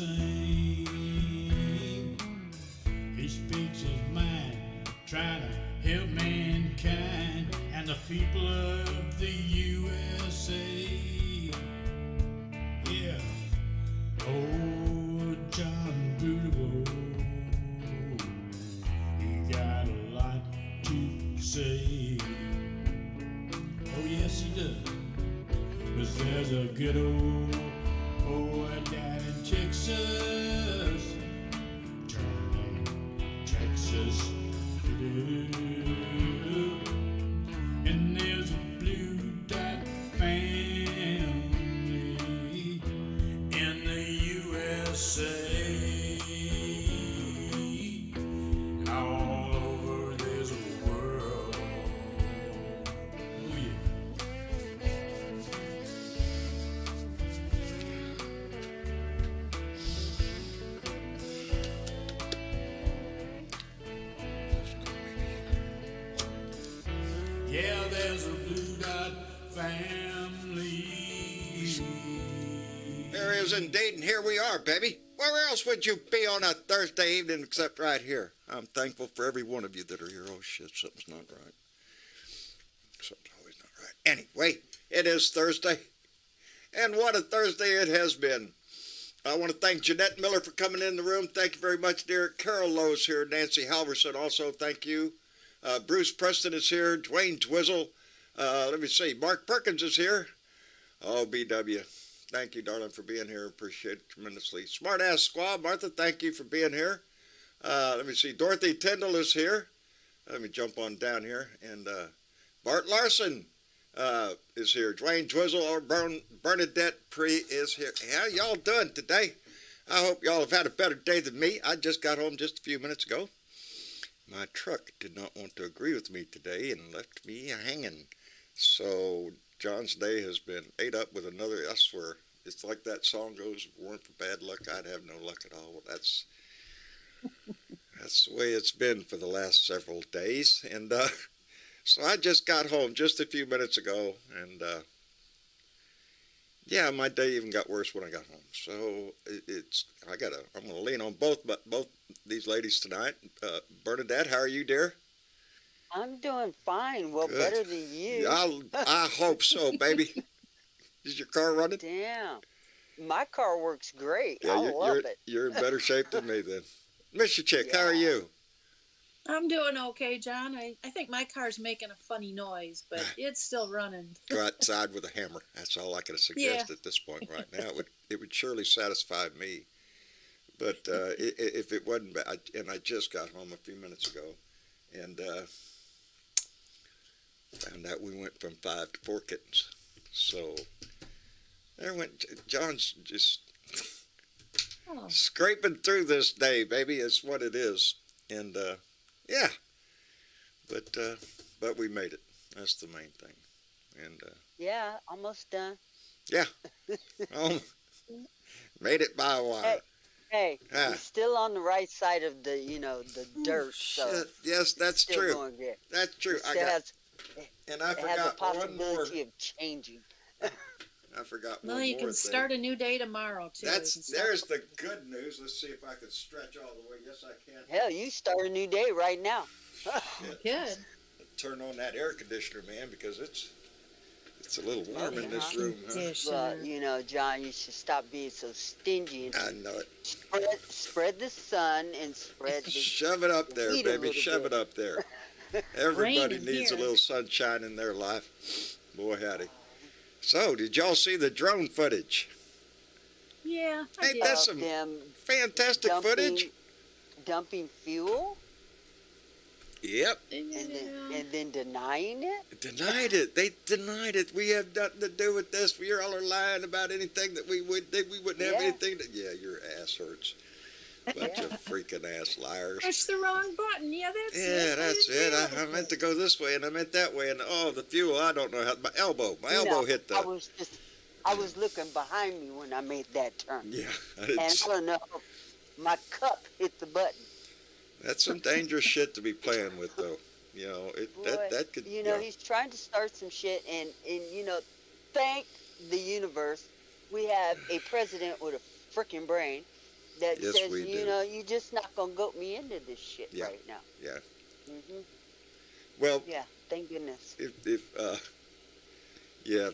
same. He speaks his mind, trying to help mankind and the people of the USA. Yeah. Oh, John Beautiful, he got a lot to say. Oh, yes, he does. 'Cause there's a good old boy down in Texas, turning Texas blue. And there's a blue dot family in the USA. And all over this world. Oh, yeah. Yeah, there's a blue dot family. There is indeed, and here we are, baby. Where else would you be on a Thursday evening except right here? I'm thankful for every one of you that are here. Oh, shit, something's not right. Something's always not right. Anyway, it is Thursday, and what a Thursday it has been. I want to thank Jeanette Miller for coming in the room. Thank you very much, dear. Carol Lowe's here. Nancy Halverson also, thank you. Bruce Preston is here. Dwayne Twizzle. Let me see. Mark Perkins is here. Oh, BW. Thank you, darling, for being here. Appreciate it tremendously. Smart Ass Squad. Martha, thank you for being here. Let me see. Dorothy Tyndall is here. Let me jump on down here. And Bart Larson is here. Dwayne Twizzle or Bernadette Pre is here. How y'all doing today? I hope y'all have had a better day than me. I just got home just a few minutes ago. My truck did not want to agree with me today and left me hanging. So John's day has been ate up with another. I swear, it's like that song goes, if it weren't for bad luck, I'd have no luck at all. Well, that's the way it's been for the last several days. And so I just got home just a few minutes ago. And yeah, my day even got worse when I got home. So I'm going to lean on both these ladies tonight. Bernadette, how are you, dear? I'm doing fine. Well, Good. better than you. I hope so, baby. Is your car running? Damn. My car works great. Yeah, I love it. You're in better shape than me then. Mr. Chick, how are you? I'm doing okay, John. I think my car's making a funny noise, but it's still running. Go outside with a hammer. That's all I can suggest at this point right now. It would surely satisfy me. But if it wasn't bad, and I just got home a few minutes ago, and found out we went from 5 to 4 kittens. So there went John's just scraping through this day, baby. Is what it is, and yeah. But we made it. That's the main thing, and Yeah, almost done. yeah, made it by a while. Hey, you're still on the right side of the, the dirt. So Shit. Yes, that's still true. Going good. That's true. It still has the forgot one more. possibility of changing. I forgot Well, one you more can thing. start a new day tomorrow, too. There's the good news. Let's see if I can stretch all the way. Yes, I can. Hell, you start a new day right now. Shit. Good. Turn on that air conditioner, man, because it's a little warm in this room. Huh? Conditioner. John, you should stop being so stingy and I know it. spread the sun and spread the Shove it up there, heat a baby. little Shove bit. it up there. Everybody Rain needs a here. little sunshine in their life. Boy, howdy. So, did y'all see the drone footage? Yeah, I Ain't did. that some them fantastic footage? dumping fuel Yep. and then denying it. Denied it. They denied it. We have nothing to do with this. We all are lying about anything that we wouldn't have anything to. Yeah, your ass hurts. Bunch of freaking ass liars. Push the wrong button. Yeah, that's it. Yeah, that's it. I meant to go this way and I meant that way, and the fuel. I don't know how. My elbow hit the. I was looking behind me when I made that turn. Yeah, And I don't know. My cup hit the button. that's some dangerous shit to be playing with, though. You know, that could. He's trying to start some shit, and thank the universe, we have a president with a freaking brain that Yes, says, we you do. know, you just not gonna goat me into this shit Yeah. right now. Yeah. Mhm. Well, Yeah. Thank goodness. if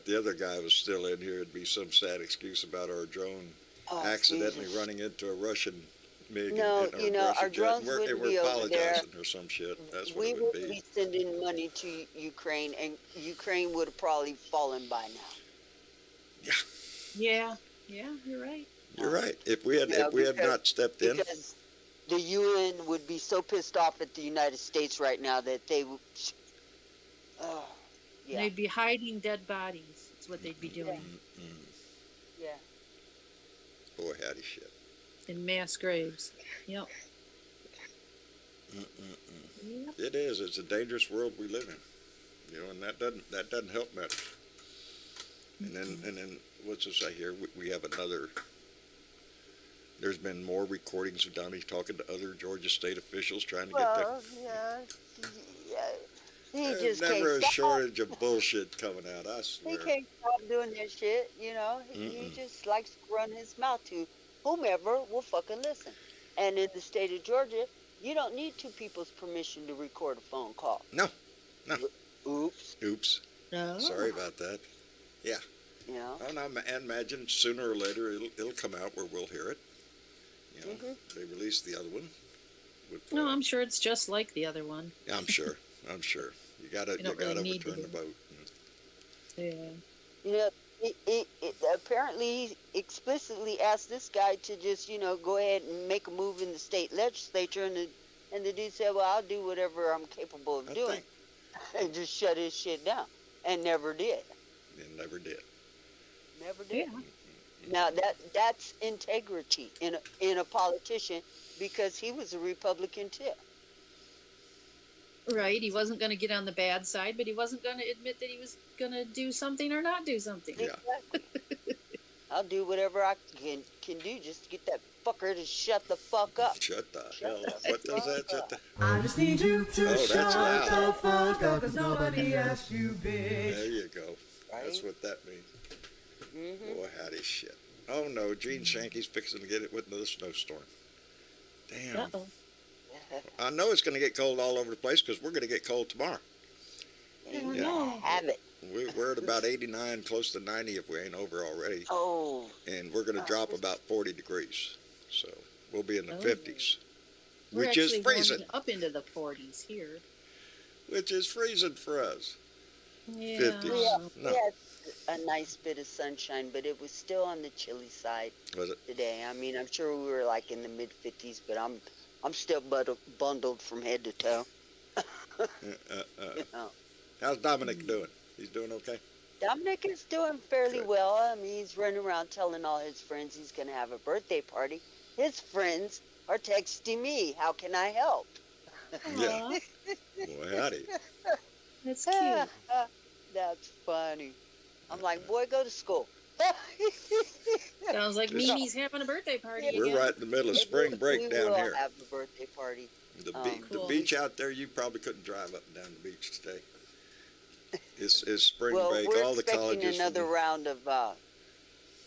the other guy was still in here, it'd be some sad excuse about our drone Oh, accidentally Jesus. running into a Russian MiG No, and, or you know, our Russian jet, and drones we're, wouldn't we're be over there. apologizing or some shit. That's what We it would would be. be sending money to Ukraine, and Ukraine would have probably fallen by now. Yeah, Yeah, you're right. you're right. If we had Yeah, not stepped in, because the UN would be so pissed off at the United States right now that they would. Oh, yeah, They'd be hiding dead bodies. That's what they'd be doing yeah. boy, howdy shit. in mass graves. Yep. Mm-mm-mm. Yep. It is. It's a dangerous world we live in. You know, and that doesn't help much. And then what's this I hear? We have another. There's been more recordings of Donnie talking to other Georgia state officials trying to get their. Well, yeah. He There's just never can't a stop. shortage of bullshit coming out. I He swear. can't stop doing that shit. You know, he just likes to run his mouth to whomever will fucking listen. And in the state of Georgia, you don't need two people's permission to record a phone call. No. Oops. Oops. No. Sorry about that. You know. Oh, and I imagine sooner or later it'll come out where we'll hear it. You know, they released the other one. No, I'm sure it's just like the other one. Yeah, I'm sure. I'm sure. You gotta don't really need to overturn the do vote. Yeah. You know, apparently he explicitly asked this guy to just, you know, go ahead and make a move in the state legislature, and the dude said, well, I'll do whatever I'm capable of doing, and just shut his shit down, and never did. And never did. Never did. Yeah. Now that's integrity in a politician, because he was a Republican too. Right. He wasn't going to get on the bad side, but he wasn't going to admit that he was going to do something or not do something. Yeah. Exactly. I'll do whatever I can do just to get that fucker to shut the fuck up. Shut the hell up. What does that? Shut the... I just need you to Oh, that's shut loud. the fuck up, 'cause nobody asked you, bitch. There you go. That's Right? what that means. Mm-hmm. Boy, howdy shit. Oh no, Gene Shanky's fixing to get it with another snowstorm. Damn. Uh-oh. I know it's going to get cold all over the place because we're going to get cold tomorrow. Yeah. Have it. We're at about 89, close to 90 if we ain't over already. Oh. And we're going to drop about 40 degrees. So we'll be in the Oh. 50s, We're which is actually freezing. warming up into the 40s here. Which is freezing for us. Yeah. 50s. Yeah, No. we had a nice bit of sunshine, but it was still on the chilly side Was it? today. I mean, I'm sure we were like in the mid 50s, but I'm still bundled from head to toe. You know. How's Dominic doing? He's doing okay? Dominic is doing fairly Good. well. I mean, he's running around telling all his friends he's going to have a birthday party. His friends are texting me, how can I help? Yeah. Aw, Boy, howdy. that's cute. That's funny. I'm like, boy, go to school. Sounds like Just- Mimi's having a birthday party We're again. right in the middle of spring break we down will here. have a birthday party. The, Cool. the beach out there, you probably couldn't drive up and down the beach today. It's spring Well, break. we're All the expecting colleges. another round of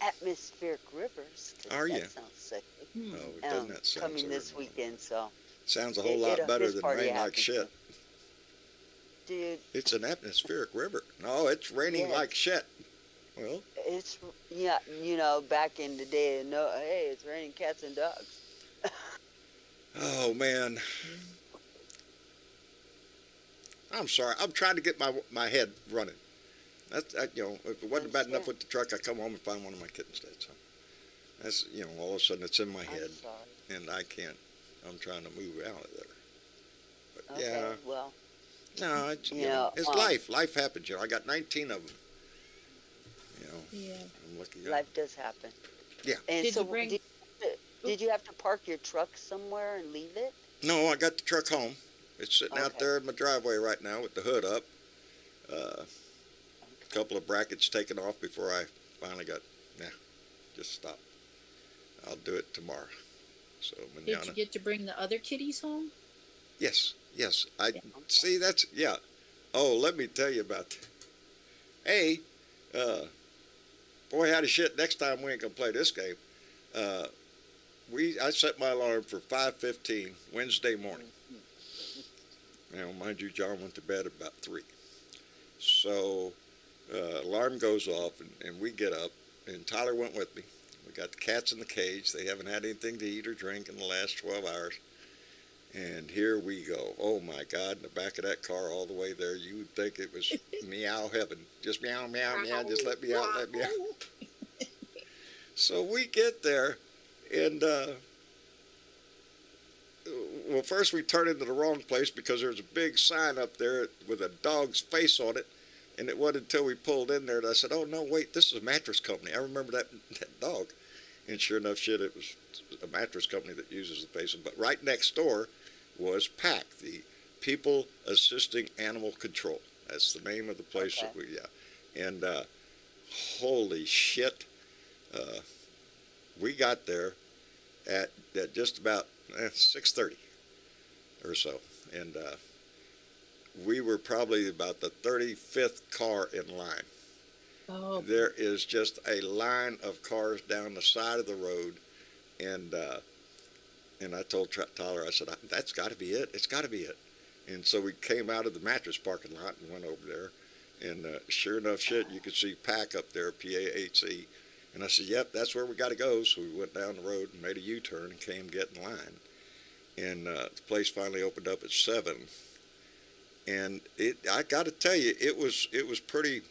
atmospheric rivers. 'cause Are ya? That sounds sick. Hmm. Oh, doesn't that sound Coming so this right? weekend, so. Sounds a whole It- lot it- better this than party rain like happens. shit. Dude, It's an atmospheric river. No, it's raining Yes. like shit. Well, it's, yeah, you know, back in the day, no, hey, it's raining cats and dogs. oh man. I'm sorry. I'm trying to get my head running. That's you know, if it wasn't bad enough Understand. with the truck, I come home and find one of my kittens dead. So that's all of a sudden it's in my I'm head, sorry. and I can't. I'm trying to move out of there. But Okay, yeah, well, no, it's, Yeah, it's life. Life happens. I got 19 of them. Yeah. I'm lucky. life does happen. Yeah. And Did so, you bring- did you have to park your truck somewhere and leave it? No, I got the truck home. It's sitting out Okay. there in my driveway right now with the hood up. A couple of brackets taken off before I finally got, just stop. I'll do it tomorrow. So, Did you manana. get to bring the other kitties home? Yes. I Yeah. see. That's Oh, let me tell you about that. Hey, boy, howdy shit. Next time we ain't gonna play this game. I set my alarm for 5:15 Wednesday morning. Now, mind you, John went to bed at about 3. So, alarm goes off, and we get up, and Tyler went with me. We got the cats in the cage. They haven't had anything to eat or drink in the last 12 hours. And here we go. Oh, my God, in the back of that car all the way there, you would think it was meow heaven. Just meow, meow, meow, just let me out, let me out. So we get there, and, well, first we turn into the wrong place because there's a big sign up there with a dog's face on it. And it wasn't until we pulled in there that I said, oh, no, wait, this is a mattress company. I remember that dog. And sure enough, shit, it was a mattress company that uses the face. But right next door was PAC, the People Assisting Animal Control. That's the name of the place that we, yeah. And holy shit, we got there at just about 6:30 or so. And we were probably about the 35th car in line. Oh. There is just a line of cars down the side of the road, and I told Tyler, I said, that's got to be it. It's got to be it. And so we came out of the mattress parking lot and went over there, and sure enough, shit, you could see PAC up there, PAHC. And I said, yep, that's where we got to go. So we went down the road and made a U-turn and came get in line. And the place finally opened up at 7. And I got to tell you, it was pretty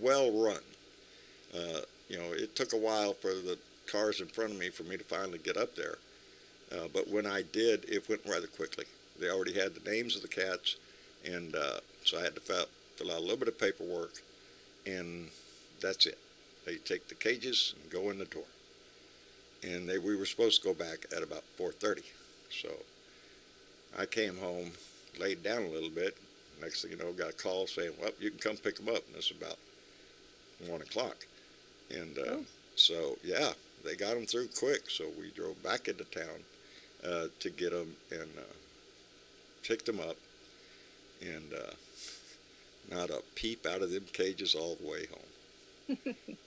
well run. You know, it took a while for the cars in front of me for me to finally get up there. But when I did, it went rather quickly. They already had the names of the cats, and so I had to fill out a little bit of paperwork, and that's it. They take the cages and go in the door. And we were supposed to go back at about 4:30. So I came home, laid down a little bit. Next thing you know, got a call saying, well, you can come pick them up. And it's about 1 o'clock. And so, yeah, they got them through quick. So we drove back into town to get them and picked them up. And not a peep out of them cages all the way home.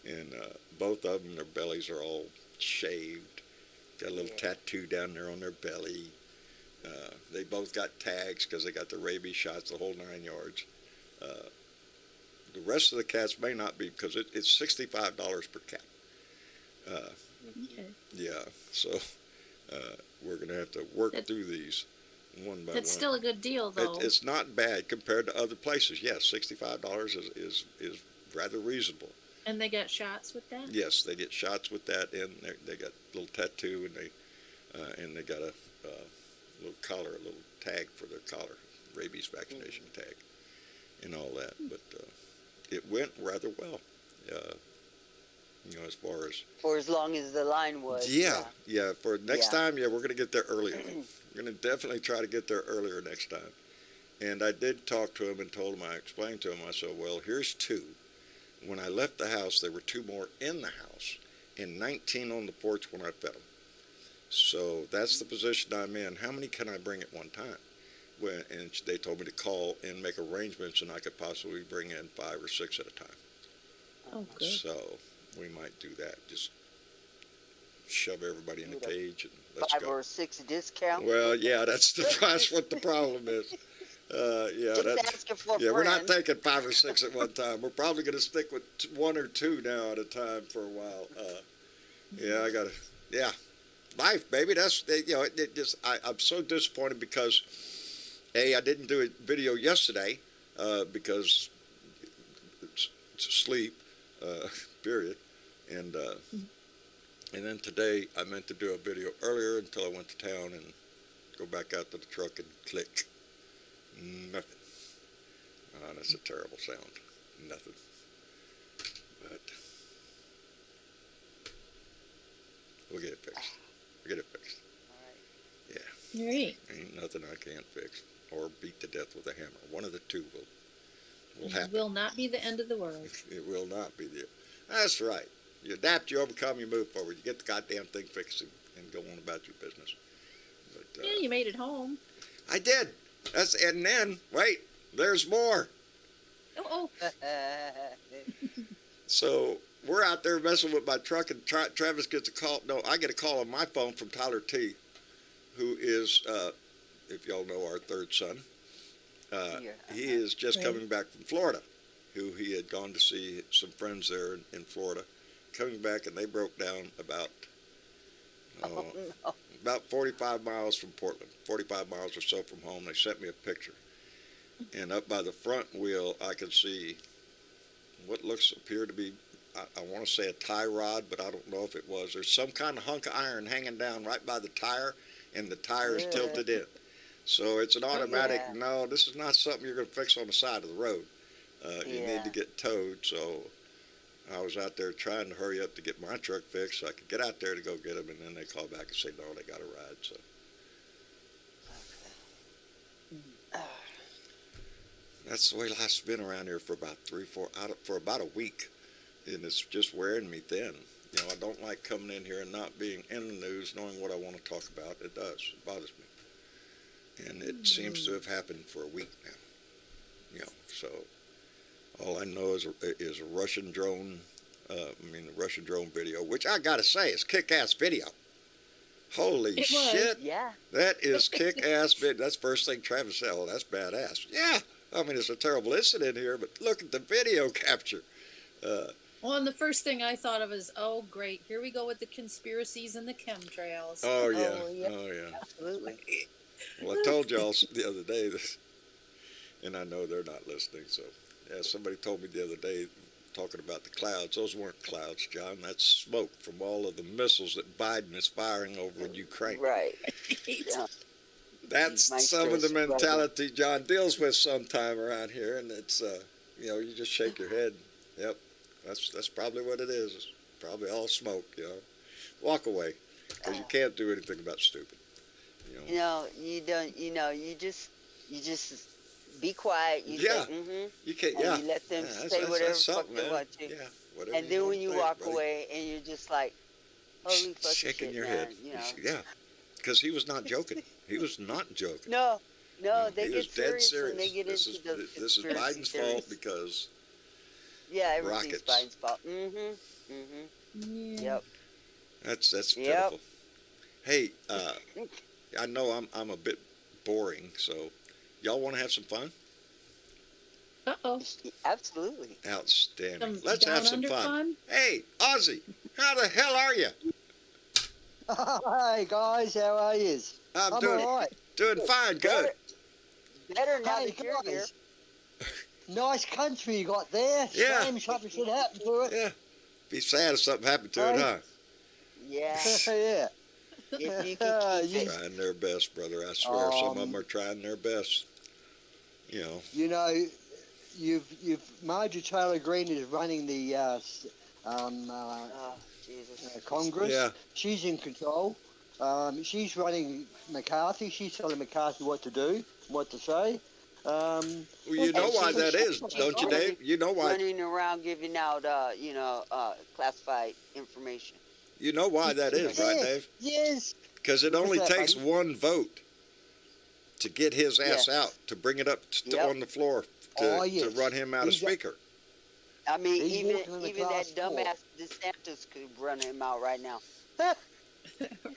And both of them, their bellies are all shaved. Got a little tattoo down there on their belly. They both got tags because they got the rabies shots, the whole 9 yards. The rest of the cats may not be because it's $65 per cat. Okay. Yeah, so we're going to have to work through these one by one. That's still a good deal, though. It's not bad compared to other places. Yes, $65 is rather reasonable. And they get shots with that? Yes, they get shots with that, and they got a little tattoo, and they got a little collar, a little tag for their collar, rabies vaccination tag, and all that. But it went rather well, you know, as far as... For as long as the line was. Yeah. For next time, we're going to get there earlier. We're going to definitely try to get there earlier next time. And I did talk to him and told him, I explained to him, I said, well, here's 2. When I left the house, there were 2 more in the house and 19 on the porch when I fed them. So that's the position I'm in. How many can I bring at one time? And they told me to call and make arrangements, and I could possibly bring in 5 or 6 at a time. Oh, good. So we might do that. Just shove everybody in a cage and let's 5 go. or 6 discount. Well, yeah, that's what the problem is. Just asking for a we're not friend. taking 5 or 6 at one time. We're probably going to stick with 1 or 2 now at a time for a while. Life, baby. That's, you know, it just, I'm so disappointed because, I didn't do a video yesterday because it's sleep, period. And then today I meant to do a video earlier until I went to town and go back out to the truck and click. Nothing. Oh, that's a terrible sound. Nothing. But we'll get it fixed. We'll get it fixed. Yeah. Right. Ain't nothing I can't fix or beat to death with a hammer. One of the 2 will It happen. will not be the end of the world. It will not be the. That's right. You adapt, you overcome, you move forward. You get the goddamn thing fixed and go on about your business. But, Yeah, you made it home. I did. And then, wait, there's more. Oh. So we're out there messing with my truck, and Travis gets a call. No, I get a call on my phone from Tyler T, who is, if y'all know, our third son. He is just coming back from Florida, who he had gone to see some friends there in Florida. Coming back, and they broke down about about 45 miles from Portland, 45 miles or so from home. They sent me a picture. And up by the front wheel, I could see what appear to be, I want to say a tie rod, but I don't know if it was. There's some kind of hunk of iron hanging down right by the tire, and the tire is tilted in. So it's an automatic, no, this is not something you're going to fix on the side of the road. You need to get towed. So I was out there trying to hurry up to get my truck fixed so I could get out there to go get them, and then they call back and say, no, they got a ride. So. That's the way life's been around here for about for about a week, and it's just wearing me thin. You know, I don't like coming in here and not being in the news, knowing what I want to talk about. It does. It bothers me. And it seems to have happened for a week now. You know, so all I know is a Russian drone, Russian drone video, which I got to say is kick-ass video. Holy shit. Yeah. That is kick-ass video. That's the first thing Travis said. Oh, that's badass. Yeah. I mean, it's a terrible incident here, but look at the video capture. Well, and the first thing I thought of is, oh, great, here we go with the conspiracies and the chemtrails. Oh, yeah. Oh, yeah. Absolutely. Well, I told y'all the other day, and I know they're not listening, so, yeah, somebody told me the other day, talking about the clouds. Those weren't clouds, John. That's smoke from all of the missiles that Biden is firing over in Ukraine. Right. Yeah. That's some of the mentality John deals with sometime around here, and it's, you just shake your head. Yep, that's probably what it is. It's probably all smoke, Walk away, because you can't do anything about stupid. You don't. You just be quiet. You say, You can't. And you let them say whatever fuck they want to. Yeah, whatever. And then when you walk away, and you're just like, holy fucking shaking shit, your man, head. Yeah, because he was not joking. He was not joking. No, they he get was dead serious. when they get this into is this is Biden's fault because everything's rockets. Biden's fault. Yep. That's pitiful. Hey, I know I'm a bit boring, so y'all want to have some fun? Uh-oh. Absolutely. Outstanding. Let's have some Down Under fun. Hey, Ozzy, how the hell are you? Hey guys, how are you? I'm all right. Doing fine, good. Better now Hey that you're here. guys, nice country you got there. Yeah. Shame something should happen to it. Yeah. Be sad if something happened to it, huh? Yeah. Yeah. If you can keep it. Trying their best, brother. I swear, some of them are trying their best. You know, Marjorie Taylor Greene is running the Oh, Jesus. Congress. Yeah. She's in control. She's running McCarthy. She's telling McCarthy what to do, what to say. Well, you know why that is, don't you, Dave? You know why. Running around giving out, classified information. You know why that is, right, Dave? Yes. Because it only What's that, takes buddy? one vote to get his ass out, to bring it up on the floor, to run him out of speaker. I mean, He's even walking on the that glass floor. dumbass DeSantis could run him out right now.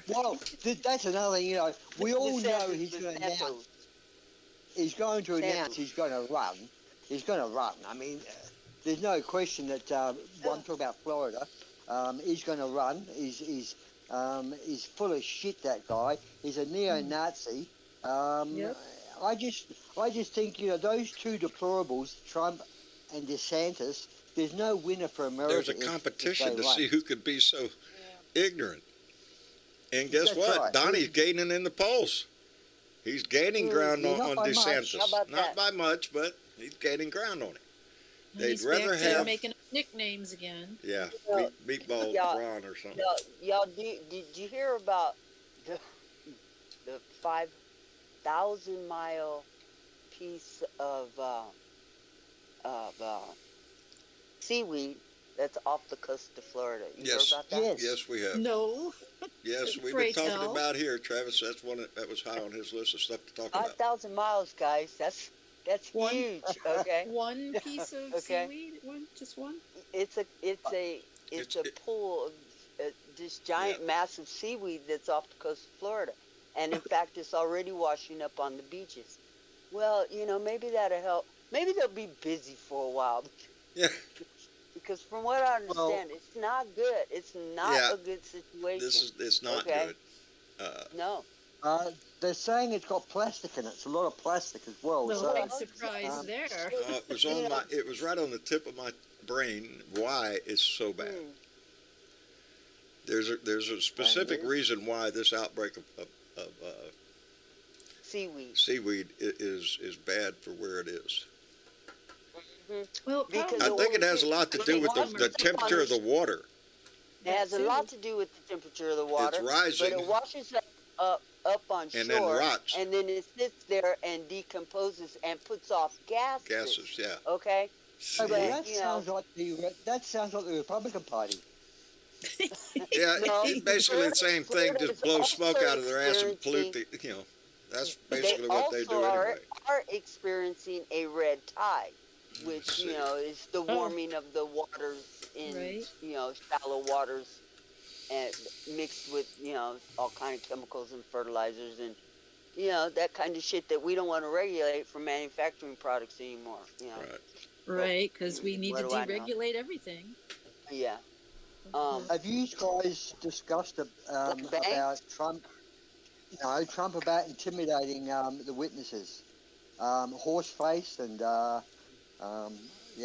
Well, that's another thing, we all know DeSantis, he's going to announce. DeSantis. He's going to announce he's going to run. He's going to run. I mean, there's no question that I'm talking about Florida. He's going to run. He's full of shit. That guy. He's a neo-Nazi. Yep. I just think those two deplorables, Trump and DeSantis. There's no winner for America. There's a competition to see who could be so ignorant. And guess That's what? right. Donnie's gaining in the polls. He's gaining ground on not by much. DeSantis. How about Not that? by much, but he's gaining ground on him. They'd He's rather back to have making up nicknames again. meatball y'all- Ron or something. Y'all, did you hear about the 5,000-mile piece of seaweed that's off the coast of Florida? You Yes. heard about that? Yes. Yes, we have. No. Yes, we've Pray been talking tell. about here, Travis. That's one that was high on his list of stuff to talk about. 5,000 miles, guys. That's One. huge. Okay. One piece of Okay. seaweed? Just one? It's a It's It's- a pool of this giant, massive seaweed that's off the coast of Florida, and in fact, it's already washing up on the beaches. Well, maybe that'll help. Maybe they'll be busy for a while. Yeah. Because from what I Well, understand, it's not good. It's not Yeah. a good situation. It's not Okay. good. No. they're saying it's got plastic in it. It's a lot of plastic as well. No So big surprise um, there. It was right on the tip of my brain why it's so bad. Hmm. There's a specific reason why this outbreak of Seaweed. seaweed is bad for where it is. Well, Because I probably think it has a lot to do with the temperature of the water. It has a too. lot to do with the temperature of the water. rising. But it washes up on shore. And then rots. And then it sits there and decomposes and puts off gases. Gases, yeah. Okay? well, But, that sounds like the Republican Party. Yeah, No, it's basically the same thing, Florida just is blow smoke also out of their ass and pollute the, that's basically what they do anyway. are experiencing a red tide, which, is the warming of the waters in, Right. Shallow waters and mixed with, all kind of chemicals and fertilizers and, that kind of shit that we don't want to regulate for manufacturing products anymore, Right. Right, because we need to What do I know? deregulate everything. Yeah. Have you guys discussed Like banks? about Trump? No, Trump about intimidating the witnesses, Horseface and the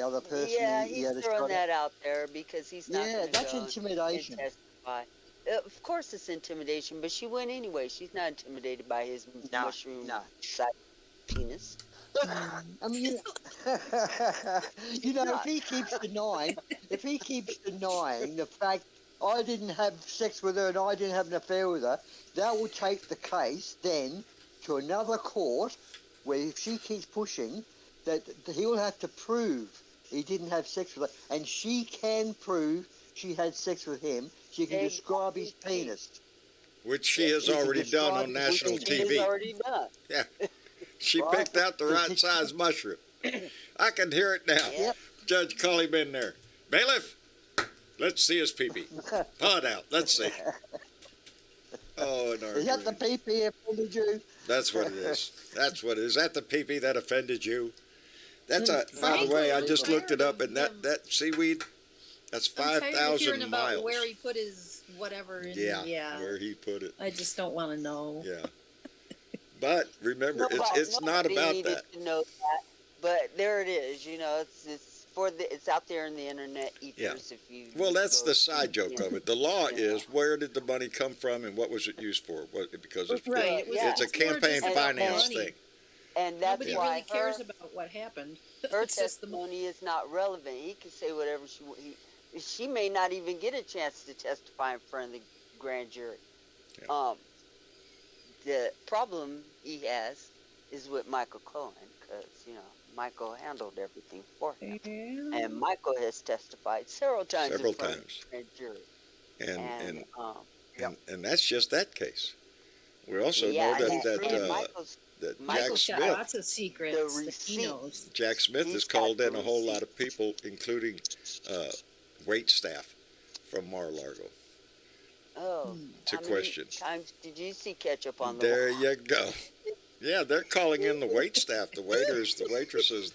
other person. Yeah, he he's had a throwing shot at. that out there because he's not Yeah, going to that's go intimidation. and testify. Of course it's intimidation, but she went anyway. She's not intimidated by his No, mushroom no. sized penis. I mean, if he keeps denying the fact I didn't have sex with her and I didn't have an affair with her, that will take the case then to another court where if she keeps pushing, that he'll have to prove he didn't have sex with her, and she can prove she had sex with him. She can describe his penis. Which she has She can already done on describe national his She has TV. already done. Yeah. She Right. picked out the right size mushroom. I can hear it now. Yep. Judge, call him in there. Bailiff, let's see his pee-pee. Pull it out. Let's see. Oh, in our Is that the dreams. PP offended you? That's what it is. That's what it is. Is that the pee-pee that offended you? That's And by the frankly, way, I I'm just looked it tired up, and of that seaweed, that's I'm tired of hearing 5,000 about miles. where he put his whatever in. Yeah, where he put it. I just don't want to know. Yeah. But remember, Nobody- it's not nobody about needed that. to know that, but there it is. It's out there in the internet ethers. If you Well, that's go- the side joke of it. The law is, where did the money come from and what was it used for? Because it's, Right. Yeah. it's a it's more campaign just about finance money. thing. And that's Nobody why really cares about what happened. her It's just the testimony is not relevant. He can say whatever she may not even get a chance to testify in front of the grand jury. Yeah. The problem he has is with Michael Cohen because Michael handled everything for him, and Michael has testified several times Several in front of times. the grand jury. And that's just that case. We also Yeah, know and that Michael's Jack Michael's got Smith, lots of secrets The that he receipt. knows. Jack Smith He's has got called in the a whole lot receipt. of people, including wait staff from Mar-a-Lago. Oh, To how many question. times did you see ketchup on the There wall? you go. Yeah, they're calling in the wait staff, the waiters, the waitresses,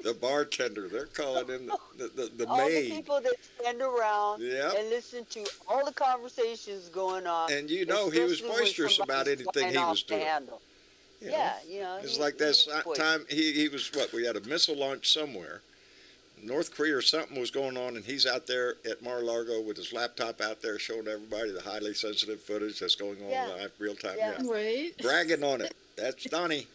the bartender. They're calling in the All the maid. people that stand around Yep. and listen to all the conversations going on. And he was especially when boisterous about somebody's anything flying he off was the doing. handle. You know? Yeah, It's he- like that he was boisterous. time he was we had a missile launch somewhere. North Korea or something was going on, and he's out there at Mar-a-Lago with his laptop out there showing everybody the highly sensitive footage that's going on Yeah. live, real time. Yeah. Yeah. Right. Bragging on it. That's Donnie.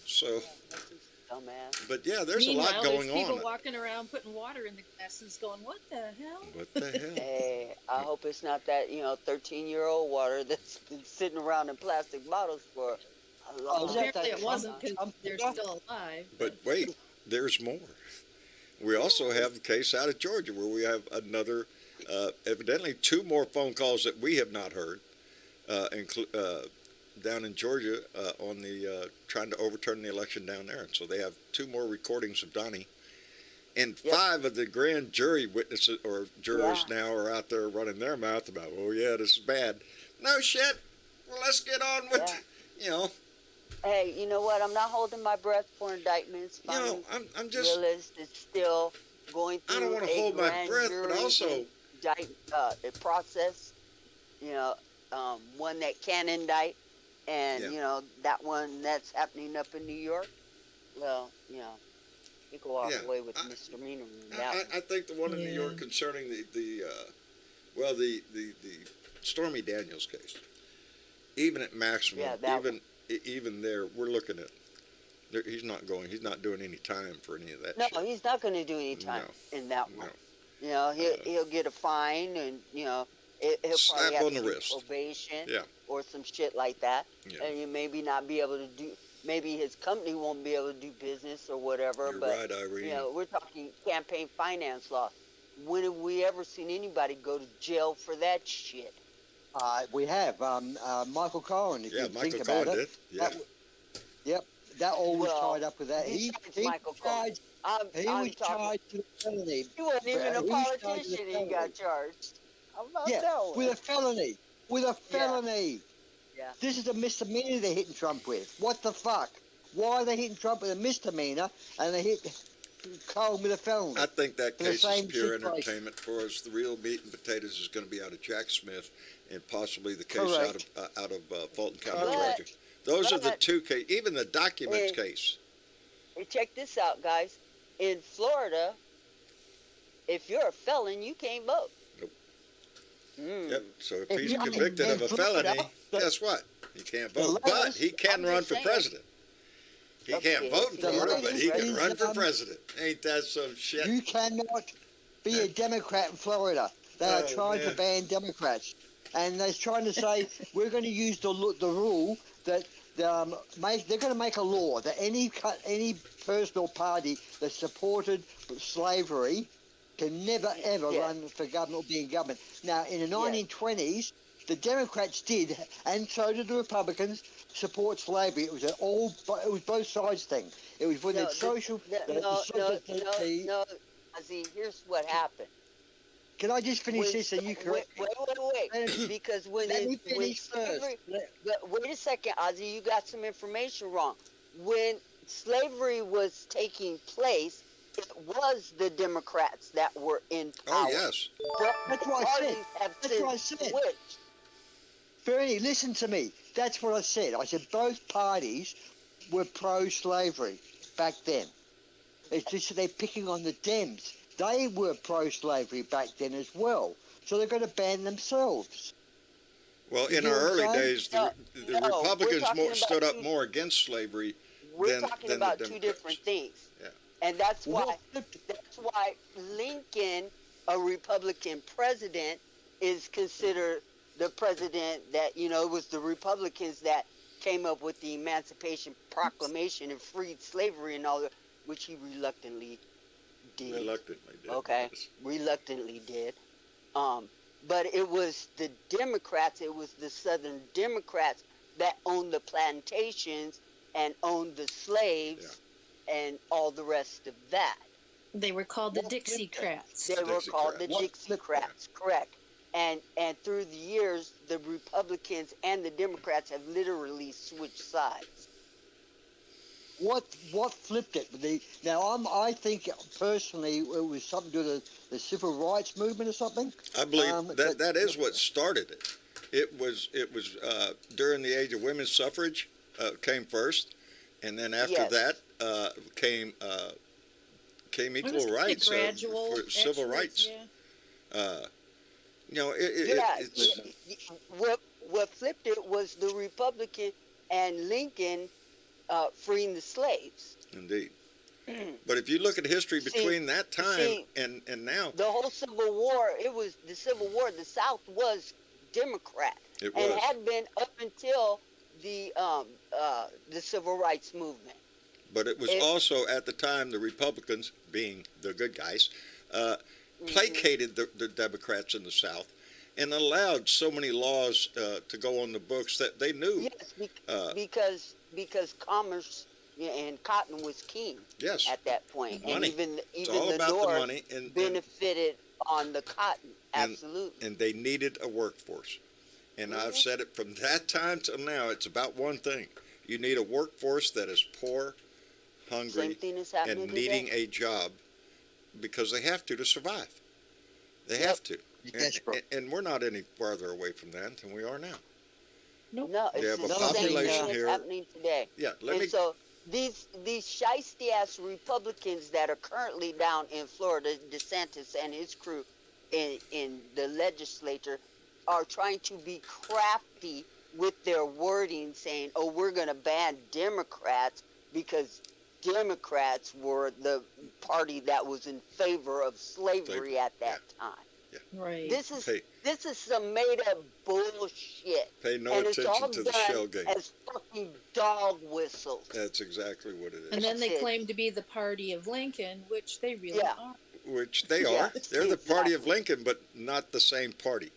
So, That's just dumbass. but yeah, there's Meanwhile, a lot going there's people on. walking around putting water in the glasses going, what the hell? What the hell? Hey, I hope it's not that 13-year-old water that's been sitting around in plastic bottles for a long is that time. Apparently it Trump- wasn't because Trump they're stuff? still alive. But wait, there's more. We also have the case out of Georgia where we have another, evidently two more phone calls that we have not heard, down in Georgia on the trying to overturn the election down there. And so they have two more recordings of Donnie. And Yep. 5 of the grand jury witnesses or jurors now are out there running their mouth about, oh yeah, this is bad. No shit. Well, let's get on with, Hey, you know what? I'm not holding my breath for indictments. I'm just, Realist is still going through I don't want to a hold my grand breath, but jury also, a process. One that can indict, and that one that's happening up in New York. Well, you go all the way with misdemeanor in that one. I think the one in New York concerning the Stormy Daniels case, even at maximum, even there, we're looking at, he's not doing any time for any of that shit. No, he's not going to do any time in that one. No. He'll get a fine, and he'll slap probably have on the to do wrist. probation Yeah. or some shit like that. Yeah. And you maybe not be able to do. Maybe his company won't be able to do business or whatever. You're but right, Irene. we're talking campaign finance law. When have we ever seen anybody go to jail for that shit? We have Michael Cohen. If you Michael think Cohen about it. did. Yeah. That all was tied up with that. He Michael Cohen. He was charged with a felony. He wasn't even a He was charged with politician. a He felony. got charged. How about Yeah, that one? with a felony. With a felony. Yeah. This is a misdemeanor they're hitting Trump with. What the fuck? Why are they hitting Trump with a misdemeanor and they hit Cohen with a felony? I think that For the case is same pure situation. entertainment for us. The real meat and potatoes is going to be out of Jack Smith and possibly the case Correct. out of Fulton County, Correct. Georgia. Those are the But- two cases. Even the documents case. Hey, check this out, guys. In Florida, if you're a felon, you can't vote. Nope. Mm. Yep. So if If he's you're convicted in of a Florida, felony, the- guess what? He can't the vote. laws- But he can I'm run just for saying. president. He Okay, can't vote in the Florida, laws but he can is, run for president. Ain't that some shit? You cannot be a Democrat in Florida. They are Oh, trying to man. ban Democrats. And they're trying to say, we're going to use the rule that they're going to make a law that any personal party that supported slavery can never, ever run for government or be in government. Now, in the 1920s, the Democrats did, and so did the Republicans, support slavery. It was both sides thing. It was when the social... No. See, here's what happened. Can I just finish this and you correct me? Wait. Because when Let me when finish first. slavery, wait a second, Ozzy, you got some information wrong. When slavery was taking place, it was the Democrats that were in power. Oh, yes. But That's the what I said. parties have That's what I since said. switched. Bernie, listen to me. That's what I said. I said both parties were pro-slavery back then. It's just that they're picking on the Dems. They were pro-slavery back then as well. So they're going to ban themselves. Well, You in know our what I'm early saying? days, the No, we're Republicans talking stood about up more against slavery We're than talking the about two Democrats. different things. Yeah. And that's Well, why Lincoln, a Republican president, is considered the president that, it was the Republicans that came up with the Emancipation Proclamation and freed slavery and all that, which he reluctantly did. Reluctantly did. Okay, Yes. reluctantly did. But it was the Democrats, it was the Southern Democrats that owned the plantations and owned the slaves and all the rest of that. They were called the Dixiecrats. They were called the Dixiecrats. Dixiecrats, correct. And through the years, the Republicans and the Democrats have literally switched sides. What flipped it? I think personally it was something to do with the civil rights movement or something. I believe that is what started it. It was during the age of women's suffrage came first, and then after that came It was equal rights gradual, for civil actually, rights. Yeah. It's What flipped it was the Republican and Lincoln freeing the slaves. indeed. But if you look at history between that time and now, The whole Civil War, it was the Civil War. The South was Democrat, it and was. had been up until the Civil Rights Movement. But it was also at the time the Republicans, being the good guys, placated the Democrats in the South and allowed so many laws to go on the books that they knew. Yes, because commerce and cotton was king Yes. at that point. And Money. even It's even all the about the North money, and benefited on the cotton. And- Absolutely. they needed a workforce. And I've said it from that time till now, it's about one thing. You need a workforce that is poor, Same hungry, thing is happening and today. needing a job because they have to survive. They Yep. have to. Desperate. And we're not any farther away from that than we are now. Nope. No, it's We have the a same population thing here- that's happening today. Yeah, let And me. so these shiesty ass Republicans that are currently down in Florida, DeSantis and his crew in the legislature, are trying to be crafty with their wording, saying, "Oh, we're going to ban Democrats because Democrats were the party that was in favor of slavery at that time." Right. This is Hey. some made up bullshit. Pay no And it's all attention to the done shell game. as fucking dog whistles. That's exactly what it is. And then they That's it. claim to be the party of Lincoln, which they really Yeah. are. Which they Yeah, are. They're the party of exactly. Lincoln, but not the same party.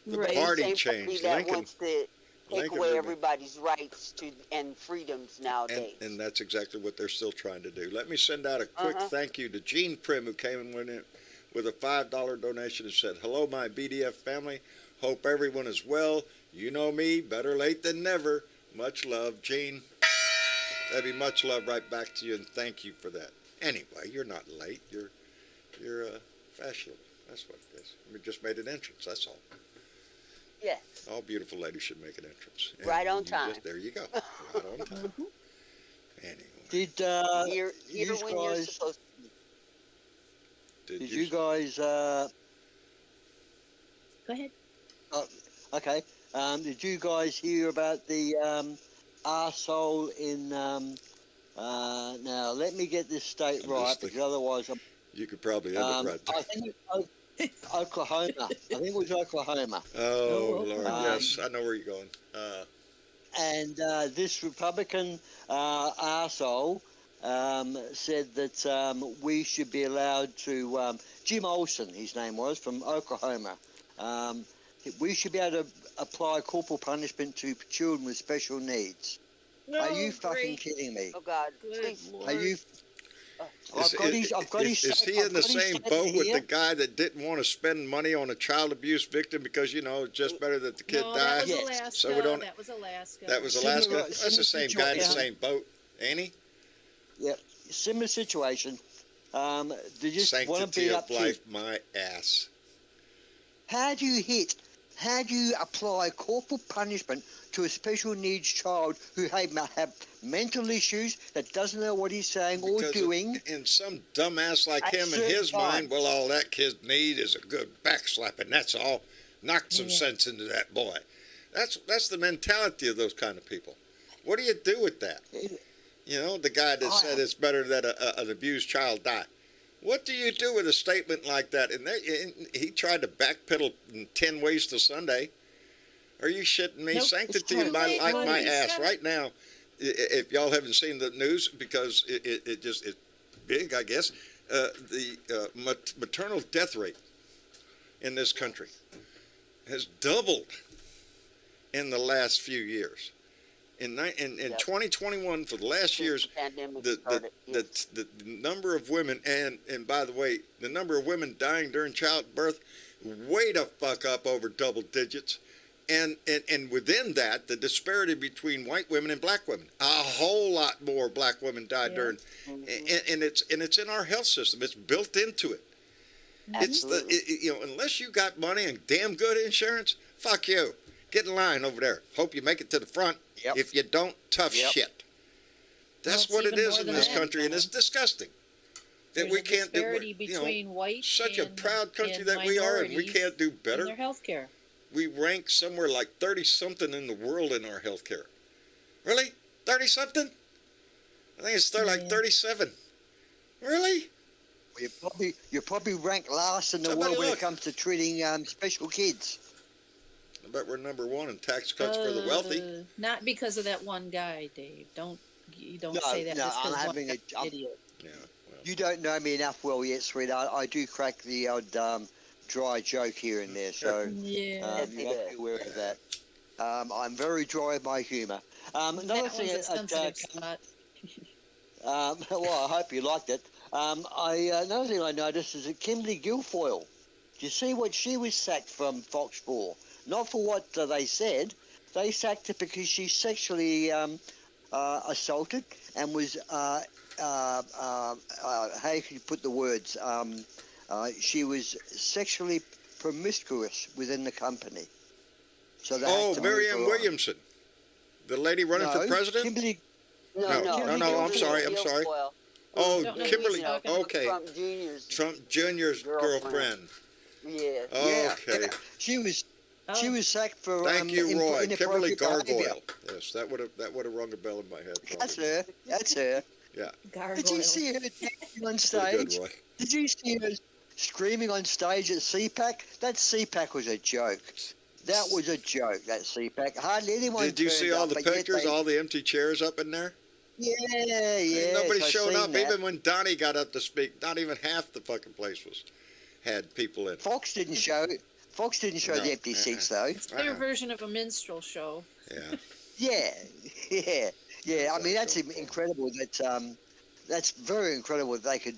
The Right. party Same changed. that Lincoln, wants to take Lincoln away remained. everybody's rights to and freedoms nowadays. and that's exactly what they're still trying to do. Let me send out a quick thank you to Gene Prim, who came and went in with a $5 donation and said, "Hello, my BDF family. Hope everyone is well. You know me, better late than never. Much love, Gene." That'd be much love right back to you, and thank you for that. Anyway, you're not late. You're fashionable. That's what it is. We just made an entrance. That's all. Yes. All beautiful ladies should make an entrance. And Right on you time. there you go. Right on time. Anyway, Did Here you when you're guys supposed did you guys Go ahead. okay? Did you guys hear about the arsehole in? Now let me get this state I'm right, just because thinking. otherwise I'm. you could probably end it right there. I think Oklahoma. I think it was Oklahoma. Oh, Lord, Um, yes, I know where you're going. And this Republican arsehole said that we should be allowed to, Jim Olson, his name was, from Oklahoma, we should be able to apply corporal punishment to children with special needs. Are you fucking kidding me? Oh God, Good please. Lord. Are you? Is he in the same boat with the guy that didn't want to spend money on a child abuse victim because, it's just better that the kid No, die? that was Yes. Alaska. So we don't- That was Alaska. That was Similar- Alaska. That's the similar same guy in the situation. same boat, ain't he? Yep, similar situation. They just want to Sanctity beat of up kids. life, my ass. How do you apply corporal punishment to a special needs child who have mental issues, that doesn't know what he's saying or Because doing? in some dumbass like At him, in certain his mind, times. well, all that kid need is a good backslapping. That's all. Knock some sense into that boy. That's the mentality of those kind of people. What do you do with that? The guy that said it's better that an abused child die. What do you do with a statement like that? And he tried to backpedal in 10 ways till Sunday. Are you shitting me? Nope. Sanctity It's of my too late, my buddy. ass right now. If y'all haven't seen the news, because it's big, I guess, the maternal death rate in this country has doubled in the last few years. In 2021, for the last years, Pandemic the started. Yes. number of women, and by the way, the number of women dying during childbirth, way the fuck up over double digits. And within that, the disparity between white women and black women, a whole lot more black women died during, and it's in our health system. It's built into it. It's unless you got money and damn good insurance, fuck you. Get in line over there. Hope you make it to the front. Yep. If you don't, tough shit. That's Well, what it's it even is more in than this that. country, and it's disgusting that There's we a can't do. disparity between white Such a and- proud country and that we are, and we minorities can't do in better. their health care. We rank somewhere like 30-something in the world in our health care. Really? 30-something? I think it's like 37. Really? Well, you're probably ranked last in the Somebody world when look. it comes to treating special kids. I bet we're number one in tax cuts for the wealthy. Not because of that one guy, Dave. You don't No, say that no, just I'm because one having guy's a- an idiot. Yeah. Well, You don't know me enough well yet, sweetheart. I do crack the odd dry joke here and there, so Yeah. you have to be aware of that. I'm very dry in my humour. Another That thing, one's a sensitive spot. Well, I hope you liked it. Another thing I noticed is that Kimberly Guilfoyle. Do you see what she was sacked from Fox for? Not for what they said. They sacked her because she sexually assaulted and was, how can you put the words? She was sexually promiscuous within the company. So they had to move Marianne her on. Williamson, the lady running for president. Kimberly, No, I'm Kimberly sorry. Guilfoyle, Oh, Don't know who Kimberly. he's talking about. Okay, Trump Jr.'s Trump Jr.'s girlfriend. Yeah. yeah, Okay. she was Oh. sacked for Thank you, Roy. Kimberly inappropriate behaviour. Gargoyle. Yes, that would have rung a bell in my head. That's probably. her. That's her. Yeah, Did you see her dancing on pretty good, stage? Roy. Did you see her screaming on stage at CPAC? That CPAC was a joke. That was a joke, that CPAC. Hardly anyone Did you turned see all up, the but yet pictures, all the empty chairs up in there? Yeah, Ain't nobody I showed seen up. that. Even when Donnie got up to speak, not even half the fucking place had people in it. Fox didn't show the empty seats, though. It's their version of a minstrel show. Yeah. Yeah. I mean, that's incredible. That's very incredible that they could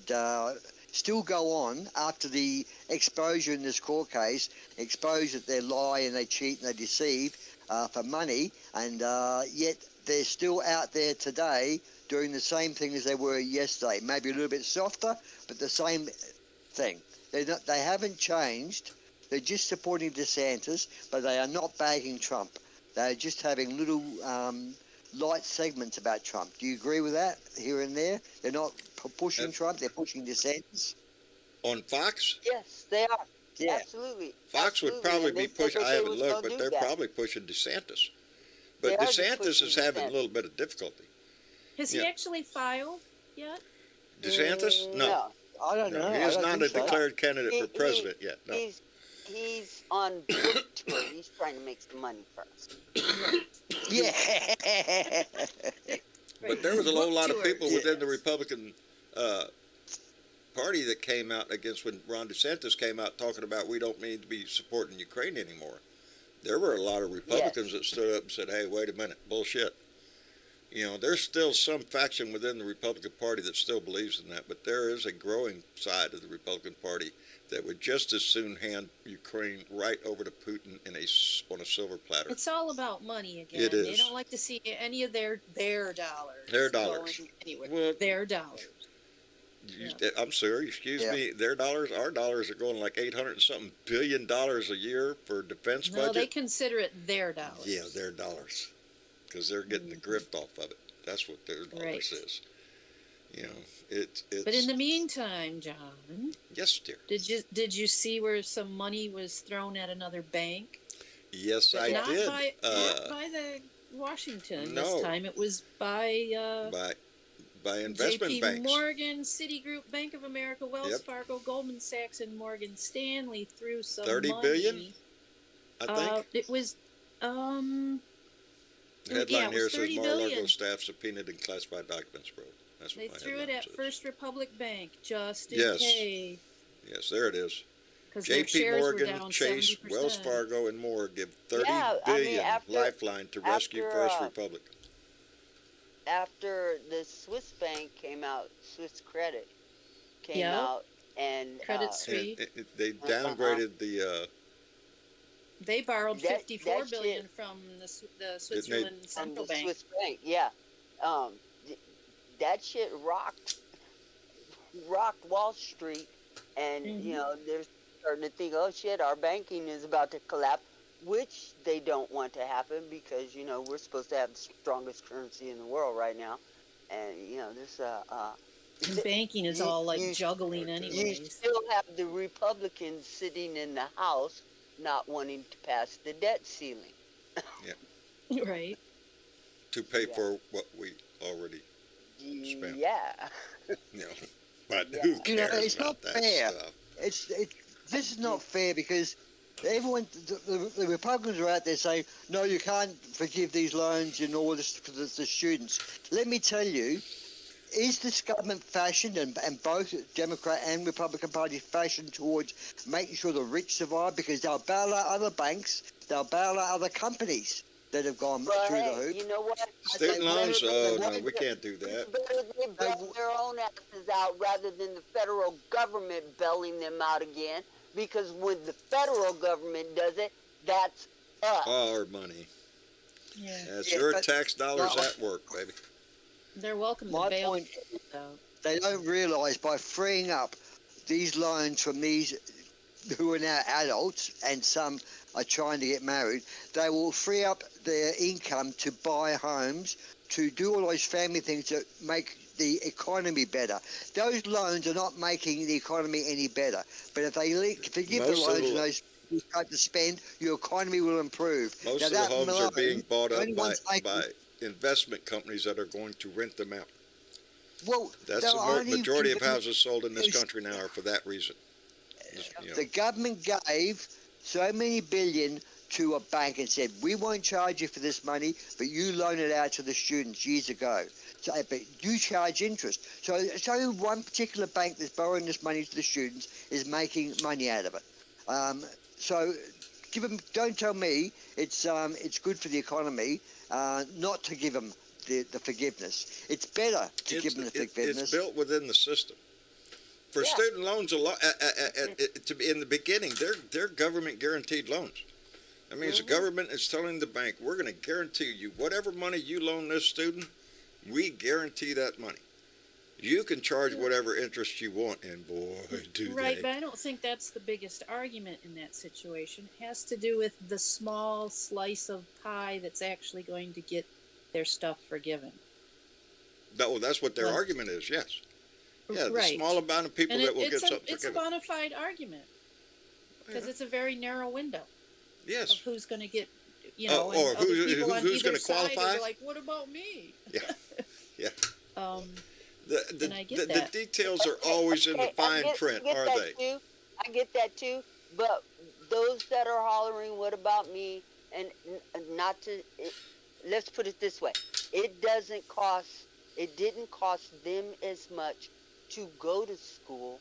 still go on after the exposure in this court case, expose that they lie and they cheat and they deceive for money, and yet they're still out there today doing the same thing as they were yesterday. Maybe a little bit softer, but the same thing. They haven't changed. They're just supporting DeSantis, but they are not bagging Trump. They're just having little light segments about Trump. Do you agree with that here and there? They're not pushing Trump, they're pushing DeSantis. On Fox? Yes, they are. Yeah. Absolutely. Fox would probably And they be said pushing, that I they haven't was looked, gonna but do they're that. probably pushing DeSantis. They But are just DeSantis is pushing having a DeSantis. little bit of difficulty. Has he actually filed yet? DeSantis? No. I don't No, know. he I is don't not a think so. declared candidate for He- president yet. No. He's on book tour. He's trying to make some money first. Yeah. But there was a whole Book lot of tours. people within the Republican Party that came out against when Ron DeSantis came out talking about we don't need to be supporting Ukraine anymore. There were a lot of Republicans that stood up and said, hey, wait a minute, bullshit. You know, there's still some faction within the Republican Party that still believes in that, but there is a growing side of the Republican Party that would just as soon hand Ukraine right over to Putin on a silver platter. It's all about money again. It is. They don't like to see any of their dollars. Their dollars. Going anywhere. Well, their dollars. I'm sorry, excuse me. Their dollars, our dollars are going like $800 and something billion a year for defense No, budget. they consider it their dollars. Yeah, their dollars, because they're getting the grift off of it. That's what their dollars Right. is. You know, it's. But in the meantime, John, yes, dear. did you see where some money was thrown at another bank? Yes, I not did. Not by the Washington no. this time. It was by investment JP banks. Morgan, Citigroup, Bank of America, Wells Yep. Fargo, Goldman Sachs, and Morgan Stanley threw some 30 money. billion, I think. It was The headline yeah, it here was says 30 Mar-a-Lago billion. staff subpoenaed and classified documents, bro. That's They what my threw it headline at says. First Republic Bank just in Yes. case. Yes, there it is. Because their J.P. shares were Morgan, down Chase, 70%. Wells Fargo, and more give 30 Yeah, I mean, billion after- lifeline to rescue after, First Republic. After the Swiss bank came out, Swiss Credit came Yeah. out, and Credit Suisse. They downgraded the. They borrowed That- 54 that billion shit- from the Switzerland from Central the Bank. Swiss bank, yeah. That shit rocked Wall Street, and you know they're starting to think, oh shit, our banking is about to collapse, which they don't want to happen because you know we're supposed to have the strongest currency in the world right now, and you know this And banking is you- all like you- juggling you anyways. still have the Republicans sitting in the House not wanting to pass the debt ceiling. Right. To pay for what we already spent. Yeah. You know, but Yeah. who You cares know, it's about not that fair. stuff? This is not fair because everyone, the Republicans are out there saying, no, you can't forgive these loans and all this for the students. Let me tell you, is this government fashioned, and both Democrat and Republican Party fashioned towards making sure the rich survive because they'll bail out other banks, they'll bail out other companies. that have gone But through the hey, hoop. you know what? Student They loans? won't- Oh, they no, won't- we can't do that. It's better they bail their own asses out rather than the federal government bailing them out again. Because when the federal government does it, that's us. Our money. Yeah. That's Yeah, your but- tax dollars well, at work, baby. They're welcome to My bail point, out. they don't realise by freeing up these loans from these who are now adults, and some are trying to get married, they will free up their income to buy homes, to do all those family things that make the economy better. Those loans are not making the economy any better. But if they give the Most of loans the- and those people start to spend, your economy will improve. Most Now, of the that homes are alone, being bought the up only ones making- by investment companies that are going to rent them out. Well, That's they're the only majority of giving- houses sold in this because- country now are for that reason. You know, The government gave so many billion to a bank and said, we won't charge you for this money, but you loan it out to the students years ago. So, but you charge interest. So one particular bank that's borrowing this money to the students is making money out of it. So give them, don't tell me it's good for the economy not to give them the forgiveness. It's better to give them the forgiveness. It's built within the system. For Yeah. student loans, to be in the beginning, they're government guaranteed loans. That means the government is telling the bank, we're going to guarantee you whatever money you loan this student, we guarantee that money. You can charge whatever interest you want, and boy, do Right, they. but I don't think that's the biggest argument in that situation. It has to do with the small slice of pie that's actually going to get their stuff forgiven. No, that's what their Well, argument is, yes. Yeah, the right. small amount of people And that will get it's something a forgiven. bona fide argument because Yeah. it's a very narrow window of Yes. who's going to get, Oh, and or other who's- people on who's either gonna side are qualify? like, what about me? Yeah. Yeah. And I get The that. details are always in the fine print, are they? I get that too. But those that are hollering, "What about me?" and not to, let's put it this way: it didn't cost them as much to go to school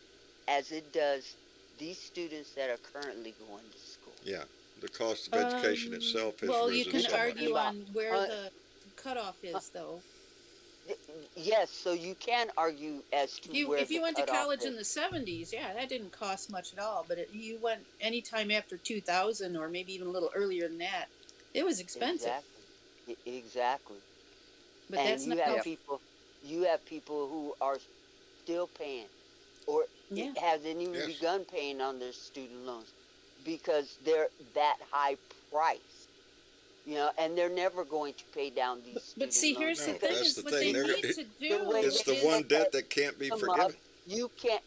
as it does these students that are currently going to school. Yeah. The cost of education itself has Well, you risen can so much. argue on where Uh, the cutoff is, though. Yes, so you can argue as to where If you the went to cutoff college is. in the 70s, yeah, that didn't cost much at all. But you went anytime after 2000 or maybe even a little earlier than that, it was expensive. Exactly. But and that's you not have people who are still paying or Yeah. hasn't even Yes. begun paying on their student loans because they're that high price. And they're never going to pay down these student But see, here's loans. the No, thing: that's is the what thing. they They're- need to do. way It's the is one that debt that can't be Come forgiven. up, you can't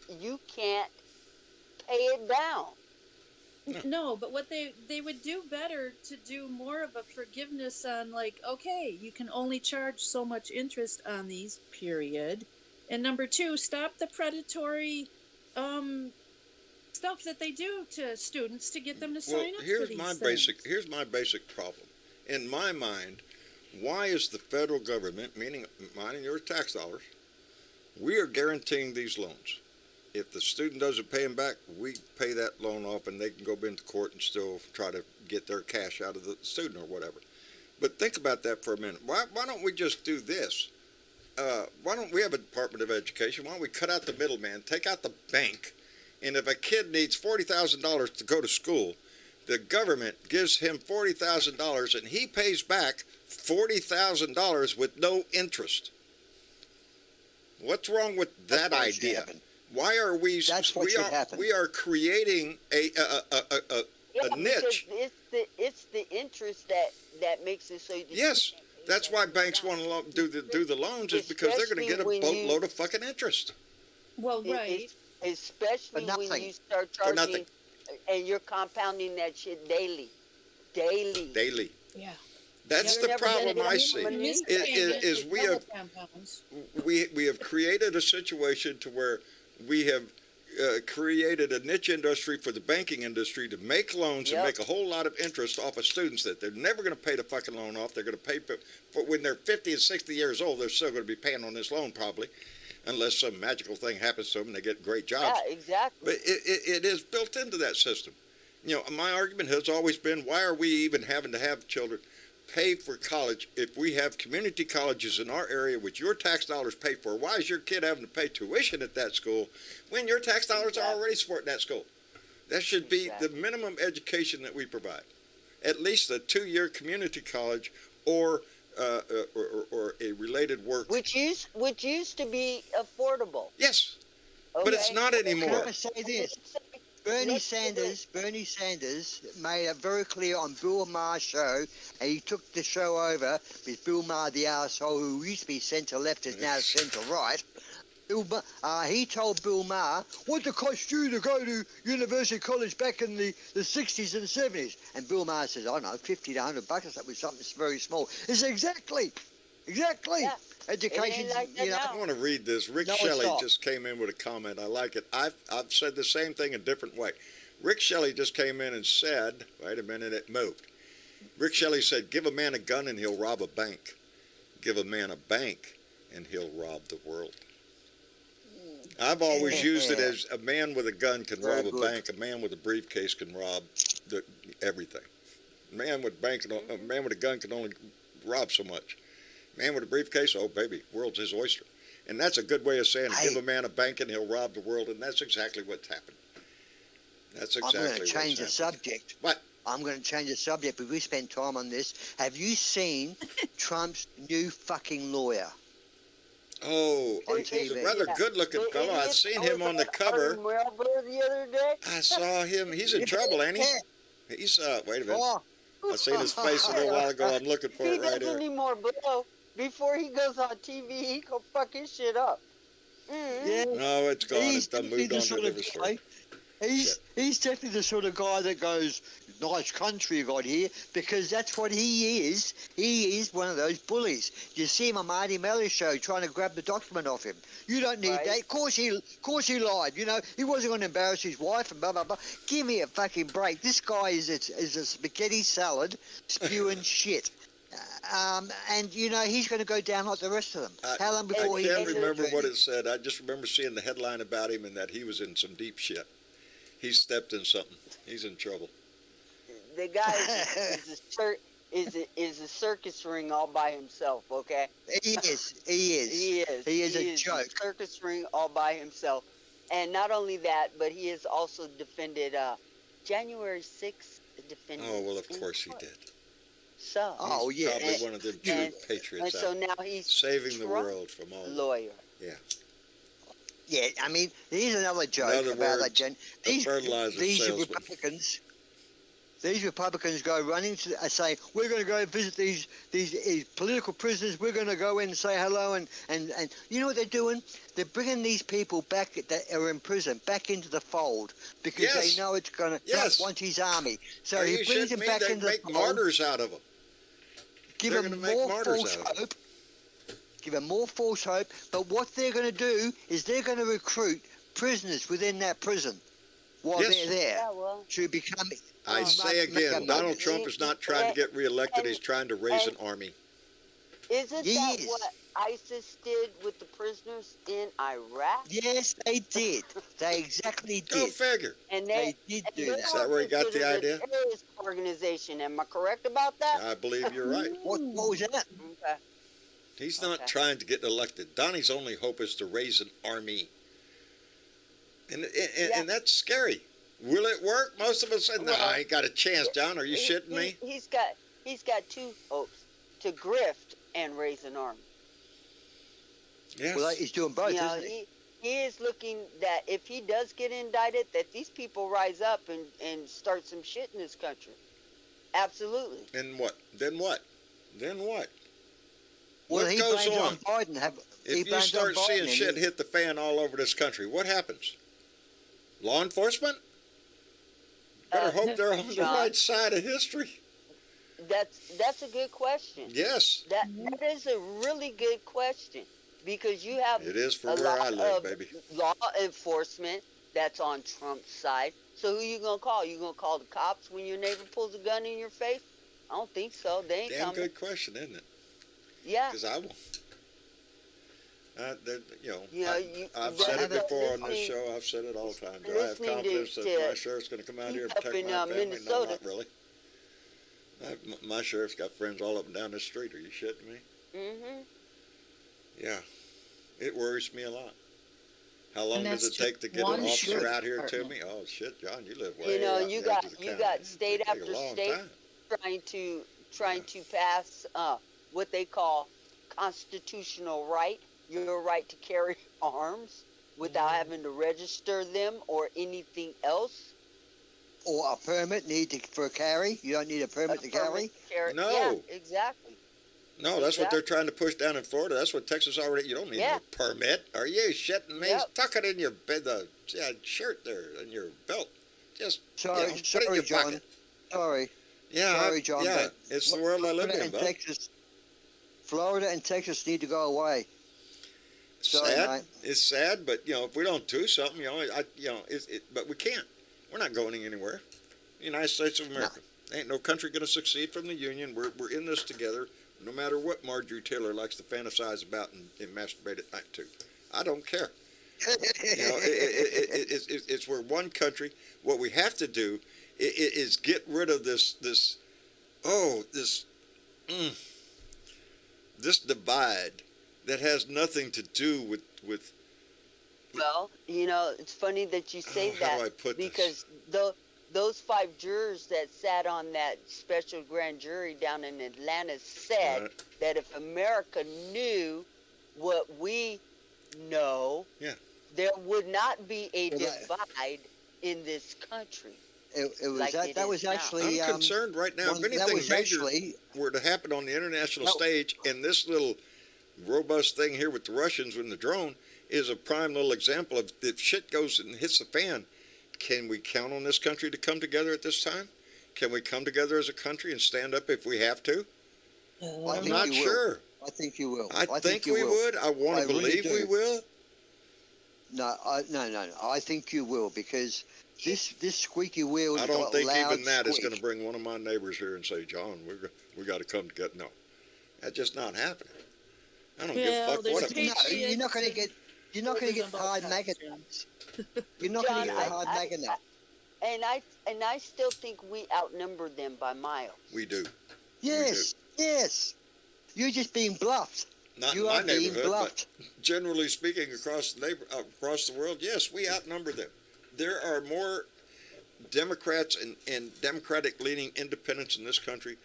pay it down. No, but what they would do better to do more of a forgiveness on, like, okay, you can only charge so much interest on these, period. And number two, stop the predatory stuff that they do to students to get them to Well, sign up for here's these my things. here's my basic problem. In my mind, why is the federal government, meaning mine and your tax dollars, we are guaranteeing these loans. If the student doesn't pay them back, we pay that loan off, and they can go into court and still try to get their cash out of the student or whatever. But think about that for a minute. Why don't we just do this? Why don't we have a Department of Education? Why don't we cut out the middleman, take out the bank, and if a kid needs $40,000 to go to school, the government gives him $40,000 and he pays back $40,000 with no interest. What's wrong with that That's what should idea? happen. Why are we? That's what should happen. We are creating a niche. Because it's the interest that makes it so. That Yes, you can't pay that's that why shit banks down. want to do the loans, is because they're going to get a Especially when you- boatload of fucking interest. Well, It- right. Especially For when nothing. you start For nothing. charging, and you're compounding that shit daily. Daily. Yeah. That's You're the never problem gonna I get see. money. Is we have compounds. we have created a situation to where we have created a niche industry for the banking industry to make loans and Yep. make a whole lot of interest off of students that they're never going to pay the fucking loan off. They're going to pay for when they're 50 and 60 years old. They're still going to be paying on this loan probably, unless some magical thing happens to them and they get great jobs. Yeah, exactly. But it is built into that system. My argument has always been, why are we even having to have children? pay for college if we have community colleges in our area which your tax dollars pay for? Why is your kid having to pay tuition at that school when your tax dollars are already supporting that school? That should be the minimum education that we provide. At least a 2-year community college or a related work. Which used to be affordable. Yes, but it's not Can anymore. I say this? Bernie Sanders made it very clear on Bill Maher's show, and he took the show over with Bill Maher, the arsehole who used to be centre left is now centre right. He told Bill Maher what it cost you to go to University College back in the 60s and 70s. And Bill Maher says, I don't know, 50 to 100 bucks, that was something very small. It's exactly. Yeah. Education, like that now. I want to read this. Rick Shelley just came in with a comment. I like it. I've said the same thing a different way. Rick Shelley just came in and said, wait a minute, it moved. Rick Shelley said, give a man a gun and he'll rob a bank. Give a man a bank and he'll rob the world. I've always used it as a man with a gun can rob a bank. A man with a briefcase can rob everything. A man with a gun can only rob so much. Man with a briefcase, oh baby, world's his oyster. And that's a good way of saying it. Give a man a bank and he'll rob the world, and that's exactly what's happened. That's exactly what's happened. I'm going to change the subject. What? I'm going to change the subject, but we spent time on this. Have you seen Trump's new fucking lawyer? Oh, On he's a TV. rather good-looking fellow. I've seen him on the cover. The other day. I saw him. He's in trouble, ain't he? He's, wait a minute. Oh, I seen his face a little while ago. I'm looking for He it right doesn't here. anymore, bro. Before he goes on TV, he go fuck his shit up. yeah. No, it's gone. It's done definitely moved on to a sort of different story. guy. He's definitely the sort of guy that goes, nice country you got here, because that's what he is. He is one of those bullies. You see him on Marty Melly's show trying to grab the document off him. You don't need that. Of course he lied. You know, he wasn't going to embarrass his wife and blah, blah, blah. Give me a fucking break. This guy is a spaghetti salad spewing shit. And, you know, he's going to go down like the rest of them. How long before I can't remember what it said. I just remember seeing the headline about him and that he was in some deep shit. He stepped in something. He's in trouble. The guy is a circus ring all by himself, okay? He is a joke. A circus ring all by himself. And not only that, but he has also defended January 6th. Oh, well, of course he did. So. Oh, He's yeah. probably one of them true patriots And so out now he's saving the world from all lawyer. Yeah. Yeah, I mean, here's another joke In other about words, that. a fertilizer salesman. These Republicans go running to say, we're going to go visit these political prisoners. We're going to go in and say hello. And you know what they're doing? They're bringing these people back that are in prison back into the fold because they know it's going to Trump wants his army. So he brings them back into the fold. Make martyrs out of them. Give them more false hope. Give them more false hope. But what they're going to do is they're going to recruit prisoners within that prison while they're there to become. I say again, Donald Trump is not trying to get reelected. He's trying to raise an army. Isn't that what ISIS did with the prisoners in Iraq? Yes, they did. They exactly did. Go figure. And they did do that. Is that where he got the idea? Terrorist organization. Am I correct about that? I believe you're right. What was that? Okay. He's not trying to get elected. Donnie's only hope is to raise an army. And that's scary. Will it work? Most of us said, no, I ain't got a chance, John. Are you shitting me? He's got two hopes: to grift and raise an army. Yes. Well, he's doing both, You know, isn't he? he is looking that if he does get indicted, that these people rise up and start some shit in this country. Absolutely. And what? Then what? Then what? Well, What he goes blamed on? on Biden. If you start seeing shit hit the fan all over this country, what happens? Law enforcement? Better hope they're on the right side of history. That's a good question. Yes. That is a really good question because you have It is for a where lot I live, of baby. law enforcement that's on Trump's side. So who you gonna call? You gonna call the cops when your neighbor pulls a gun in your face? I don't think so. They ain't Damn coming. good question, isn't it? Yeah. Because I won't. You know, I've said it before on this show. I've said it all the time. Do I have listening confidence to that my sheriff's going to come out here and up protect in, my family? Minnesota. No, not really. My sheriff's got friends all up and down the street. Are you shitting me? Mm-hmm. Yeah, it worries me a lot. How long And does that's it take to just get an one officer sheriff out here to department. me? Oh shit, John, you live way You know, out in you the edge of the got county. state It'd take after a long state time. trying to pass what they call constitutional right, your right to carry arms without having to register them or anything else. Or a permit for a carry. You don't need a permit to carry. Permit to carry. No. Yeah, exactly. No, that's what they're Exactly. trying to push down in Florida. That's what Texas already. You don't need Yeah. no permit. Are you shitting me? Yep. Tuck it in your shirt there, in your belt. Just Sorry, put it in sorry, your John. pocket. Sorry, Yeah, sorry, John. yeah, but it's the world I live Florida in, and bud. Texas, Florida and Texas need to go away. Sorry, Sad. mate. It's sad, but if we don't do something, but we can't. We're not going anywhere. The United States of America. Ain't no country going to succeed from the Union. We're in this together, no matter what Marjorie Taylor likes to fantasize about and masturbate at night to. I don't care. It's we're one country. What we have to do is get rid of this divide that has nothing to do with Well, it's funny that you say how that do I put this? because those 5 jurors that sat on that special grand jury down in Atlanta said Right. that if America knew what we know, Yeah. there would not be a Well, that- divide in this country. It was Like that. it That is was now. actually. I'm concerned right now. that If anything was major actually. were to happen on the international No. stage, and this little robust thing here with the Russians with the drone is a prime little example of if shit goes and hits the fan, can we count on this country to come together at this time? Can we come together as a country and stand up if we have to? I I'm think not you will. sure. I think you will. I think you we will. would. I want I to really believe we do. will. No, no. I think you will because this squeaky wheel. I don't think loud even that is squeak. going to bring one of my neighbors here and say, John, we got to come together. No, that's just not happening. I don't give Well, a fuck there's what No, it Patriots you're not going to and get. You're not going to get voters on both hard sides, maggot John. nuts. You're not going to John, get hard maggot nuts. And I still think we outnumber them by miles. We do. Yes, yes. You're just being bluffed. Not You in my are being neighborhood, bluffed. but generally speaking, across the world, yes, we outnumber them. There are more Democrats and Democratic-leaning independents in this country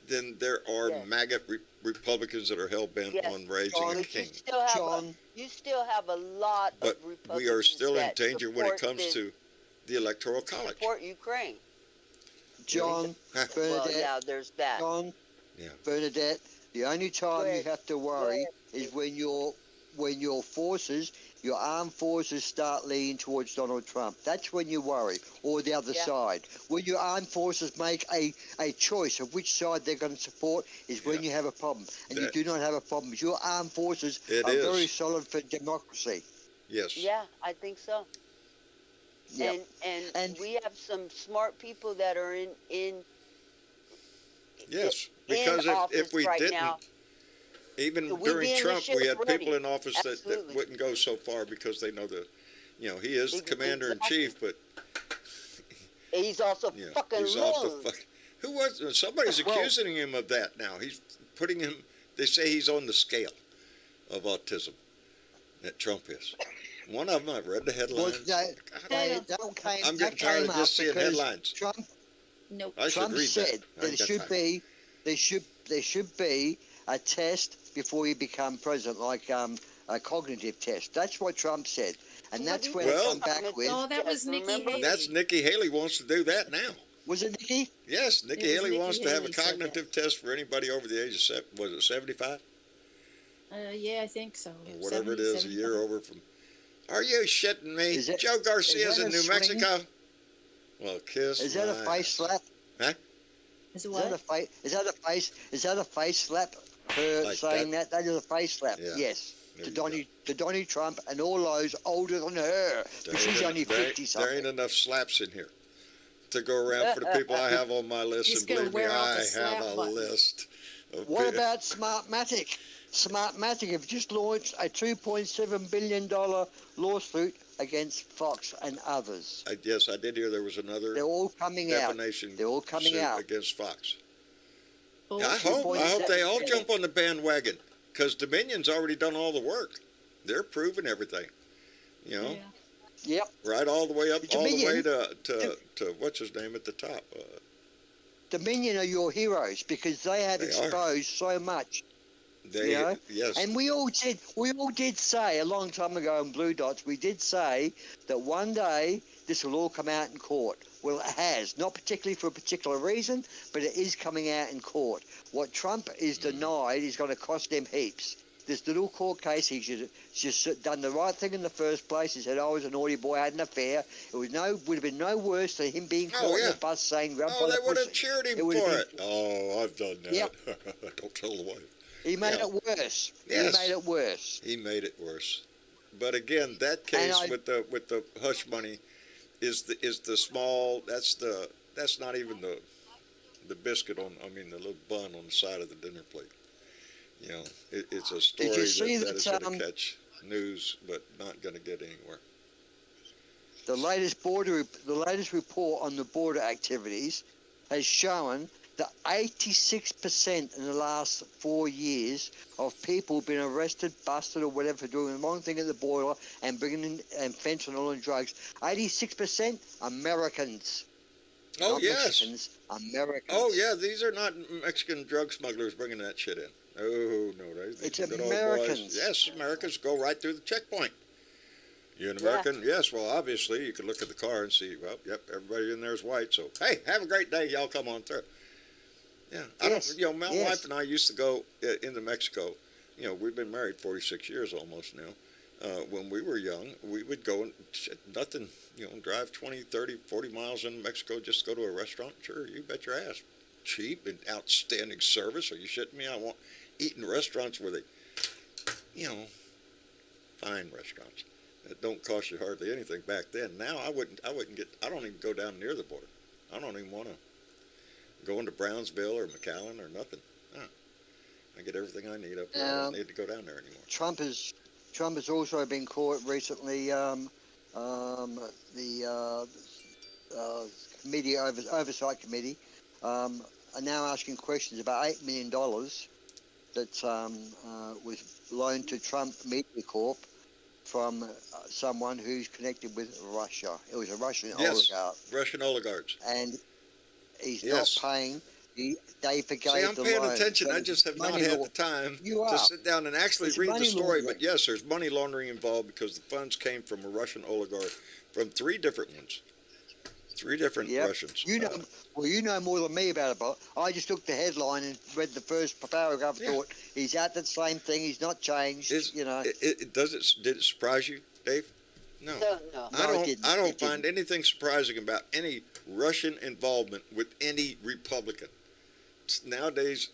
than there are Yes. MAGA Republicans that are hell-bent Yes. on raising John, a But king. John, you still have a lot But of Republicans we are still in that danger when it support comes this- to the Electoral College. support Ukraine. John, Huh. Well, Bernadette, yeah, there's that. John, Yeah. Bernadette. The only time Go you ahead. have to worry Go is when your armed forces start leaning towards Donald Trump. That's when you worry, or the other Yeah. side. When your armed forces make a choice of which side they're going to support is when Yeah. you have a problem. And you That- do not have a problem. Your armed forces It are is. very solid for democracy. Yes. Yeah, I think so. Yep. And we have some smart people that are in Yes. in Because if office we right didn't, now. even We'd be during in the Trump, we shit had already. people in office that Absolutely. wouldn't go so far because they know that, he is the Ex- commander in chief, but He's also yeah, fucking he's also loons. fuck. Who was? Somebody's Well- accusing him of that now. He's putting him. They say he's on the scale of autism. That Trump is. One of them. I've read the Well, headlines. I'm getting tired of just seeing headlines. Trump Nope. I should Trump read said that. I that ain't got time. there should be a test before you become president, like a cognitive test. That's what Trump said, and that's where Well- they come back with. Oh, that was Yes, Nikki remember? Haley. That's Nikki Haley wants to do that now. Was it Nikki? Yes, Nikki It was Haley Nikki wants to have a Haley said that. cognitive test for anybody over the age of 75 Yeah, I think so. or whatever it 70, is, a year 75. over from. Are you shitting me? Is it- Joe Garcia's is that in a New swing? Mexico. Well, kiss. Is that a my face slap? Huh? Is it Is that a what? face? Is that a face? Is that a face slap? Her Like saying that? That is a face slap. Yeah. Yes. There To you Donnie Trump and all those older than her, There but she's ain't- only there ain't- 50 There ain't something. enough slaps in here to go around for the people I have on my list, He's and gonna believe me, wear out I the have slap a button. list. Of What pe- about Smartmatic? Smartmatic have just launched a $2.7 billion lawsuit against Fox and others. Yes, I did hear there was another They're all coming out. defamation They're all coming suit out. against Fox. Oh, I hope they all jump on the bandwagon, because Dominion's already done all the work. They're proving everything, you know, yeah. Yep. right all the way up, all the way Dominion, to what's his name at the top. Dominion are your heroes because they have They are. exposed so much. They, You know? yes, And we all did say a long time ago in Blue Dots, we did say that one day this will all come out in court. Well, it has, not particularly for a particular reason, but it is coming out in court. What Trump is denied is going to cost them heaps. This little court case, he should have just done the right thing in the first place. He said, I was a naughty boy, I had an affair. It would have been no worse than him being caught in the bus saying, grab by they the would have pussy. cheered him It for would have been- it. Oh, I've done that. Yep. Don't tell the wife. He made Yeah. it worse. Yes. He made it worse. He made it worse. But again, that case with the hush money is the small. That's not even the biscuit on. I mean, the little bun on the side of the dinner plate. You know, it's a story Did you see that is going to that, catch news, but not going to get anywhere. The latest report on the border activities has shown that 86% in the last 4 years of people been arrested, busted, or whatever for doing the wrong thing at the border and bringing in and fentanyl and drugs. 86% Americans. Oh Not yes. Mexicans, Americans. Oh yeah. These are not Mexican drug smugglers bringing that shit in. Oh no, these It's are good old Americans. boys. Yes, Americans go right through the checkpoint. You're an American? Yes. Well, obviously, you can look at the car and see. Well, yep, everybody in there is white. So, hey, have a great day. Y'all come on through. Yeah, I Yes. don't. You know, my Yes. wife and I used to go into Mexico. You know, we've been married 46 years almost now. When we were young, we would go and shit, nothing. You know, drive 20, 30, 40 miles into Mexico just to go to a restaurant. Sure, you bet your ass. Cheap and outstanding service. Are you shitting me? I want eat in restaurants where they, you know, fine restaurants that don't cost you hardly anything back then. Now I wouldn't get. I don't even go down near the border. I don't even want to go into Brownsville or McAllen or nothing. I get everything I need up there. I don't need to go down there anymore. Trump has also been caught recently. The committee oversight committee are now asking questions about $8 million that was loaned to Trump Media Corp from someone who's connected with Russia. It was a Russian oligarch, Russian oligarchs. and he's Yes. not paying. They forgave See, I'm the paying loan. attention. So I just have not money had law- the time You to are. sit down and actually It's read the money story. laundering. But yes, there's money laundering involved because the funds came from a Russian oligarch, from three different ones. Three different Yep. Russians. You know, well, you know more than me about it, but I just took the headline and read the first paragraph. Yeah. Thought he's out the same thing. He's not changed. You know, Did it surprise you, Dave? No. No. No, I it don't. didn't. I It don't didn't. find anything surprising about any Russian involvement with any Republican. Nowadays,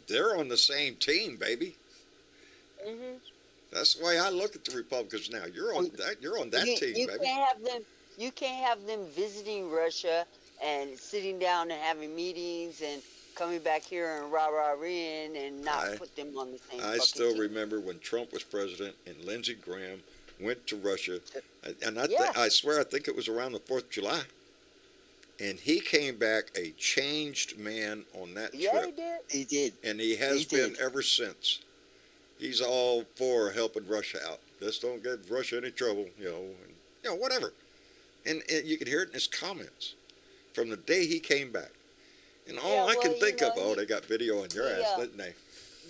they're on the same team, baby. Mhm. That's the way I look at the Republicans now. You're on that. You're on that team, you baby. can't have them. You can't have them visiting Russia and sitting down and having meetings and coming back here and rah-rah-ing and not put them on the same. I fucking still team. remember when Trump was president and Lindsey Graham went to Russia, and Yeah. I swear I think it was around the 4th of July, and he came back a changed man on that Yeah, trip. he did. He did. And he has He been did. ever since. He's all for helping Russia out. Just don't get Russia any trouble, whatever. And you could hear it in his comments from the day he came back. And all Yeah, I can well, think you of, know, they got video on your ass, didn't they?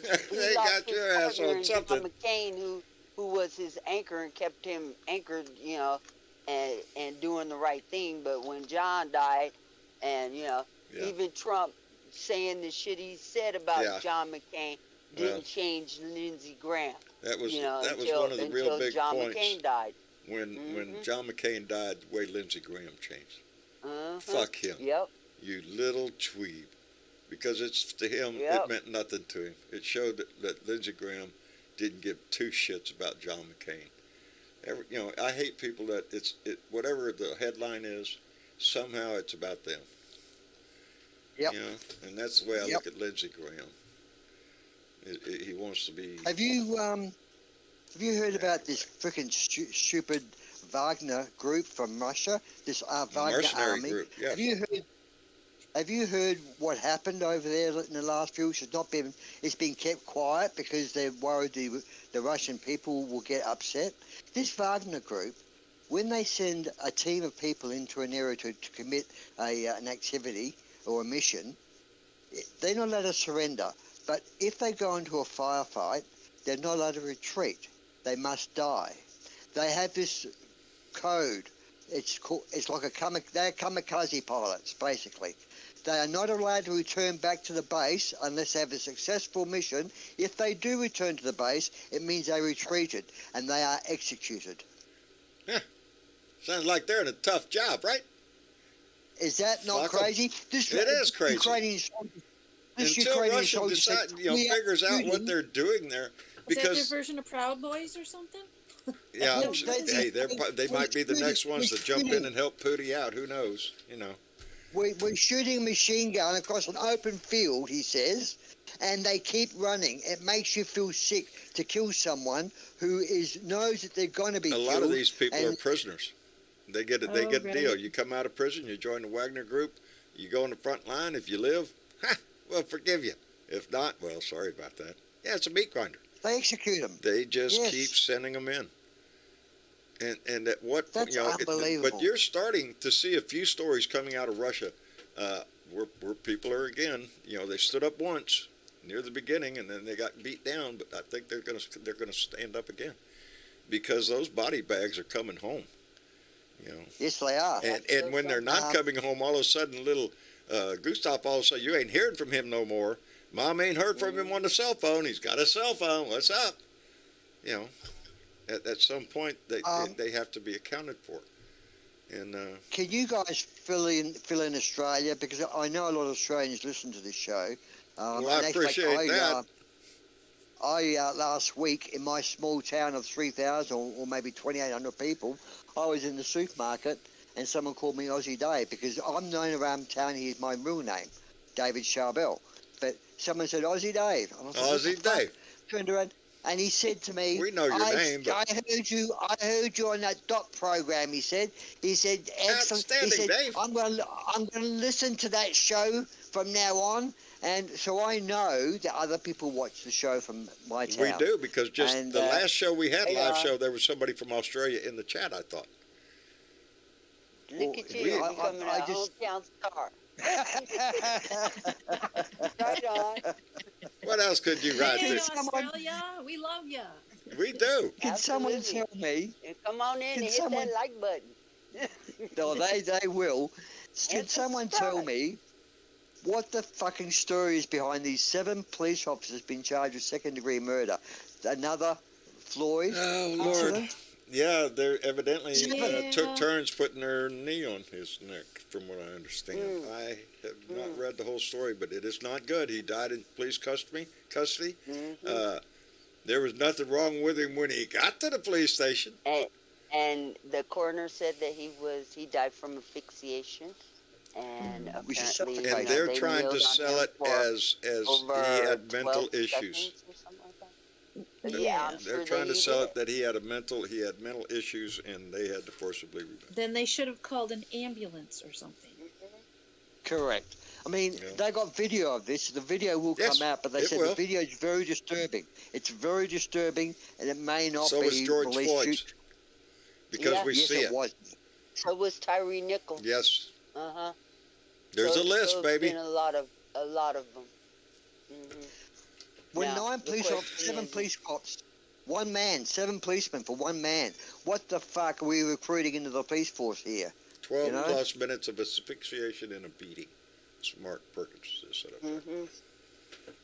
He They lost got his your ass partner on in something. John McCain, who was his anchor and kept him anchored, and doing the right thing. But when John died, and even Trump saying the shit he said about John McCain didn't change Lindsey Graham. That was until, one of the real big John points. McCain died. When John McCain died, the way Lindsey Graham changed. Uh-huh. Fuck him. Yep. You little dweeb. Because to him, Yep. it meant nothing to him. It showed that Lindsey Graham didn't give two shits about John McCain. I hate people that whatever the headline is, somehow it's about them. Yep. And that's the way I look at Lindsey Graham. He wants to be. Have you heard about this freaking stupid Wagner group from Russia? This Wagner mercenary army. group, yes. Have you heard? Have you heard what happened over there in the last few weeks? It's been kept quiet because they're worried the Russian people will get upset. This Wagner group, when they send a team of people into an area to commit an activity or a mission, they're not allowed to surrender. But if they go into a firefight, they're not allowed to retreat. They must die. They have this code. It's like they're kamikaze pilots, basically. They are not allowed to return back to the base unless they have a successful mission. If they do return to the base, it means they retreated and they are executed. Yeah. Sounds like they're in a tough job, right? Is that not Fuck 'em. crazy? It is crazy. Until Russia decides, figures out what they're doing there, Is that their because version of Proud Boys or something? yeah, No, hey, they might be the next ones to jump in and help Pootie out. Who knows? We're shooting a machine gun across an open field, he says, and they keep running. It makes you feel sick to kill someone who knows that they're going to be A killed. lot of these people are prisoners. They get a right. deal. You come out of prison, you join the Wagner group, you go in the front line. If you live, we'll forgive you. If not, well, sorry about that. Yeah, it's a meat grinder. They execute them. They just keep sending them in. And at what point, That's unbelievable. but you're starting to see a few stories coming out of Russia, where people are again, they stood up once near the beginning and then they got beat down, but I think they're gonna stand up again because those body bags are coming home. Yes, they are. And when they're not coming home, all of a sudden, little Gustav, all of a sudden, you ain't hearing from him no more. Mom ain't heard from him on the cell phone. He's got a cell phone. What's up? At some point, they have to be accounted for. And can you guys fill in Australia, because I know a lot of Australians listen to this show. Well, I appreciate that. Last week in my small town of 3,000 or maybe 2,800 people, I was in the supermarket and someone called me Aussie Dave because I'm known around town. Here's my real name, David Charbel. But someone said Aussie Dave. And I said, Aussie Dave. Turned around and he said to me, "We know your name." But... I heard you on that dot program." He said, "Excellent." He said, Dave. I'm going to listen to that show from now on." And so I know that other people watch the show from my town. We do, because just the last show we had, live show, there was somebody from Australia in the chat, I thought. Look at you, becoming a hometown star. Right on. What else could you write? Hey, Australia, we love you. We do. Can someone tell me? Come on in and hit that like button. No, they will. Can someone tell me what the fucking story is behind these 7 police officers being charged with second-degree murder? Another Floyd incident? Yeah, they evidently took turns putting their knee on his neck, from what I understand. I have not read the whole story, but it is not good. He died in police custody. There was nothing wrong with him when he got to the police station. And the coroner said that he died from asphyxiation. And apparently, and they're trying to sell it as he had mental issues. Yeah, they're trying to sell it that he had mental issues and they had to forcibly remove. Then they should have called an ambulance or something. Correct. I mean, they got video of this. The video will come out, but they said the video is very disturbing. It's very disturbing, and it may not be. So was George Floyd's, because we see it. So was Tyree Nichols. Yes. There's a list, baby. Been a lot of them. When 7 police cops, 1 man, 7 policemen for 1 man. What the fuck are we recruiting into the police force here? 12 plus minutes of asphyxiation and a beating. Mark Perkins said up there.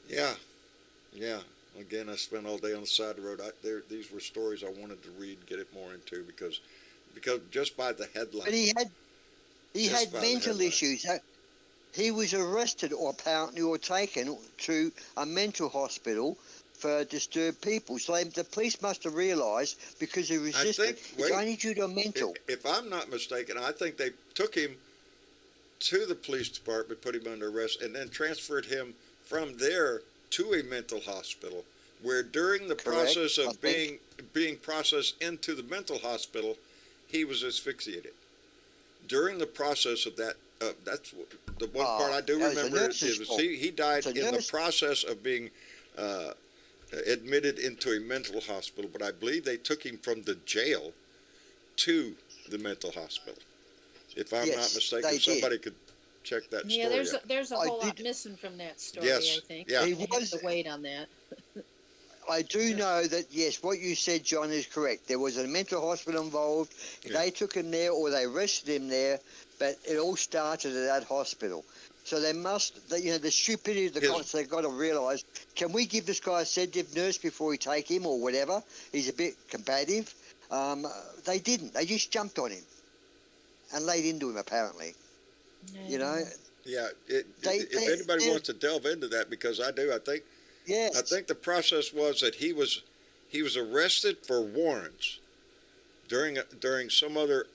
Yeah. Again, I spent all day on the side of the road. These were stories I wanted to read, get it more into, because just by the headline. But he had mental issues. He was arrested or taken to a mental hospital for disturbed people. So the police must have realised, because he resisted, it's only due to a mental. If I'm not mistaken, I think they took him to the police department, put him under arrest, and then transferred him from there to a mental hospital, where during the process of being processed into the mental hospital, he was asphyxiated. During the process of that that's the one part I do that was a remember. nurse's It was fault. he died It's a in the nurse. process of being admitted into a mental hospital, but I believe they took him from the jail to the mental hospital. If I'm not Yes, mistaken, they if somebody could check that Yeah, story there's out. there's a I whole lot did- missing from that story. Yes, I think. yeah. He I have was- to wait on that. I do know that, yes, what you said, John, is correct. There was a mental hospital involved. Yeah. They took him there or they arrested him there, but it all started at that hospital. So they must, the stupidity of the His- cops, they've got to realise, can we give this guy a sedative nurse before we take him or whatever? He's a bit combative. They didn't. They just jumped on him and laid into him, apparently. You know? Yeah, if They- anybody they- wants to delve into that, because I do, Yes. I think the process was that he was arrested for warrants during some other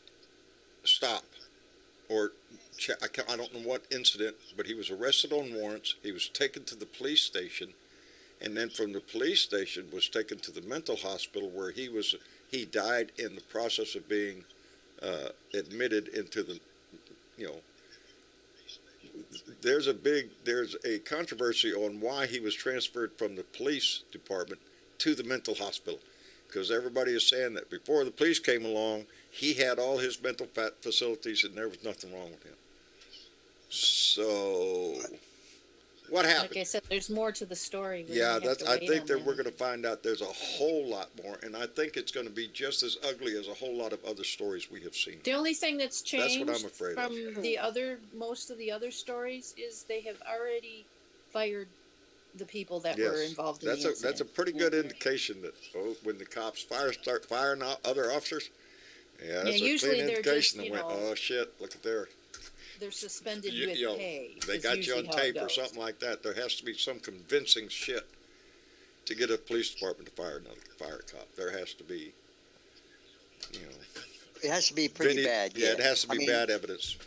stop or I don't know what incident, but he was arrested on warrants. He was taken to the police station, and then from the police station was taken to the mental hospital where he died in the process of being admitted into the, there's a controversy on why he was transferred from the police department to the mental hospital, because everybody is saying that before the police came along, he had all his mental facilities and there was nothing wrong with him. So, what happened? Like I said, there's more to the story. We're Yeah, gonna have to I wait think on that we're going to find out there's a whole lot more, and I think it's going to be just as ugly as a whole lot of other stories we have seen. The only thing that's That's changed what I'm afraid of. from most of the other stories is they have already fired the people that were involved in the incident. That's a pretty good indication that when the cops start firing out other officers, that's a usually clean they're indication just, that went, oh shit, look at there. They're suspended You- with you know, pay. They is got you usually on how it tape or goes. something like that. There has to be some convincing shit to get a police department to fire a cop. There has to be, It has to be pretty bad. Yeah, it has to be I mean, bad evidence,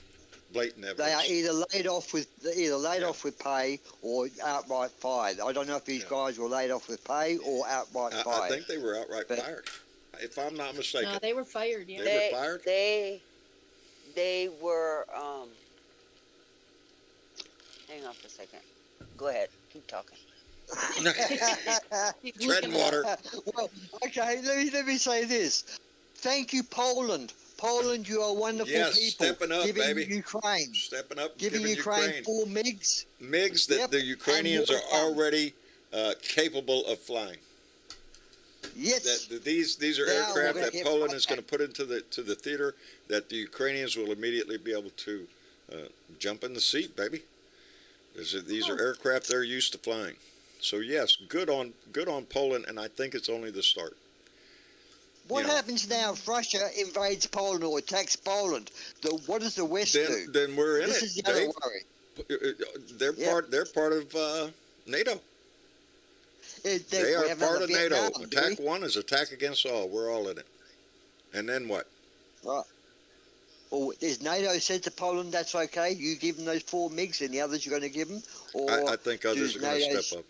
blatant evidence. They are either laid off with pay or outright fired. I don't know if these guys were laid off with pay or outright I fired. think they were outright fired, if I'm not mistaken. No, they were fired. Yeah. They were fired? They were. Hang on for a second. Go ahead. Keep talking. Treading water. Well, okay, let me say this. Thank you, Poland. Poland, you are wonderful Yes, people. stepping up, giving baby. Ukraine. Stepping up, Giving Ukraine 4 MiGs. MiGs that Yep, the Ukrainians and are more. already capable of flying. Yes. These are Now we're aircraft gonna that get Poland right is going to put into the theater that the Ukrainians will immediately be able to jump in the seat, baby. These are aircraft they're used to flying. So yes, good on Poland, and I think it's only the start. What happens now if Russia invades Poland or attacks Poland? What does the West do? Then we're in This it, is the other Dave. worry. They're part of NATO. They We are have part another of NATO. Vietnam, do Attack we? one is attack against all. We're all in it. And then what? Right. Or is NATO said to Poland that's okay? You give them those 4 MiGs and the others you're going to give them? Or I think others are going to step up.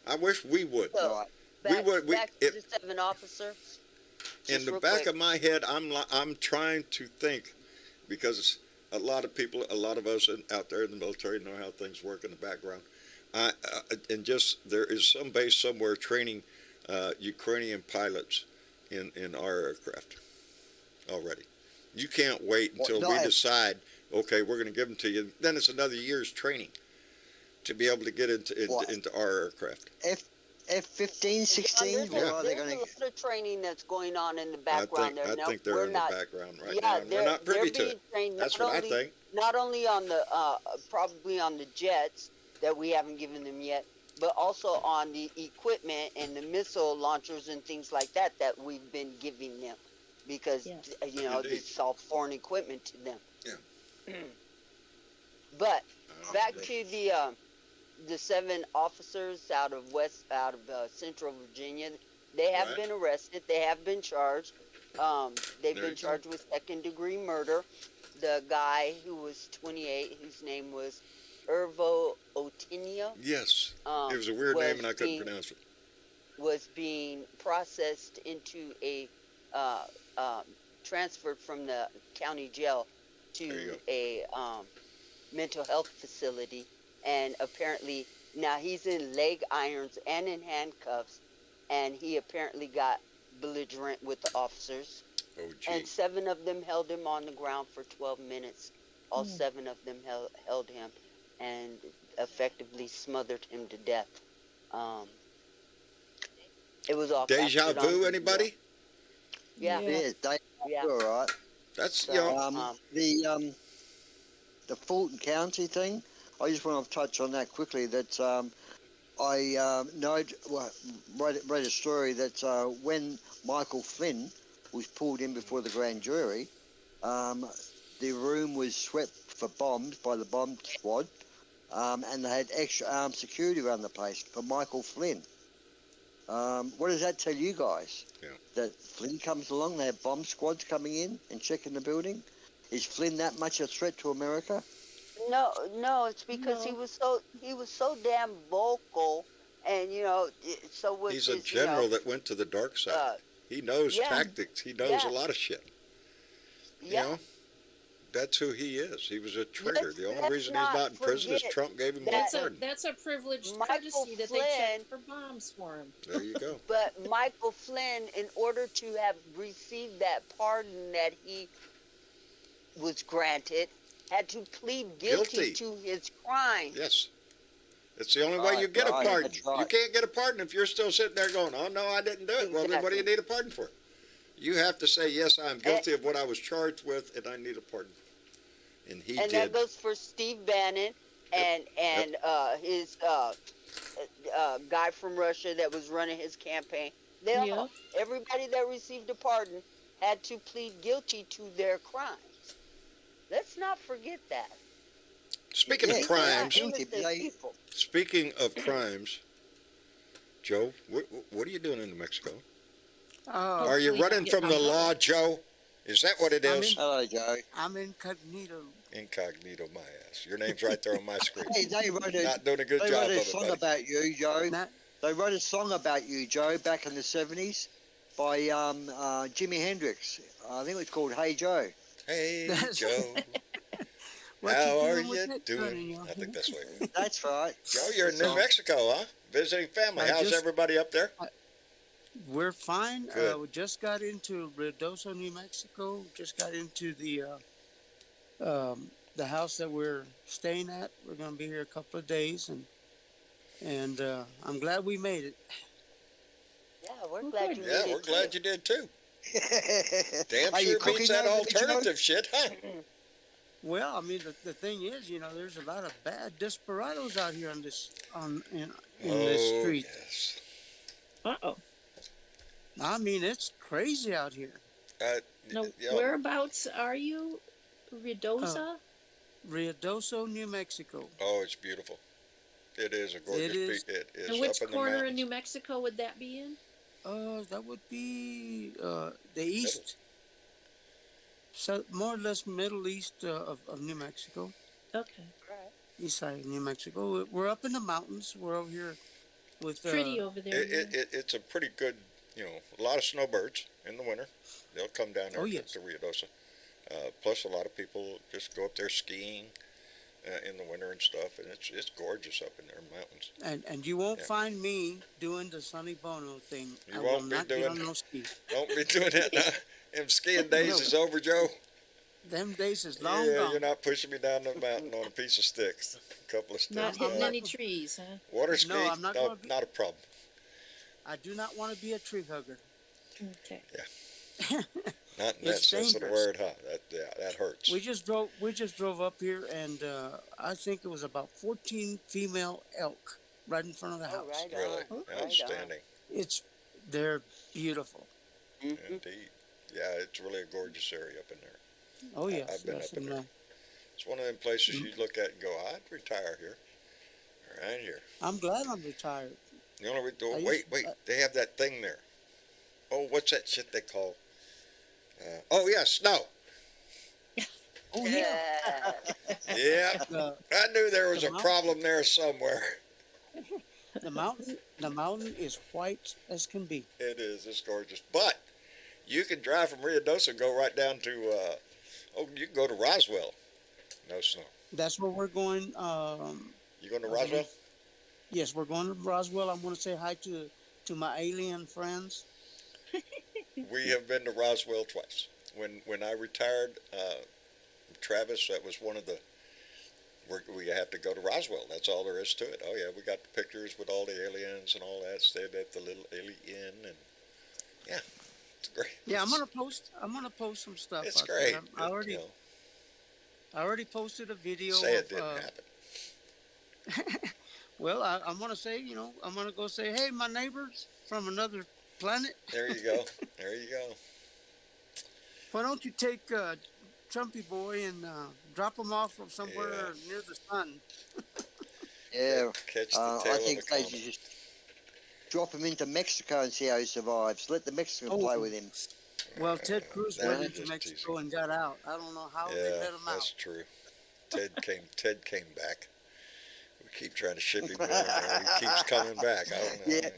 I wish we would. So, Right. back to the 7 officer. In Just the real back quick. of my head, I'm trying to think, because a lot of people, a lot of us out there in the military know how things work in the background. And just there is some base somewhere training Ukrainian pilots in our aircraft already. You can't wait until we decide, okay, we're going to give them to you. Then it's another year's training to be able to get into our aircraft. F-15, 16, There's or are they there's going a to... lot of training that's going on in the background there. I Now, think they're we're in not, the background right yeah, now. And we're not privy they're to being it. trained That's not what I only, think. Not only on the probably on the jets that we haven't given them yet, but also on the equipment and the missile launchers and things like that we've been giving them, because Indeed. it's all foreign equipment to them. Yeah. But back to the 7 officers out of Central Virginia. They have Right. been arrested. They have been charged. They've There been you charged with 2nd-degree murder. The guy who was 28, whose name was Ervo Otinia, Yes. It was a weird name and I couldn't pronounce it. was being processed into a transferred from the county jail There you to go. a mental health facility, and apparently now he's in leg irons and in handcuffs, and he apparently got belligerent with the officers, Oh, and gee. 7 of them held him on the ground for 12 minutes. All Hmm. 7 of them held him and effectively smothered him to death. Um, it was all Deja captured on vu, video. anybody? Yeah, Yeah. Yeah, they yeah. all right. That's, you So, know, The Fulton County thing. I just want to touch on that quickly. That I read a story that when Michael Flynn was pulled in before the grand jury, the room was swept for bombs by the bomb squad, and they had extra armed security around the place for Michael Flynn. What does that tell you guys? Yeah. That Flynn comes along, they have bomb squads coming in and checking the building? Is Flynn that much a threat to America? no, it's because No. he was so damn vocal, and so was he's a his, general that went to the dark side. uh, He knows yeah, tactics. He knows yeah, a lot of shit. You yeah. know, that's who he is. He was a traitor. Let's The only let's reason he's not not in prison is forget Trump gave him no that pardon. That's a privileged Michael courtesy that they Flynn, check for bombs for him. There you go. but Michael Flynn, in order to have received that pardon that he was granted, had to plead guilty Guilty. to his crime. Yes. It's the only way you Right, get a right, pardon. that's right. You can't get a pardon if you're still sitting there going, oh, no, I didn't do it. Well, then what do you Exactly. need a pardon for? You have to say, yes, I'm guilty of what I was charged with, and I need a pardon. And he And did. that goes for Steve Bannon and his guy from Russia that was running his campaign. They all, Yep. everybody that received a pardon had to plead guilty to their crimes. Let's not forget that. Speaking Yeah, of These are not crimes, guilty, but innocent they- people. speaking of crimes, Joe, what are you doing in New Mexico? Are you Hopefully running get from the out. law, Joe? Is that what it I'm is? in- Hello, Joe. I'm incognito. Incognito, my ass. Your name's right there on my screen. Hey, they wrote a, Not doing a good they job wrote of a it, song buddy. about you, Joe. Not, They wrote a song about you, Joe, back in the 70s by Jimi Hendrix. I think it was called Hey Joe. Hey, That's- Joe. what How are doing with you that gun in doing? your I think hand? that's what. That's right. Joe, you're in New So- Mexico, huh? Visiting family. I How's just- everybody up there? We're fine. Good. We just got into Ruidoso, New Mexico. Just got into the house that we're staying at. We're going to be here a couple of days, and I'm glad we made it. Yeah, we're Well, glad good. you Yeah, made we're it glad too. you did too. Damn Are you sure cooking beats that over there, Joe? alternative shit, huh? Well, I mean, the thing is, there's a lot of bad desperados out here in this street. Yes. Uh-oh. I mean, it's crazy out here. Now, Yeah, whereabouts are you? Ruidosa? Ruidoso, New Mexico. Oh, it's beautiful. It is a gorgeous is. It is And which up in the corner in mountains. New Mexico would that be in? That would be the east, so more or less middle east of New Mexico, Okay. east side of New Mexico. We're up in the mountains. We're over here with Pretty over there. It's a pretty good, a lot of snowbirds in the winter. They'll come down there Oh, yes. to Ruidosa. Plus, a lot of people just go up there skiing in the winter and stuff, and it's gorgeous up in there in the mountains. and you won't Yeah. find me doing the Sonny Bono thing. You I won't will be not be doing- on no ski. Don't be doing that now. Them skiing days No. is over, Joe. Them days is long Yeah, gone. you're not pushing me down the mountain on a piece of sticks. A couple of sticks. Not I'm hitting not- any trees, huh? Water ski, No, I'm not gonna be- not a problem. I do not want to be a tree hugger. Okay. Not in that It's sense of the dangerous. word, huh? That hurts. We just drove up here, and I think it was about 14 female elk right in front of the Oh, house. right Really, on. outstanding. They're beautiful. Mhm. Indeed. Yeah, it's really a gorgeous area up in there. Oh I- yes, I've been yes, up in and, there. It's one of them places you look at and go, I'd retire here. Right here. I'm glad I'm retired. The only I used- wait, they have that thing there. Oh, what's that shit they call? Oh yeah, snow. Oh yeah. Yeah, The, I knew there was The a mount- problem there somewhere. the mountain is white as can be. It is. It's gorgeous. But you can drive from Ruidosa and go right down to Oh, you can go to Roswell. No snow. That's where we're going. You going to I Roswell? believe- Yes, we're going to Roswell. I'm going to say hi to my alien friends. We have been to Roswell twice. When I retired, Travis, that was one of the. We have to go to Roswell. That's all there is to it. Oh yeah, we got the pictures with all the aliens and all that. Stayed at the little alien, and yeah, it's great. Yeah, I'm gonna post some stuff. It's out great. there. I already posted a video. Say of, it didn't happen. Well, I'm gonna say, I'm gonna go say, hey, my neighbors from another planet. There you go. There you go. Why don't you take Trumpy boy and drop him off from somewhere near the sun? Yeah. Catch the I tail think of a they comet. should just drop him into Mexico and see how he survives. Let the Mexicans play with him. Well, Ted Cruz That went is into just Mexico teasing. and got out. I don't know how they Yeah, let him that's out. true. Ted came back. We keep trying to ship him down there. He keeps coming back. I don't know. Yeah.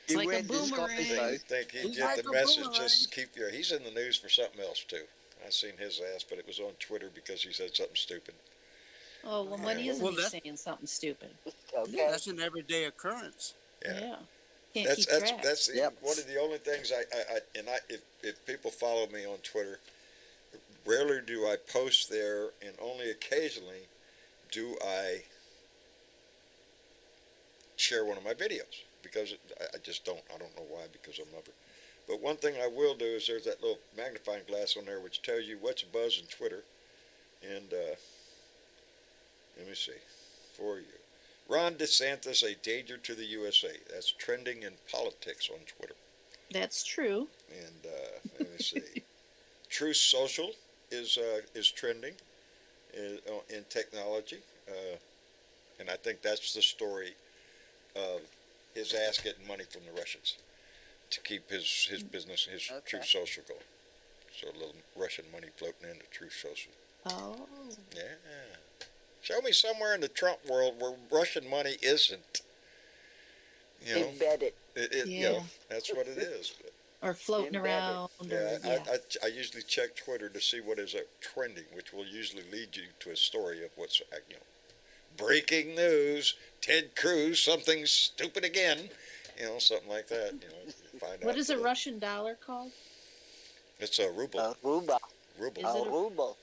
He like a went to Scotland, boomerang. though. You think he'd He's get like the a message? boomerang. Just keep your. He's in the news for something else too. I seen his ass, but it was on Twitter because he said something stupid. Oh, well, when Yeah. isn't Well, he that's- saying something stupid? Okay. That's an everyday occurrence. Yeah. Can't That's keep track. that's the, Yep. one of the only things if people follow me on Twitter, rarely do I post there, and only occasionally do I share one of my videos because I just don't. I don't know why, because I'm never. But one thing I will do is there's that little magnifying glass on there which tells you what's buzzing Twitter, and let me see for you. Ron DeSantis, a danger to the USA. That's trending in politics on Twitter. That's true. And let me see. Truth Social is trending in technology, and I think that's the story of his ass getting money from the Russians to keep his business, his Okay. Truth Social going. So a little Russian money floating into Truth Social. Oh. Yeah. Show me somewhere in the Trump world where Russian money isn't. You know, Embedded. you know, that's what it is. But, Or floating Embedded. around. yeah, Or, I usually check Twitter to see what is trending, which will usually lead you to a story of what's, breaking news, Ted Cruz, something stupid again, something like that. You find What out is a today. Russian dollar called? It's a ruble. Ruba. Ruble. Is A it a- ruble.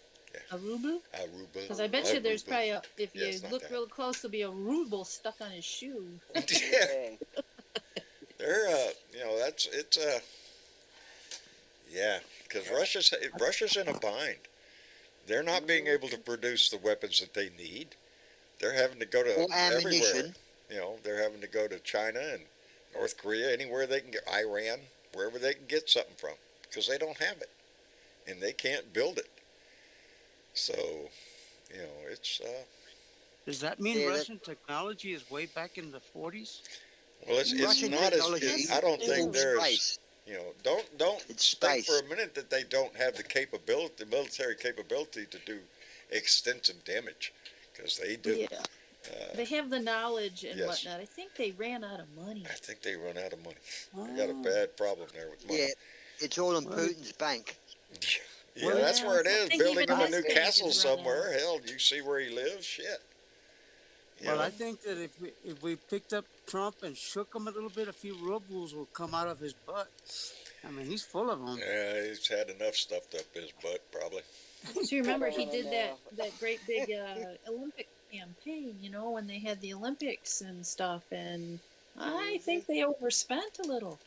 A ruble? A ruble. Because I bet you there's ruble. probably if Yeah, you it's not look that. real close, there'll be a ruble stuck on his shoe. Yeah, Okay. they're yeah, because Russia's in a bind. They're not being able to produce the weapons that they need. They're having to go to Or everywhere. ammunition. They're having to go to China and North Korea, anywhere they can get, Iran, wherever they can get something from, because they don't have it, and they can't build it. So, it's Does that mean Yeah, that- Russian technology is way back in the 40s? well, it's Russian not as technology I don't is think all there's. space. Don't It's think space. for a minute that they don't have the military capability to do extensive damage, because they do. Yeah. They have the knowledge and Yes. whatnot. I think they ran out of money. I think they run out of money. They got a bad problem there with money. Yeah, it's all in Putin's bank. Yeah, Well, that's where it I is. think Building even him a his new bank castle is run somewhere. Hell, you see where he lives? Shit. Well, I think that if we picked up Trump and shook him a little bit, a few rubles will come out of his butt. I mean, he's full of them. Yeah, he's had enough stuffed up his butt, probably. So you remember he did that great big Olympic campaign, when they had the Olympics and stuff, and I think they overspent a little.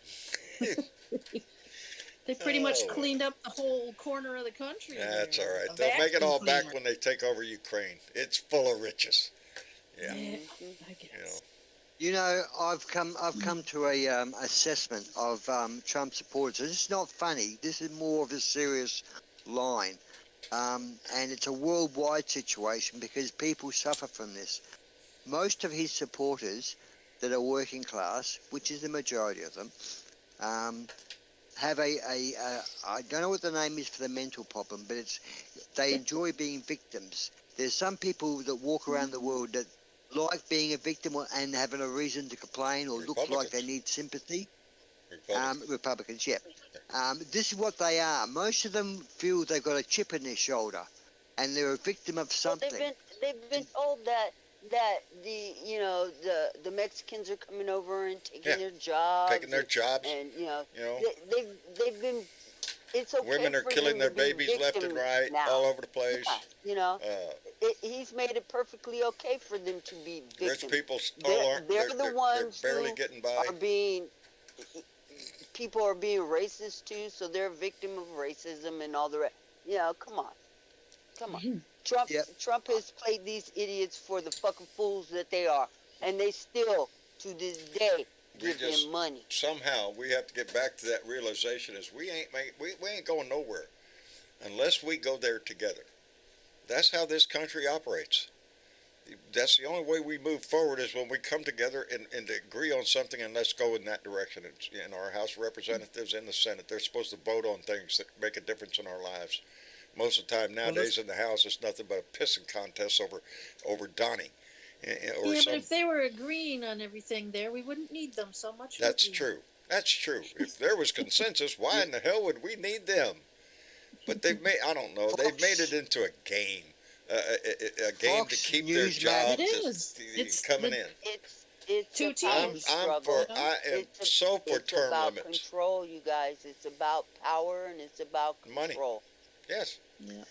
They pretty much Oh. cleaned up the whole corner of the country. That's all there. right. A They'll make it all vacuum back cleaner. when they take over Ukraine. It's full of riches. Yeah. I guess. I've come to a assessment of Trump supporters. It's not funny. This is more of a serious line, and it's a worldwide situation because people suffer from this. Most of his supporters that are working class, which is the majority of them, have I don't know what the name is for the mental problem, but they enjoy being victims. There's some people that walk around the world that like being a victim and having a reason to complain or look like they need sympathy. Republicans, yeah. This is what they are. Most of them feel they've got a chip in their shoulder. and they're a victim of Well, something. they've been told that the the Mexicans are coming over and taking Yeah, their jobs, taking their jobs. and You know, they've been. It's okay women are for killing them their to be babies left and victims right, now. all over the place. Yeah, Uh, he's made it perfectly okay for them to be victims. rich people still They're, aren't. they're the ones They're barely who getting by. are being people are being racist too, so they're a victim of racism and all the rest. Come on. Trump Yep. Trump has played these idiots for the fucking fools that they are, and they still to this day give him money. Somehow we have to get back to that realization: is we ain't going nowhere unless we go there together. That's how this country operates. That's the only way we move forward is when we come together and agree on something, and let's go in that direction. And our House of Representatives and the Senate, they're supposed to vote on things that make a difference in our lives. Most of the time nowadays in the House, it's nothing but a pissing contest over Donnie. Or but if they were agreeing on everything there, we wouldn't need them so much. That's true. That's true. If there was consensus, why in the hell would we need them? But they've made, I don't know, they've made it into a game. A game Fox to keep their News job It is. It's coming the- in. It's Two a power teams. struggle. I am so for It's term about limits. control, you guys. It's about power and it's about Money. control. Yes. Yeah.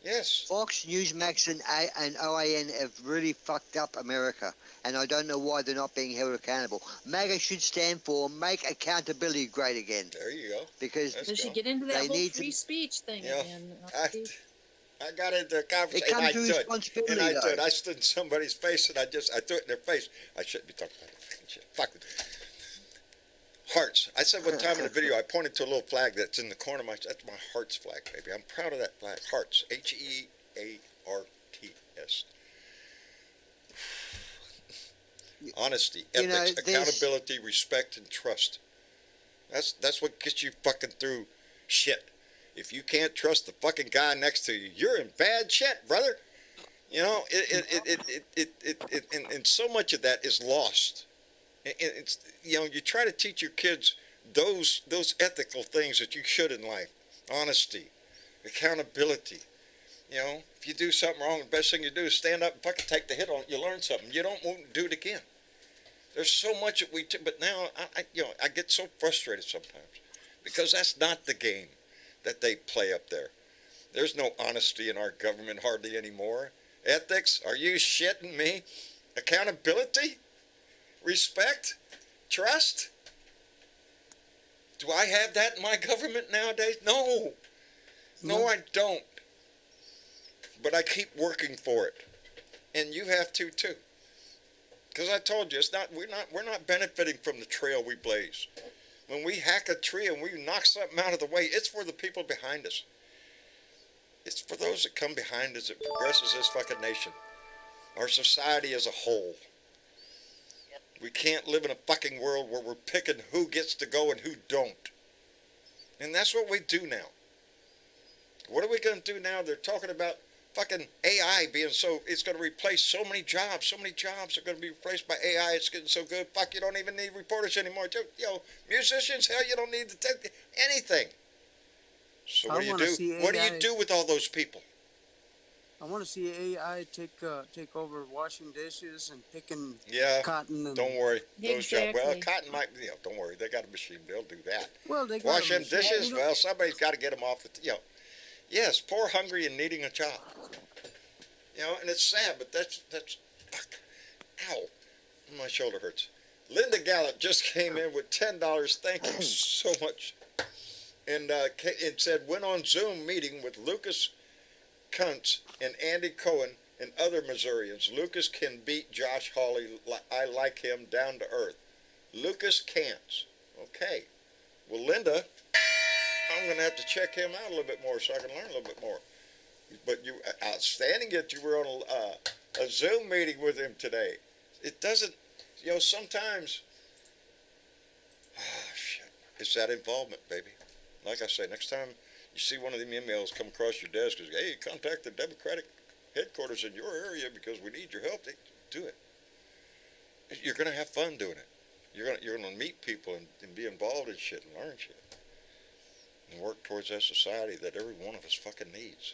Yes. Fox, Newsmax, and OAN have really fucked up America, and I don't know why they're not being held accountable. MAGA should stand for Make Accountability Great Again, There you go. because Let's They should go. get into that They whole need to- free speech thing Yeah. again. I got into a it conversation. comes I to did. responsibility. And I though. did. I stood in somebody's face and I threw it in their face. I shouldn't be talking about that fucking shit. Fuck it. Hearts. I said one time in the video, I pointed to a little flag that's in the corner of that's my Hearts flag, baby. I'm proud of that flag. Hearts. HEARTS. Honesty, You know, ethics, there's- accountability, respect, and trust. That's what gets you fucking through shit. If you can't trust the fucking guy next to you, you're in bad shit, brother. You know, and so much of that is lost. It's, you know, you try to teach your kids those ethical things that you should in life. Honesty, accountability. You know, if you do something wrong, the best thing you do is stand up and fucking take the hit on it. You learn something. You don't want to do it again. There's so much that but now I get so frustrated sometimes because that's not the game that they play up there. There's no honesty in our government hardly anymore. Ethics? Are you shitting me? Accountability? Respect? Trust? Do I have that in my government nowadays? No. No, I don't. But I keep working for it. And you have to too. Because I told you, we're not benefiting from the trail we blaze. When we hack a tree and we knock something out of the way, it's for the people behind us. It's for those that come behind us that progresses this fucking nation. Our society as a whole. We can't live in a fucking world where we're picking who gets to go and who don't. And that's what we do now. What are we going to do now? They're talking about fucking AI being it's going to replace so many jobs. So many jobs are going to be replaced by AI. It's getting so good. Fuck, you don't even need reporters anymore. You know, musicians, hell, you don't need to take anything. So what do you do? What do you do with all those people? I want to see AI take over washing dishes and picking Yeah, cotton. And, don't worry. Those jobs, well, Exactly. cotton might, don't worry. They got a machine. They'll do that. well, they got Wash a them machine. dishes, You know, well, somebody's got to get them off the, Yes, poor, hungry, and needing a job. And it's sad, but that's, fuck. Ow. My shoulder hurts. Linda Gallup just came in with $10. Thank you so much. And it said, went on Zoom meeting with Lucas Kuntz and Andy Cohen and other Missourians. Lucas can beat Josh Hawley. I like him, down to earth. Lucas can't. Okay. Well, Linda, I'm going to have to check him out a little bit more so I can learn a little bit more. But you, outstanding that you were on a Zoom meeting with him today. It doesn't, sometimes, shit, it's that involvement, baby. Like I say, next time you see one of them emails come across your desk, is, hey, contact the Democratic headquarters in your area because we need your help. Do it. You're going to have fun doing it. You're going to meet people and be involved in shit and learn shit. And work towards that society that every one of us fucking needs.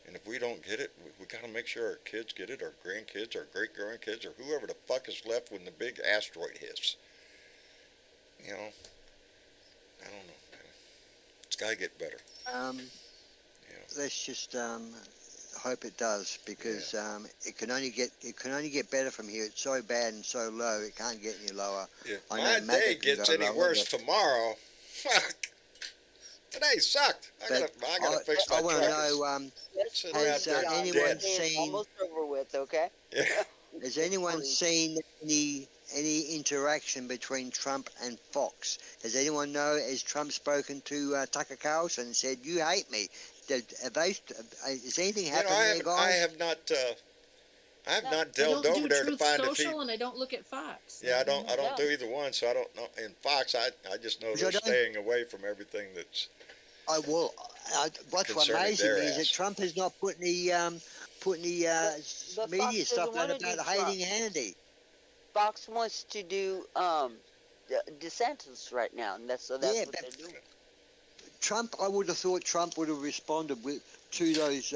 And if we don't get it, we got to make sure our kids get it, our grandkids, our great-grandkids, or whoever the fuck is left when the big asteroid hits. You know, I don't know, man. It's got to get better. Let's just hope it does, because it can only get better from here. It's so bad and so low, it can't get any lower. If I my know day Maggot can gets go any lower, worse but- tomorrow, fuck. Today sucked. I gotta fix my I want to truck. know, Sitting has out there anyone dead. It's seen? almost over with, okay? Yeah. Has anyone seen any interaction between Trump and Fox? Does anyone know? Has Trump spoken to Tucker Carlson and said, "You hate me"? Is anything happening there, I guys? have not. I have not I delved don't over do there to Truth find if he. Social, and I don't look at Fox. Yeah, I don't Yeah. do either one, so I don't know. In Fox, I just know So they're don't- staying away from everything that's. What's Concerning amazing their me is that ass. Trump has not put any But media Fox stuff doesn't out wanna do about Trump. hating Hannity. Fox wants to do DeSantis right now, and that's what Yeah, they're doing. Trump, I would have thought Trump would have responded to those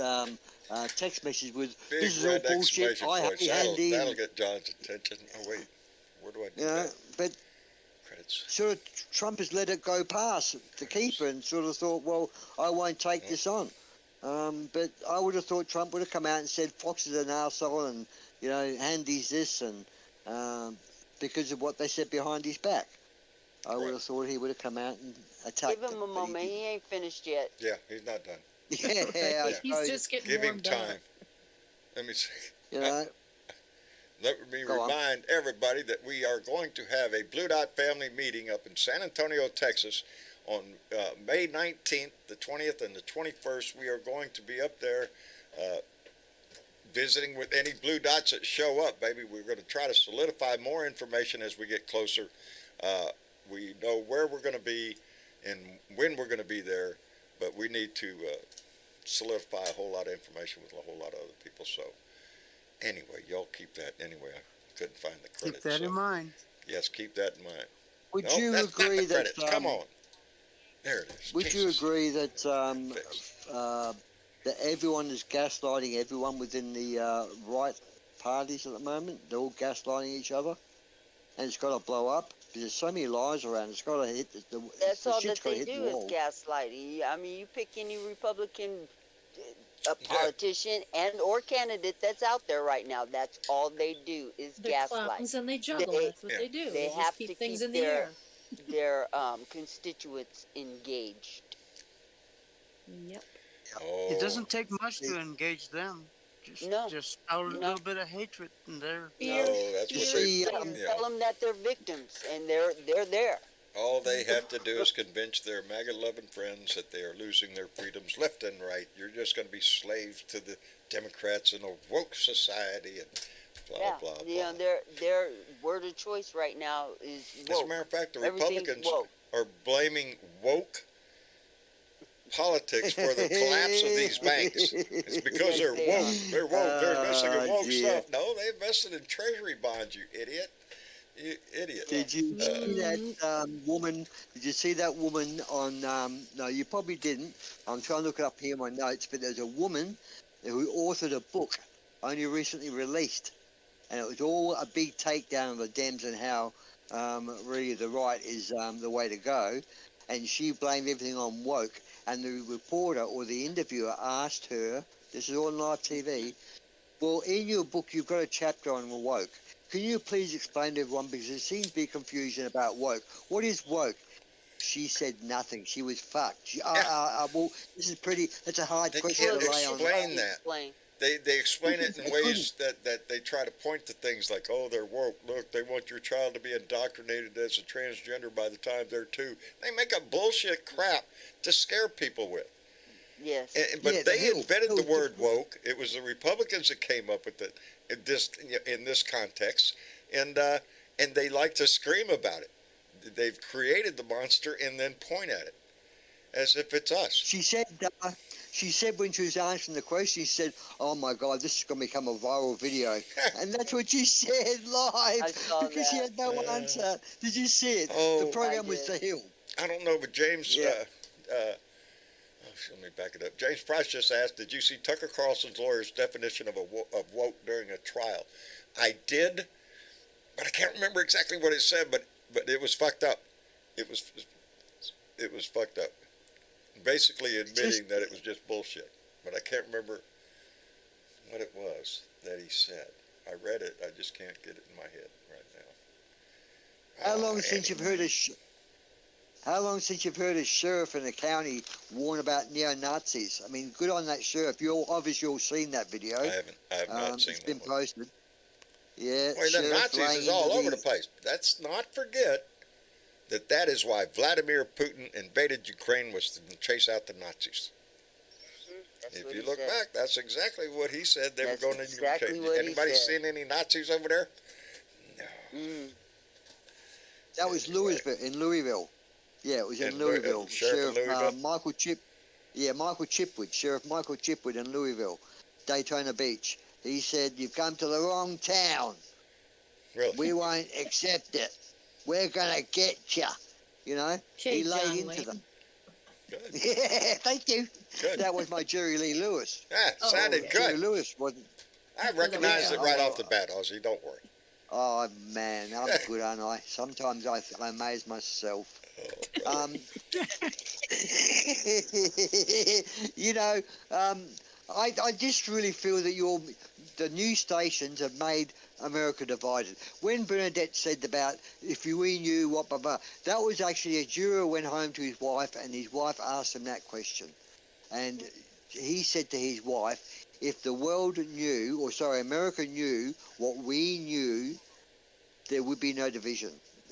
text messages with, Big "This is all red bullshit. exclamation I points. hate That'll Hannity." get John's attention. Oh wait, where do I do You know, that? but Credits. sort of Trump has let it go past the keeper and sort of thought, well, I won't take this on. But I would have thought Trump would have come out and said Fox is an arsehole and, you know, Handy's this, and because of what they said behind his back. I would have thought he would have come out and attacked Give him a them, but he moment. He ain't finished yet. Yeah, he's not done. didn't. Yeah, I He's suppose, just getting Give him warmed time. up. Let me see. you know, Let me Go on. remind everybody that we are going to have a Blue Dot family meeting up in San Antonio, Texas on May 19th, the 20th, and the 21st. We are going to be up there visiting with any Blue Dots that show up, baby. We're going to try to solidify more information as we get closer. We know where we're going to be and when we're going to be there, but we need to solidify a whole lot of information with a whole lot of other people. So anyway, y'all keep that. Anyway, I couldn't find the credits. Keep that in mind. Yes, keep that in mind. would No, you that's not agree the that... credits. Come on. There it is. Would you Jesus. agree that Fixed. that everyone is gaslighting everyone within the right parties at the moment? They're all gaslighting each other, and it's got to blow up because there's so many lies around. It's got to hit That's the all shit's that gotta they hit do the is wall. gaslighting. I mean, you pick any Republican politician and or candidate that's out there right now. That's all they do is They're gaslight. clowns and they juggle. They- That's what they do. they just have keep to things keep in the air. their constituents engaged. Yep. Oh, It doesn't take much to engage them. No. Just out a No. little bit of hatred in there. Fear, No, that's fear, what they- fear. Yeah. Tell them that they're victims and they're there. All they have to do is convince their MAGA-loving friends that they are losing their freedoms left and right. You're just going to be slaves to the Democrats and a woke society and blah, Yeah, blah, blah. you know, their word of choice right now is As a woke. matter of fact, the Everything's Republicans woke. are blaming woke politics for the collapse of these banks. It's because they're They woke. are. They're woke. They're investing in Oh, woke dear. stuff. No, they invested in treasury bonds, you idiot. You idiot. Did you see that woman? Did you see that woman on? No, you probably didn't. I'm trying to look it up here in my notes, but there's a woman who authored a book only recently released, and it was all a big takedown of the Dems and how really the right is the way to go, and she blamed everything on woke. And the reporter or the interviewer asked her, "This is all on live TV. Well, in your book, you've got a chapter on woke. Can you please explain to everyone, because there seems to be confusion about woke. What is woke?" She said nothing. She was fucked. Well, this is pretty. That's a hard They question can't to lay on. explain that. Explain. They explain it in They ways that they try to point to things like, oh, they're woke. Look, they want your child to be indoctrinated as a transgender by the time they're 2. They make up bullshit crap to scare people with. Yes. But Yeah, they the invented hell- the word woke. It was the Republicans that came up with it in this context, and they like to scream about it. They've created the monster and then point at it as if it's us. She said when she was answering the question, she said, "Oh my God, this is going to become a viral video," and that's what she said live I saw because she that. had no answer. Did you see it? Oh. The program I was did. The Hill. I don't know, but James, Yeah. let me back it up. James Price just asked, did you see Tucker Carlson's lawyer's definition of woke during a trial? I did, but I can't remember exactly what it said, but it was fucked up. It was fucked up. Basically admitting that it was just bullshit, but I can't remember what it was that he said. I read it, I just can't get it in my head right now. How long since you've heard a sheriff in a county warn about neo-Nazis? I mean, good on that sheriff. You're obviously all seen that video. I have not seen it's that been one. posted. Yeah, Well, the sheriff Nazis laying is all into over the place. Let's not forget that is why Vladimir Putin invaded Ukraine, was to chase out the Nazis. That's If what you he look said. back, that's exactly what he said. They That's were going exactly to. what he Anybody said. seen any Nazis over there? No. Mm. That was Louisville, in Louisville. Yeah, it was in Louisville. Sheriff in Louisville? Michael Chipwood, Sheriff Michael Chipwood in Louisville, Daytona Beach. He said, "You've come to the wrong town. Really? We won't accept it. We're gonna get you." You know, Okay, he laid John into Wayne. them. Good. Yeah, thank you. Good. That was my Jerry Lee Lewis. Ah, sounded yeah. Jerry good. Lewis wasn't. I recognized it right Yeah. off the bat, Ozzy. Don't worry. Oh man, I'm good, aren't I? Sometimes I amaze myself. Oh, You know, I just really feel that the news stations have made America divided. When Bernadette said about if we knew what blah blah, that was actually a juror went home to his wife and his wife asked him that question, and he said to his wife, if the world knew, or sorry, America knew what we knew, there would be no division.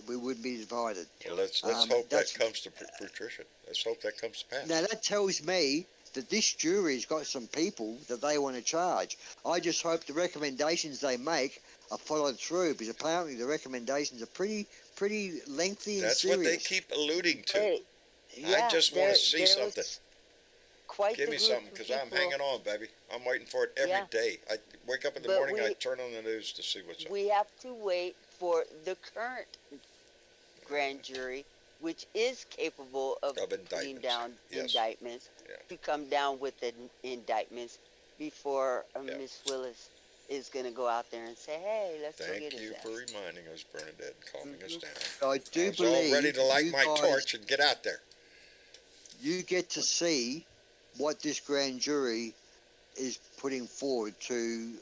We wouldn't be divided. well, let's hope that comes to fruition. Let's hope that comes to pass. Now that tells me that this jury's got some people that they want to charge. I just hope the recommendations they make are followed through, because apparently the recommendations are pretty lengthy and That's serious. what they keep alluding to. Hey, I just want to see there something. was Quite Give the me group something, of because I'm people. hanging on, baby. I'm waiting for it every day. Yeah. I wake up in the But morning, I we- turn on the news to see what's up. We have to wait for the current grand jury, which is capable of Of putting indictments. down Yes. indictments, Yeah. to come down with the indictments before Yeah. Miss Willis is going to go out there and say, hey, let's go Thank get you his for ass. reminding us, Bernadette, and calming us down. I do I was believe all ready to light you my guys- torch and get out there. You get to see what this grand jury is putting forward to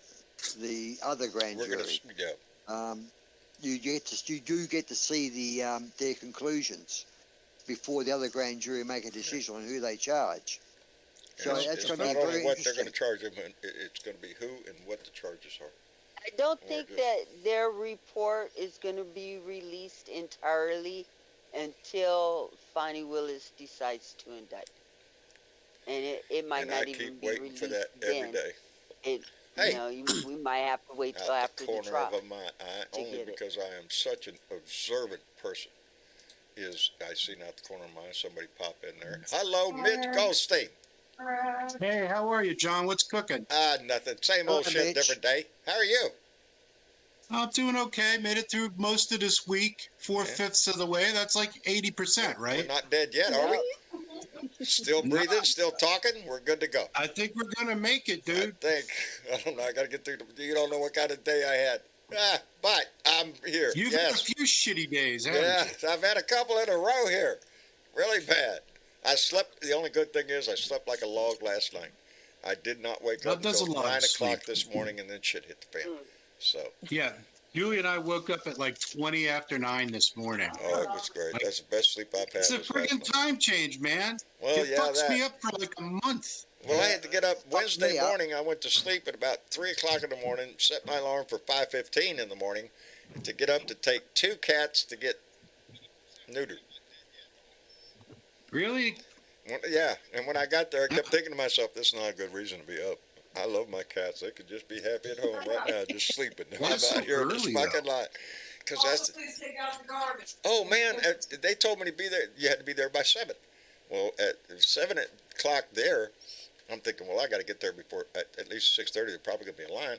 the other grand We're gonna, jury. yeah. You do get to see their conclusions before the other grand jury make a decision on who they charge. So It's, that's it's going to not be only very what they're interesting. going to charge them, it's going to be who and what the charges are. I don't Or think just- that their report is going to be released entirely until Fonnie Willis decides to indict. And it might And not I even keep be waiting released for that then. every day. It, Hey. you know, we might have to wait till Out after the the corner trial. of my eye, to only get it. because I am such an observant person, is I see out the corner of my eye somebody pop in there. Hello, Mitch Goldstein. Hey, how are you, John? What's cooking? Nothing. Same old Hi, shit, Mitch. different day. How are you? I'm doing okay. Made it through most of this week, 4/5 of the way. That's like 80%, We're right? not dead yet, are we? Still No. breathing, still talking. We're good to go. I think we're gonna make it, dude. I think. I don't know. I got to get through. You don't know what kind of day I had. But I'm here. You've had a Yes. few shitty days, haven't Yeah, you? I've had a couple in a row here. Really bad. I slept. The only good thing is I slept like a log last night. I did not wake That up does until a lot of 9 o'clock sleep. this morning, and then shit hit the fan. So, Yeah. Julie and I woke up at like 20 after 9 this morning. oh, it was great. That's the best sleep I've had. It's a was last freaking night. time change, man. Well, It yeah, fucks me that. up for like a month. Well, I had to get up Wednesday me up. morning. I went to sleep at about 3 o'clock in the morning, set my alarm for 5:15 in the morning to get up to take 2 cats to get neutered. Really? Yeah, and when I got there, I kept thinking to myself, this is not a good reason to be up. I love my cats. They could just be happy at home right now, just sleeping. Why I'm so out here in this early, fucking lot. Because that's. Please take out the garbage. Oh, man, they told me to be there. You had to be there by 7. Well, at 7 o'clock there, I'm thinking, well, I got to get there before at least 6:30. There's probably going to be a line.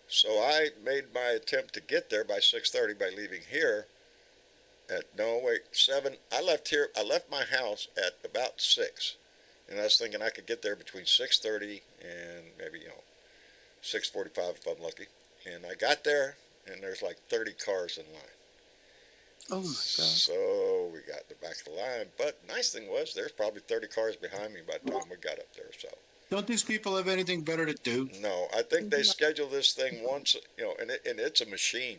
So I made my attempt to get there by 6:30 by leaving here at 7. I left my house at about 6. and I was thinking I could get there between 6:30 and maybe 6:45 if I'm lucky. And I got there, and there's like 30 cars in line. Oh my God. So we got the back of the line, but nice thing was there's probably 30 cars behind me by the time we got up there. So Don't these people have anything better to do? no, I think they schedule this thing once, and it's a machine.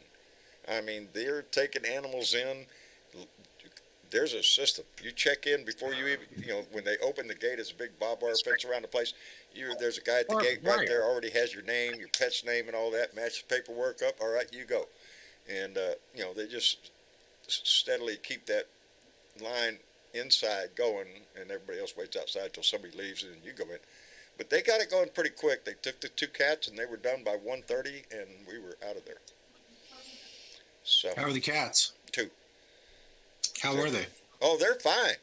I mean, they're taking animals in. There's a system. You check in before you even, when they open the gate, it's a big barbed wire fence around the place. There's a guy at the gate right there, already has your name, your pet's name, and all that. Match the paperwork up. All right, you go. And they just steadily keep that line inside going, and everybody else waits outside till somebody leaves, and then you go in. But they got it going pretty quick. They took the 2 cats, and they were done by 1:30, and we were out of there. So How are the cats? 2. How were they? Oh, they're fine.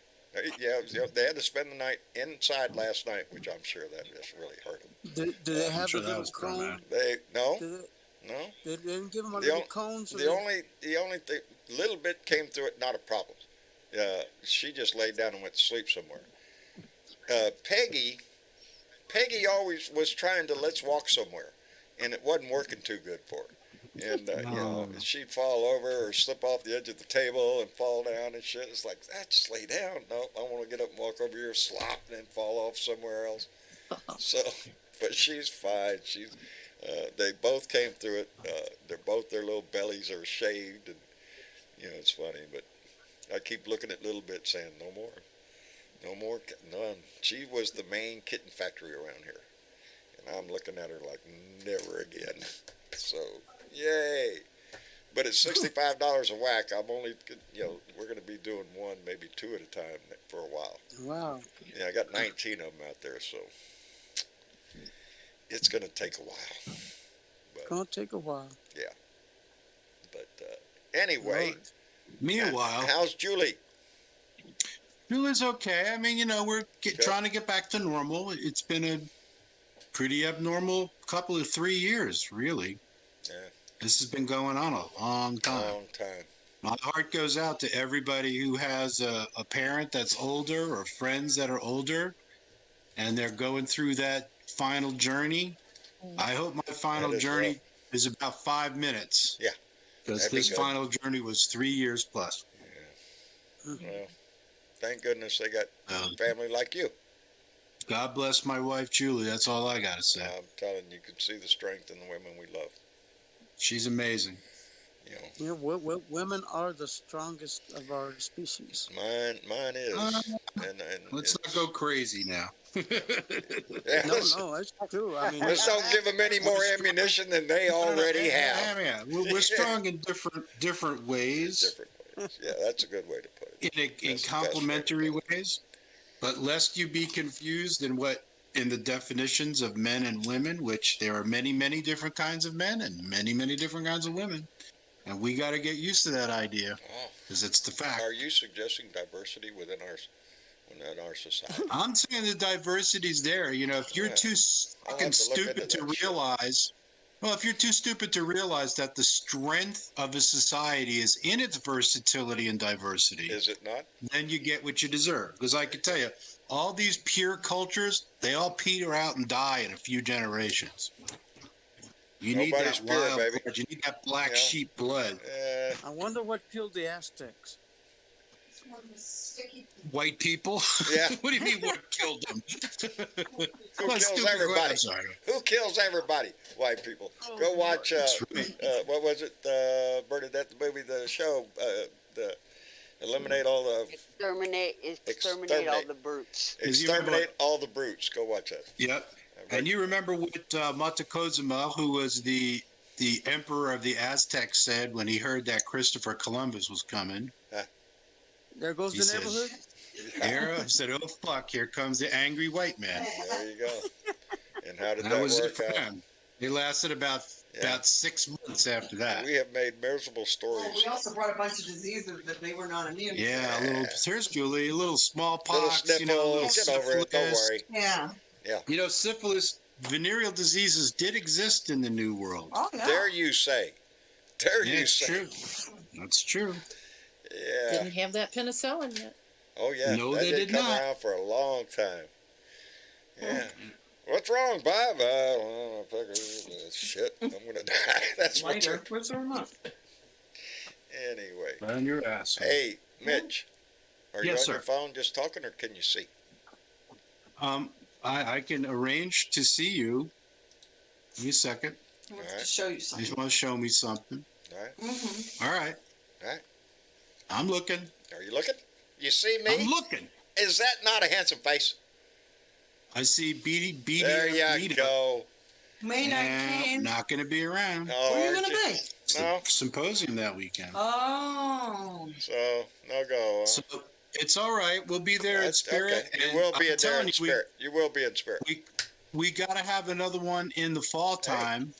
Yeah, they had to spend the night inside last night, which I'm sure that just really hurt them. Do they have sure a that little was cone? No. They didn't give them a little cone? So The only thing, little bit came through it, not a problem. She just laid down and went to sleep somewhere. Peggy always was trying to let's walk somewhere, and it wasn't working too good for her. And she'd fall over or slip off the edge of the table and fall down and shit. It's like, just lay down. No, I want to get up and walk over here, slop, and then fall off somewhere else. So, but she's fine. They both came through it. Their little bellies are shaved, and it's funny. But I keep looking at Little Bit, saying, no more, none. She was the main kitten factory around here, and I'm looking at her like never again. So, yay! But it's $65 a whack. I'm only, we're going to be doing 1, maybe 2 at a time for a while. Wow. Yeah, I got 19 of them out there, so it's going to take a while. It's going to take a while. Yeah. But anyway. Meanwhile, how's Julie? Julie's okay. I mean, we're trying to get back to normal. It's been a pretty abnormal couple of 3 years, really. Yeah. This has been going on a long time. My heart goes out to everybody who has a parent that's older or friends that are older, and they're going through that final journey. I hope my final journey is about 5 minutes. Yeah. Because this final journey was 3 years plus. Yeah. Well, thank goodness they got family like you. God bless my wife, Julie. That's all I got to say. I'm telling you, can see the strength in the women we love. She's amazing. Women are the strongest of our species. Mine is. Let's not go crazy now. No, it's true. I mean, let's don't give them any more ammunition than they already have. Yeah. We're strong in different ways. Different ways. Yeah, that's a good way to put it. In complementary ways. But lest you be confused in the definitions of men and women, which there are many, many different kinds of men and many, many different kinds of women. And we got to get used to that idea because it's the fact. Are you suggesting diversity within our society? I'm saying the diversity's there. If you're too fucking stupid to realize, if you're too stupid to realize that the strength of a society is in its versatility and diversity. Is it not? Then you get what you deserve. Because I can tell you, all these pure cultures, they all peter out and die in a few generations. You need that wild blood. You need that black sheep blood. I wonder what killed the Aztecs. White people? Yeah. What do you mean what killed them? Who kills everybody? Who kills everybody? White people. Go watch, what was it? Bernadette, the movie, the show, the eliminate all the... Exterminate all the brutes. Exterminate all the brutes. Go watch that. Yep. And you remember what Moctezuma, who was the emperor of the Aztecs, said when he heard that Christopher Columbus was coming? There goes the neighborhood. He said, "Oh fuck! Here comes the angry white man." There you go. And how did that was work it for out? them. They lasted about 6 months after that. We have made miserable stories. Well, we also brought a bunch of diseases that they were not immune to. Yeah, here's Julie, a little smallpox, little sniffles, get over it, don't worry. Yeah. Syphilis, venereal diseases did exist in the New World. Oh, yeah. Dare you say? Dare you say? True. That's true. Yeah. Didn't have that penicillin yet. Oh yeah. No, that they did come not. around for a long time. Yeah. What's wrong, Bob? Shit, I'm gonna die. That's what Lighter. Where's the remote? Anyway. Right on your ass. Hey, Mitch. Are you Yes, on sir. your phone just talking, or can you see? I can arrange to see you. Give me a second. I want All right. to show you You something. just want to show me something. All right. Mm-hmm. All right. All right. I'm looking. Are you looking? You see me? I'm looking. Is that not a handsome face? I see BDF. There you media, go. May and 19th. not going to be around. Oh, Where are you aren't going to be? No. Symposium that weekend. Oh. So, no go. Huh? So it's all right. We'll be there in spirit. Okay. You and will be I'm there telling in you, spirit. You will be in spirit. We got to have another one in the fall time.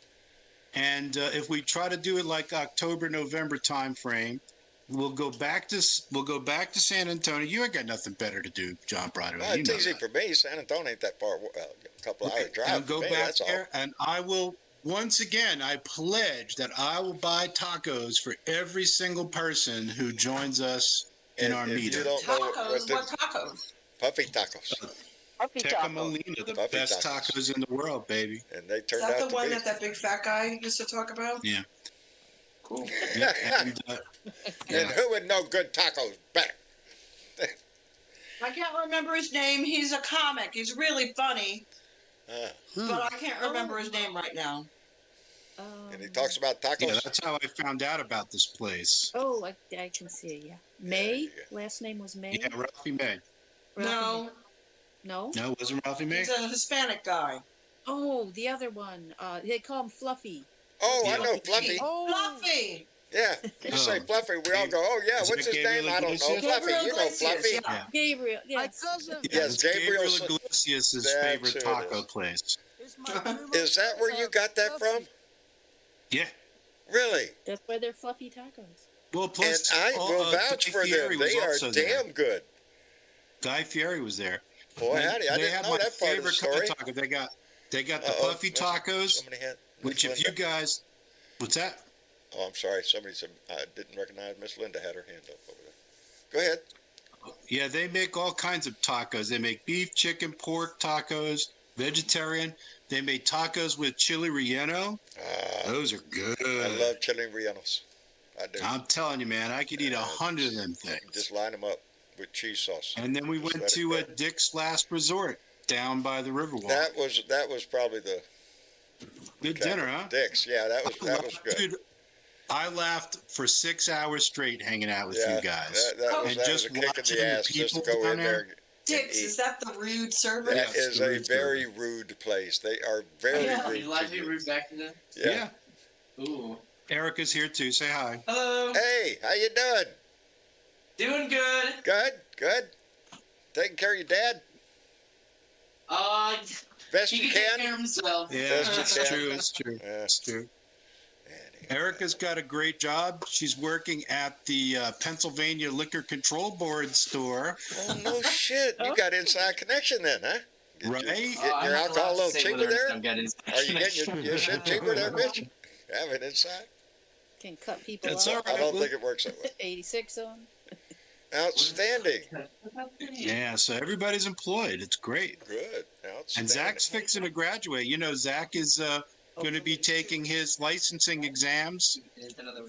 And if we try to do it like October, November time frame, we'll go back to San Antonio. You ain't got nothing better to do, John brought it up. Well, You it's know easy that. for me. San Antonio ain't that far. A couple hour drive. And For go me, back that's there, and I will once again. I pledge that I will buy tacos for every single person who joins us in And our if meeting. you don't know Tacos? What tacos? puffy tacos, Puppy Teca taco. Molina, the Puffy best tacos. tacos in the world, baby. and they Is turned that out the to one be. that big fat guy used to talk about? Yeah. Cool. Yeah, and And yeah. who would know good tacos better? I can't remember his name. He's a comic. He's really funny, but I can't remember his name right now. And he talks about tacos. Yeah, that's how I found out about this place. Oh, I can see it. Yeah, May. you Last name was May. Yeah, Ralphie May. No, No. No, it wasn't Ralphie May. he's a Hispanic guy. Oh, the other one. They call him Fluffy. Oh, I Yeah. know Fluffy. Fluffy. Yeah, you say Fluffy, we all go, oh yeah, Is what's that his name? Gabriel I don't know. Iglesias? Fluffy, you know Gabriel Fluffy. Iglesias, yeah. Gabriel. My Yes. cousin. Yes, it's Gabriel Iglesias' That's favorite who it taco is. place. It's my grandma, Is that where you got that from? Yeah. Really? That's why they're fluffy tacos. Well, And plus, I will vouch Guy for Fieri them. was They are also damn there. good. Guy Fieri was there. Boy, And howdy, I they didn't have know my that part of the favorite kind story. taco. They got the Uh-oh, puffy Miss- tacos, Somebody had which Miss if you Linda. guys, what's that? Oh, I'm sorry. Somebody said I didn't recognize Miss Linda had her hand up over there. Go ahead. Yeah, they make all kinds of tacos. They make beef, chicken, pork tacos, vegetarian. They make tacos with chili relleno. Those are good. I love chili rellenos. I do. I'm telling you, man, I could eat 100 of them things. Just line them up with cheese sauce. And then we Just went let it to go. Dick's Last Resort down by the Riverwalk. That was probably the Good dinner, huh? Dick's. Yeah, that was good. Dude, I laughed for 6 hours straight hanging out with Yeah, you guys. that was And a just kick in watching the the ass just to people go down in there. and Dick's, eat. is that the rude service? That Yes, is the a rude very rude place. They are very Yeah. rude. You allowed to to be you. rude back to them? Yeah. Ooh. Erica's here too. Say hi. Hello. Hey, how you doing? Doing good. Good, good. Taking care of your dad best he you can take can. care of himself. Yeah, Best you it's can. true. It's true. Yeah. It's true. Anyway. Erica's got a great job. She's working at the Pennsylvania Liquor Control Board store. Oh no shit! You got inside connection then, huh? Right. Getting I'm your not alcohol a allowed to little say cheaper whether there? I'm getting Are you getting your shit cheaper there, bitch? Have it inside? Can cut people That's off. all right. I don't think it works that way. 86 on. Outstanding. Yeah, so everybody's employed. It's great. Good. Outstanding. And Zach's fixing to graduate. You know, Zach is going to be taking his licensing exams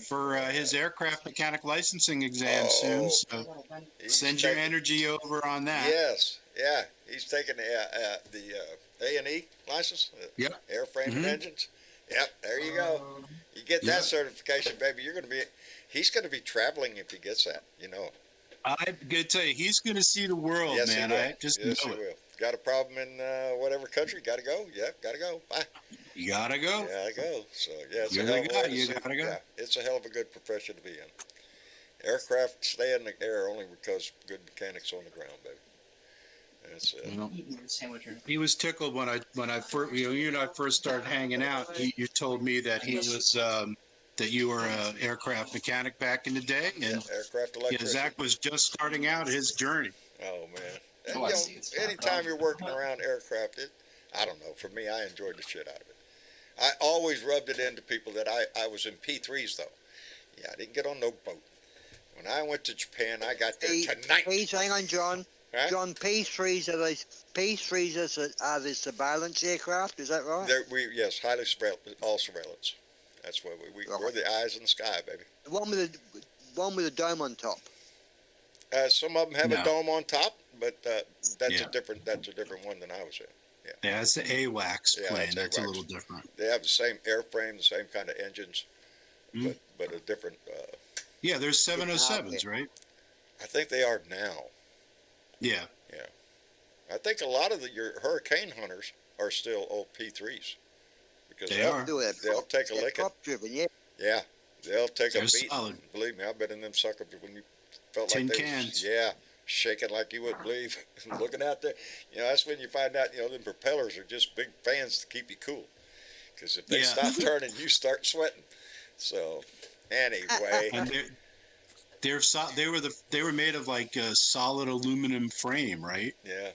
for his aircraft mechanic licensing exam soon. So He's send your taking- energy over on that. Yes. Yeah. He's taking the A&E license. Yep. Airframe and Mhm. engines. Yep. There you go. You get that Yeah. certification, baby. He's going to be traveling if he gets that. You know. I'm going to tell you, he's going to see the world, Yes, man. he will. I just yes, know he it. will. Got a problem in whatever country? Got to go. Yep. Got to go. Bye. You got to go. Yeah, I go. So yeah, it's You're a the hell of a guy. way to You see- gotta go. Yeah, it's a hell of a good profession to be in. Aircraft stay in the air only because good mechanics on the ground, baby. That's it. You know, Eating your sandwich. he was tickled when I first, you and I first started hanging out. You told me that he was that you were an aircraft mechanic back in the day, Yeah, and aircraft yeah, electrician. Zach was just starting out his journey. Oh man. And, Oh, I you know, see. It's not a anytime problem. you're working around aircraft, I don't know. For me, I enjoyed the shit out of it. I always rubbed it into people that I was in P3s though. Yeah, I didn't get on no boat. When I went to Japan, I got there Hey, tonight. please hang on, John. Huh? John, P3s are the surveillance aircraft. Is that right? Yes, highly all surveillance. That's what we're the eyes in the sky, baby. The one with the dome on top. Some of them have a dome on top, but that's Yeah. a different one than I was in. Yeah, it's the AWACS plane. That's a AWACS. little different. They have the same airframe, the same kind of engines, but a different. Yeah, there's 707s, right? I think they are now. Yeah. Yeah. I think a lot of your Hurricane hunters are still old P3s. Because they'll take a licking. Prop driven, yeah. Yeah. They'll take They're a beat. solid. Believe me, I've been in them suckers when you felt Tin like they cans. shaking like you wouldn't believe. Looking out there, that's when you find out, them propellers are just big fans to keep you cool. Because if they stop turning, you start sweating. So, anyway. And they were made of like a solid aluminum frame, right? Yeah.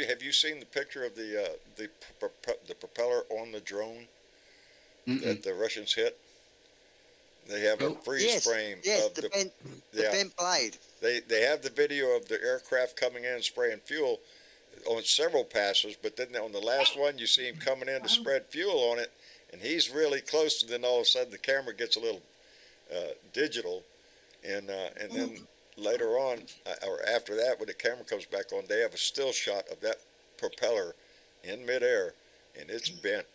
Have you seen the picture of the propeller on the drone that the Russians hit? They have a freeze frame of the bent blade. They have the video of the aircraft coming in and spraying fuel on several passes, but then on the last one you see him coming in to spread fuel on it, and he's really close, and then all of a sudden the camera gets a little digital, and then later on, or after that, when the camera comes back on, they have a still shot of that propeller in midair, and it's bent.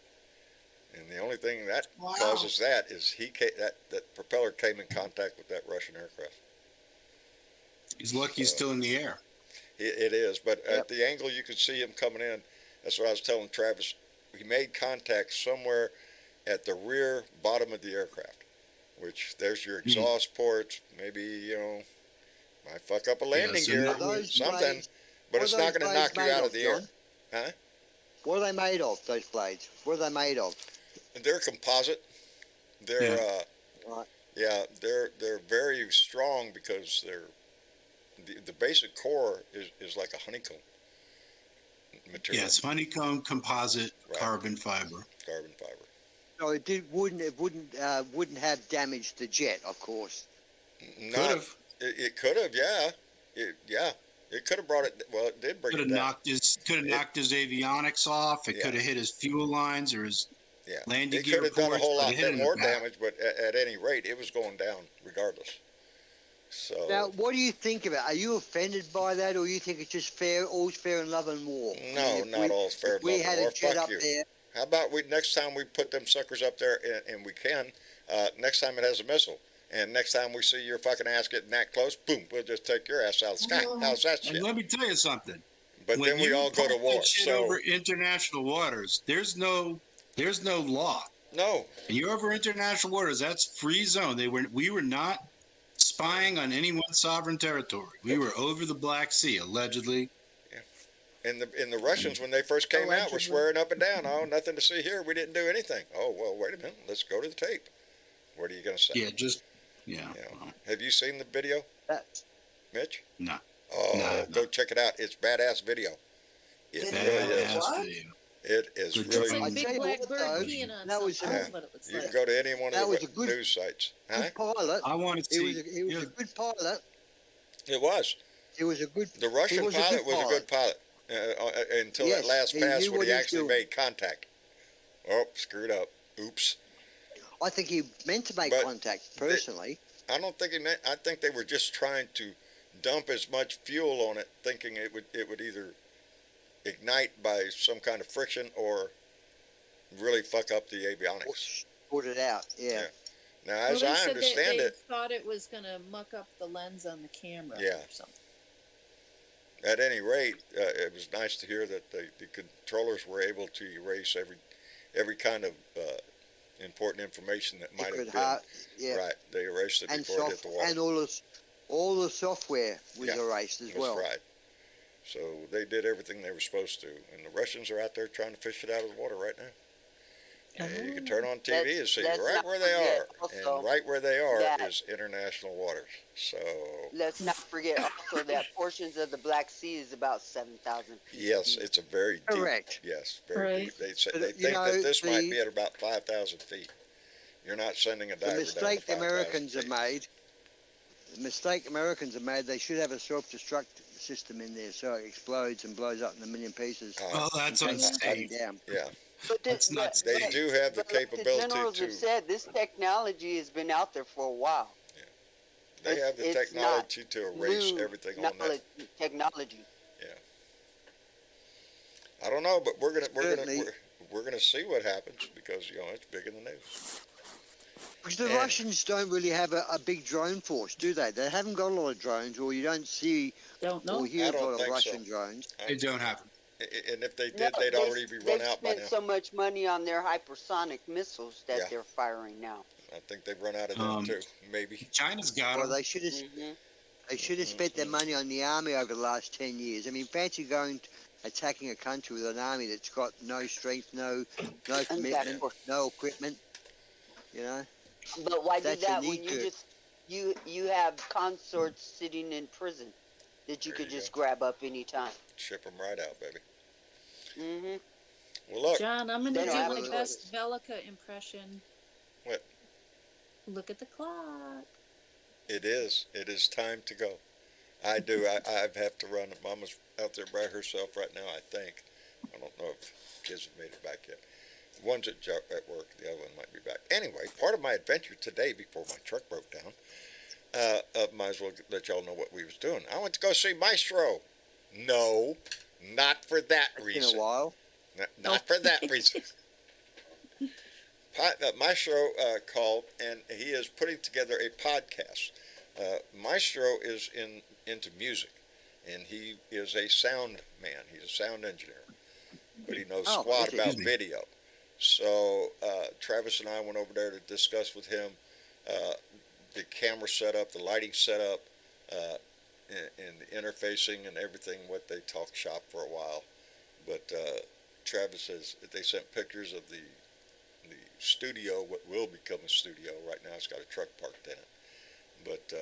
And the only thing that causes that is that propeller came in contact with that Russian aircraft. He's lucky he's still in the air. It is, but at the angle you could see him coming in. That's what I was telling Travis. He made contact somewhere at the rear bottom of the aircraft, which there's your exhaust ports, maybe, might fuck up a landing gear, something, but it's not going to knock you out of the air. Huh? What are they made of, those blades? What are they made of? They're composite. They're, they're very strong because the basic core is like a honeycomb material. Yeah, it's honeycomb composite carbon fiber. Carbon fiber. So it wouldn't have damaged the jet, of course. Could have. It could have, yeah. It could have brought it. Well, it did bring it down. Could have knocked his avionics off. It could have hit his fuel lines or his landing gear. It could have done a whole lot more back. damage, but at any rate, it was going down regardless. So now, what do you think of it? Are you offended by that, or you think it's just fair, all's fair in love and war? No, not all's fair in love and war. We had a jet Fuck up you. there. How about next time we put them suckers up there, and we can, next time it has a missile. And next time we see your fucking ass getting that close, boom, we'll just take your ass out of the sky. How's that shit? And let me tell you something. But when then we all go to war. So over international waters, there's no law. No. And you're over international waters, that's free zone. We were not spying on anyone's sovereign territory. We were over the Black Sea, allegedly. And the Russians, when they first came out, were swearing up and down, oh, nothing to see here. We didn't do anything. Oh, well, wait a minute. Let's go to the tape. What are you going to say? Yeah. Have you seen the video, Mitch? No. Oh, no. Go check it out. It's badass video. It really is. Video. It is really. Like big black bird peeing on something. That's what it looks You like. can go to any one of the news sites. Good pilot. I want to see. It was a good pilot. It was. It was a good. The Russian pilot was a good pilot until that last pass when he actually made contact. Oh, screwed up. Oops. I think he meant to make contact, personally. I don't think he meant. I think they were just trying to dump as much fuel on it, thinking it would either ignite by some kind of friction or really fuck up the avionics. Put it out, yeah. Now, as I understand they thought it was going to muck up the lens on the camera or something. At any rate, it was nice to hear that the controllers were able to erase every kind of important information that might have been. Right, they erased it before it hit the water. And all the software was erased as well. That's right. So they did everything they were supposed to, and the Russians are out there trying to fish it out of the water right now. And you can turn on TV and see right where they are, and right where they are is international waters. So let's not forget also that portions of the Black Sea is about 7,000 feet. Yes, it's a very deep. Correct. Yes, very deep. They think that this might be at about 5,000 feet. You're not sending a diver down to 5,000 feet. The mistake Americans have made, they should have a self-destruct the system in there so it explodes and blows up in a million pieces. Oh, that's and takes the unsafe. body down. Yeah, But That's nuts. they do have the but like the capability generals to. have said, this technology has been out there for a while. They have the It's not technology to erase new everything on that. knowledge, technology. I don't know, but we're Certainly. gonna see what happens because it's big in the news. Because the And- Russians don't really have a big drone force, do they? They haven't got a lot of drones, or you don't see Don't or know. hear I a don't lot of think so. Russian drones. They don't have them. And if they No, did, they'd already be run out by They've now. spent so much money on their hypersonic missiles that Yeah. they're firing now. I think they've run out of them too. Maybe. China's got Well, them. they should have. Hmm. They should have spent their money on the army over the last 10 years. I mean, fancy going attacking a country with an army that's got no strength, no commitment, no equipment. You know, But why do That's that a when you knee-jerk. just you have consorts sitting in prison that you There could you just grab up anytime? Ship them right out, baby. Mm-hmm. Well, look. John, I'm going to They do don't my have a best Velica impression. What? Look at the clock. It is. It is time to go. I do. I have to run. Mama's out there by herself right now, I think. I don't know if kids have made it back yet. One's at work. The other one might be back. Anyway, part of my adventure today, before my truck broke down, might as well let y'all know what we was doing. I went to go see Maestro. No, not for that in reason. a while. Not for that reason. Maestro called, and he is putting together a podcast. Maestro is into music, and he is a sound man. He's a sound engineer, but he knows squat is he? about video. So Travis and I went over there to discuss with him the camera setup, the lighting setup, and the interfacing and everything. What they talk shop for a while, but Travis says they sent pictures of the studio, what will become a studio. Right now, it's got a truck parked in it. But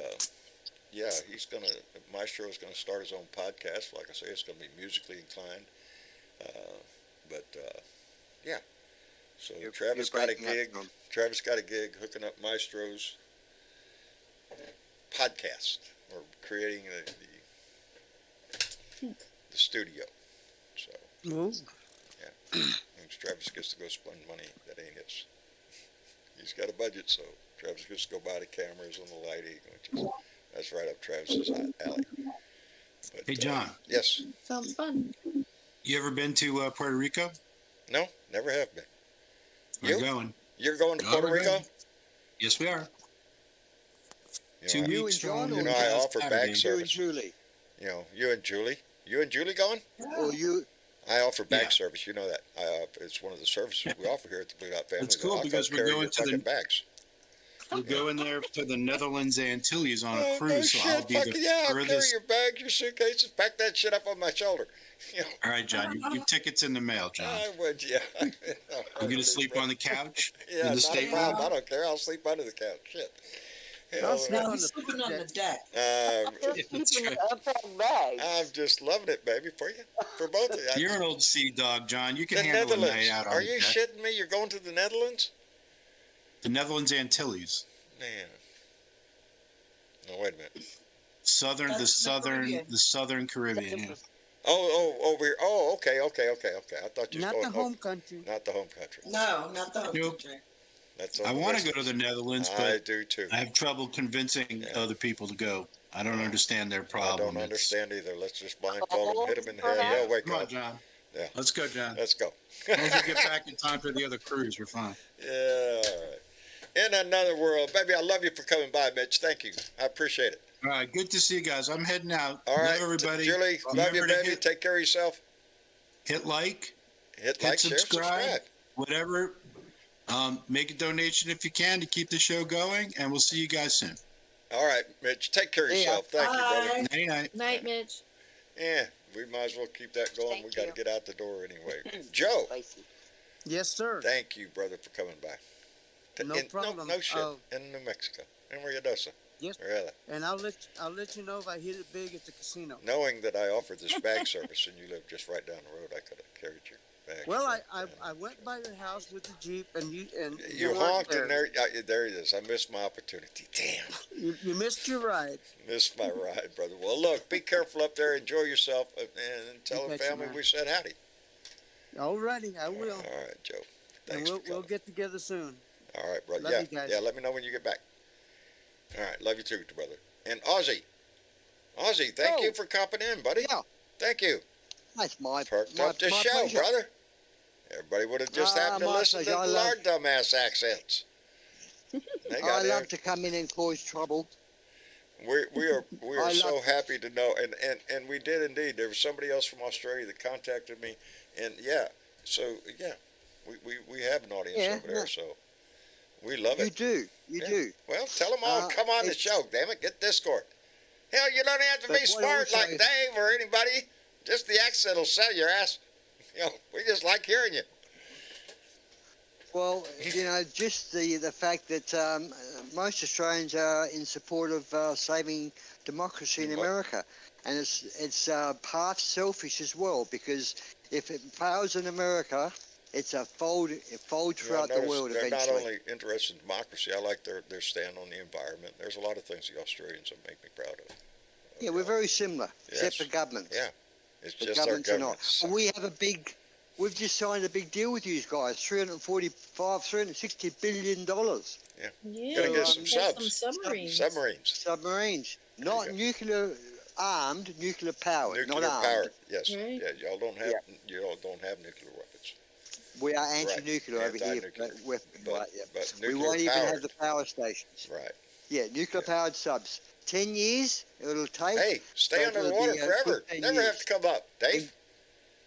yeah, Maestro is gonna start his own podcast. Like I say, it's gonna be musically inclined. Yeah. So Travis got a gig. Travis got a gig hooking up Maestro's podcast or creating the studio. So yeah, and Travis gets to go spend money that ain't his. He's got a budget, so Travis gets to go buy the cameras and the lighting, that's right up Travis's alley. But, Hey, John. Yes. Sounds fun. You ever been to Puerto Rico? No, never have been. We're going. You're going to Oh, Puerto we're Rico? going. Yes, we are. You know, 2 You weeks and John from or I offer Saturday. back You and service. Julie, You and Julie. You and Julie going? or you. I offer back Yeah. service. You know that. It's one of the services we offer here at the Blue Dot Family. That's cool I'll because go we're carry going your to the- fucking bags. We're going there to the Netherlands Antilles on a Oh, cruise, no so I'll shit, be fucking the yeah, I'll carry furthest. your bags, your suitcases, pack that shit up on my shoulder. You know, All right, John, your ticket's in the mail, John. I would, yeah. You're gonna sleep on the couch Yeah, in the not a stateroom. problem. I don't care. I'll sleep under the couch. Shit. Hell, I'll sleep No, on he's the sleeping on the deck. Just that's keeping right. the unpacked bags. I'm just loving it, baby, for you, for both of you. You're an old sea dog, John. You can The handle a night Netherlands. out on Are the you deck. shitting me? You're going to the Netherlands? The Netherlands Antilles, Man. No, wait a minute. That's in the Caribbean. the southern Caribbean. Yeah. Over here. Oh, okay. I thought you was Not going the home country. Not the home country. No, not the home Nope. country. That's I on the want to west go to the Netherlands, I but do too. I have trouble convincing Yeah. other people to go. I don't understand their I problem. don't It's- understand either. Let's just blindfold them, hit them in the head. Yeah. They'll wake Come on, up. John. Yeah. Let's go, John. Let's go. As long as we get back in time for the other cruise, we're fine. Yeah, all right. In another world, baby, I love you for coming by, Mitch. Thank you. I appreciate it. All right, good to see you guys. I'm heading out. All right, Love everybody. Julie, love you, Remember to baby. Take care of yourself. hit like, Hit like, share, subscribe. whatever. Make a donation if you can to keep the show going, and we'll see you guys soon. All right, Mitch. Take care of Yeah. yourself. Thank you, brother. Bye. Night night. Night, Mitch. Yeah, we might as well keep that going. Thank We got to you. get out the door anyway. Joe, Spicy. Yes, sir. thank you, brother, for coming by. No problem. No shit. In New Mexico. In Ruidosa. Yes. Really. And I'll let you know if I hit it big at the casino. Knowing that I offered this bag service and you live just right down the road, I could have carried you. Well, I went by your house with the Jeep, and you weren't honked, there. and there it is. I missed my opportunity. Damn. You missed your ride. Missed my ride, brother. Well, look, be careful up there. Enjoy yourself, and tell the family we said howdy. Alrighty, I will. All right, Joe. And Thanks we'll get together soon. All right, brother. Love you guys. Yeah, let me know when you get back. All right, love you too, brother. And Ozzy, thank you for copping in, buddy. Yeah. Thank you. That's Perked up the show, pleasure. brother. Everybody would have just happened to my listen to pleasure. our dumbass accents. I love to come in and cause trouble. We are so happy to know, and we did indeed. There was somebody else from Australia that contacted me, and we have an audience over there, so we love it. You do. Well, tell them all, come on the show, damn it, get Discord. Hell, you don't have to be smart like Dave or anybody. Just the accent will sell your ass. We just like hearing you. Well, just the fact that most Australians are in support of saving democracy in America, and it's half selfish as well, because if it fails in America, it folds throughout the world they're eventually. not only interested in democracy. I like their stand on the environment. There's a lot of things the Australians that make me proud of. Yeah, we're very similar, except for government. Yeah, it's The just our governments are government. not. We have we've just signed a big deal with you guys, $360 billion. Yeah. Gonna get some subs. Submarines. Not nuclear armed, nuclear powered. Nuclear not armed. powered. Yes. Right. Yeah. Y'all don't have nuclear weapons. We are anti-nuclear over here. Anti-nuclear. But we nuclear won't even powered. have the power stations. Right. Yeah, nuclear powered subs. 10 years it'll take. Hey, stay but under the it'll water be, forever. 15 Never years. have to come up, Dave.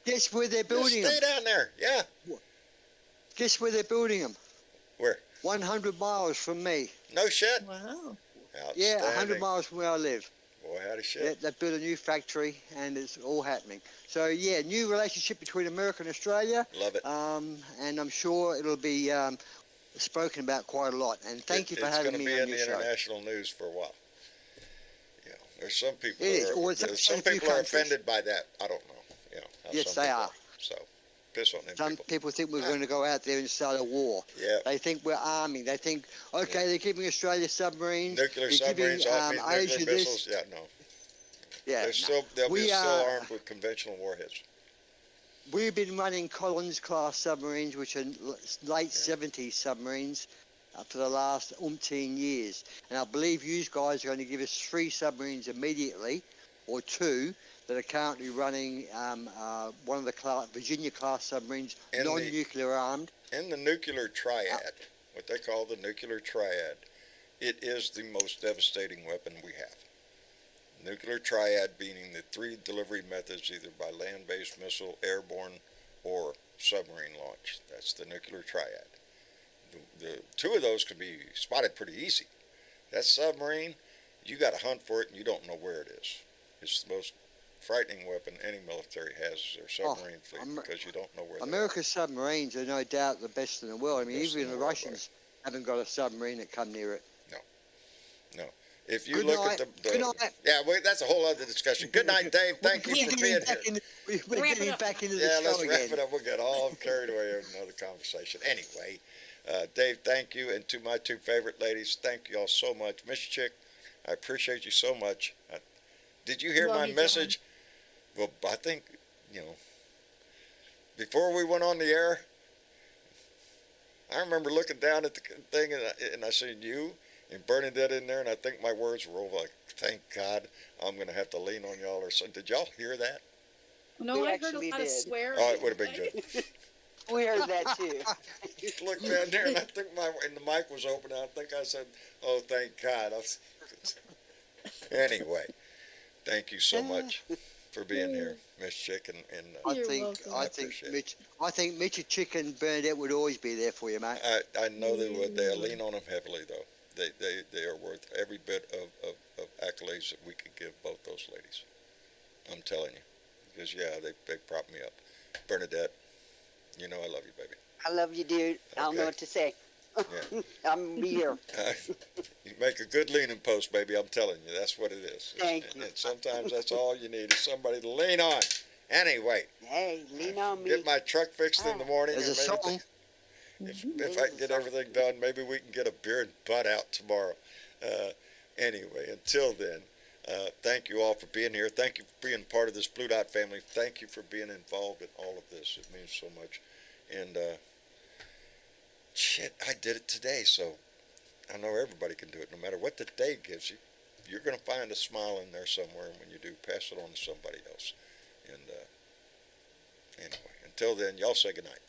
Guess where they're Just building them? stay down there. Yeah. Guess where they're building them? Where? 100 miles from me. No shit. Wow. Yeah, 100 Outstanding. miles from where I live. Boy, howdy shit. They built a new factory, and it's all happening. So yeah, new relationship between America and Australia. Love it. And I'm sure it'll be spoken about quite a lot. And thank you for having me on your It's show. going to be in the international news for a while. Yeah, there's some people. It is. Well, it's Some in a few people are countries. offended by that. I don't know. How Yes, some they people are. So piss on them Some people think we're going to go out there and start a war. Yeah. They think we're arming. They think, okay, they're giving Australia submarines. Nuclear they're submarines, giving, nuclear Asia missiles. this. Yeah, no. Yeah, They'll be We still are- armed with conventional warheads. We've been running Collins-class submarines, which are late 70s submarines, for the last umpteen years. And I believe you guys are going to give us 3 submarines immediately, or 2, that are currently running one of the Virginia-class submarines, And the- non-nuclear armed. In the nuclear triad, what they call the nuclear triad, it is the most devastating weapon we have. Nuclear triad being the 3 delivery methods, either by land-based missile, airborne, or submarine launch. That's the nuclear triad. The 2 of those can be spotted pretty easy. That submarine, you got to hunt for it, and you don't know where it is. It's the most frightening weapon any military has, is their submarine fleet, because you don't know where America's submarines are no doubt the best in the world. I mean, Best in even the the world, Russians haven't got a submarine that come near it. No. If you Good look night. at the Good night. yeah, wait, that's a whole other discussion. Good night, Dave. Thank you for being here. We're getting back into the Yeah, show let's wrap again. it up. We'll get all carried away in another conversation. Anyway, Dave, thank you, and to my 2 favorite ladies, thank you all so much. Miss Chick, I appreciate you so much. Did you hear Love my you, message? Well, I think, before we went on the air, I remember looking down at the thing, and I seen you and Bernadette in there, and I think my words were over like, thank God I'm going to have to lean on y'all or something. Did y'all hear that? No, We I heard a actually lot of did. swearing. Oh, it would have been good. We heard that too. Looked down there, and I think and the mic was open, and I think I said, oh, thank God. Anyway, thank you so much for being here, Miss Chick, and You're I welcome. think Mitch and Chick and Bernadette would always be there for you, mate. I know they would. They lean on them heavily, though. They are worth every bit of accolades that we could give both those ladies. I'm telling you. Because, they prop me up. Bernadette, I love you, baby. I love you, dude. I don't know Okay. what to say. Yeah. I'm gonna be here. You make a good leaning post, baby. I'm telling you. That's what it is. Thank you. And sometimes that's all you need is somebody to lean on. Anyway, Hey, lean on me. get my truck fixed in the morning. There's and a maybe song. if I can get everything done, maybe we can get a beer and butt out tomorrow. Anyway, until then, thank you all for being here. Thank you for being part of this Blue Dot family. Thank you for being involved in all of this. It means so much. And shit, I did it today, so I know everybody can do it. No matter what the day gives you, you're going to find a smile in there somewhere. And when you do, pass it on to somebody else. And anyway, until then, y'all say goodnight.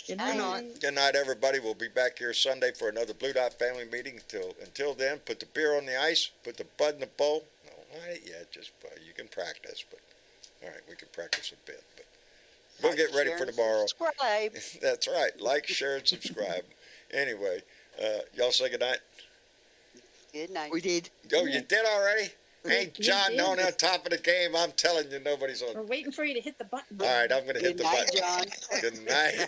Good night. Good night, everybody. We'll be back here Sunday for another Blue Dot family meeting. Until then, put the beer on the ice, put the bud in the bowl. No, not yet. Just you can practice, but all right, we can practice a bit. But we'll get ready for tomorrow. Subscribe. That's right. Like, share, and subscribe. Anyway, y'all say goodnight. Good night. We did. Oh, you did already? Ain't We John did. knowing on top of the game? I'm telling you, nobody's We're on. waiting for you to hit the button. All right, I'm going to hit Good the night, button. John. Good night.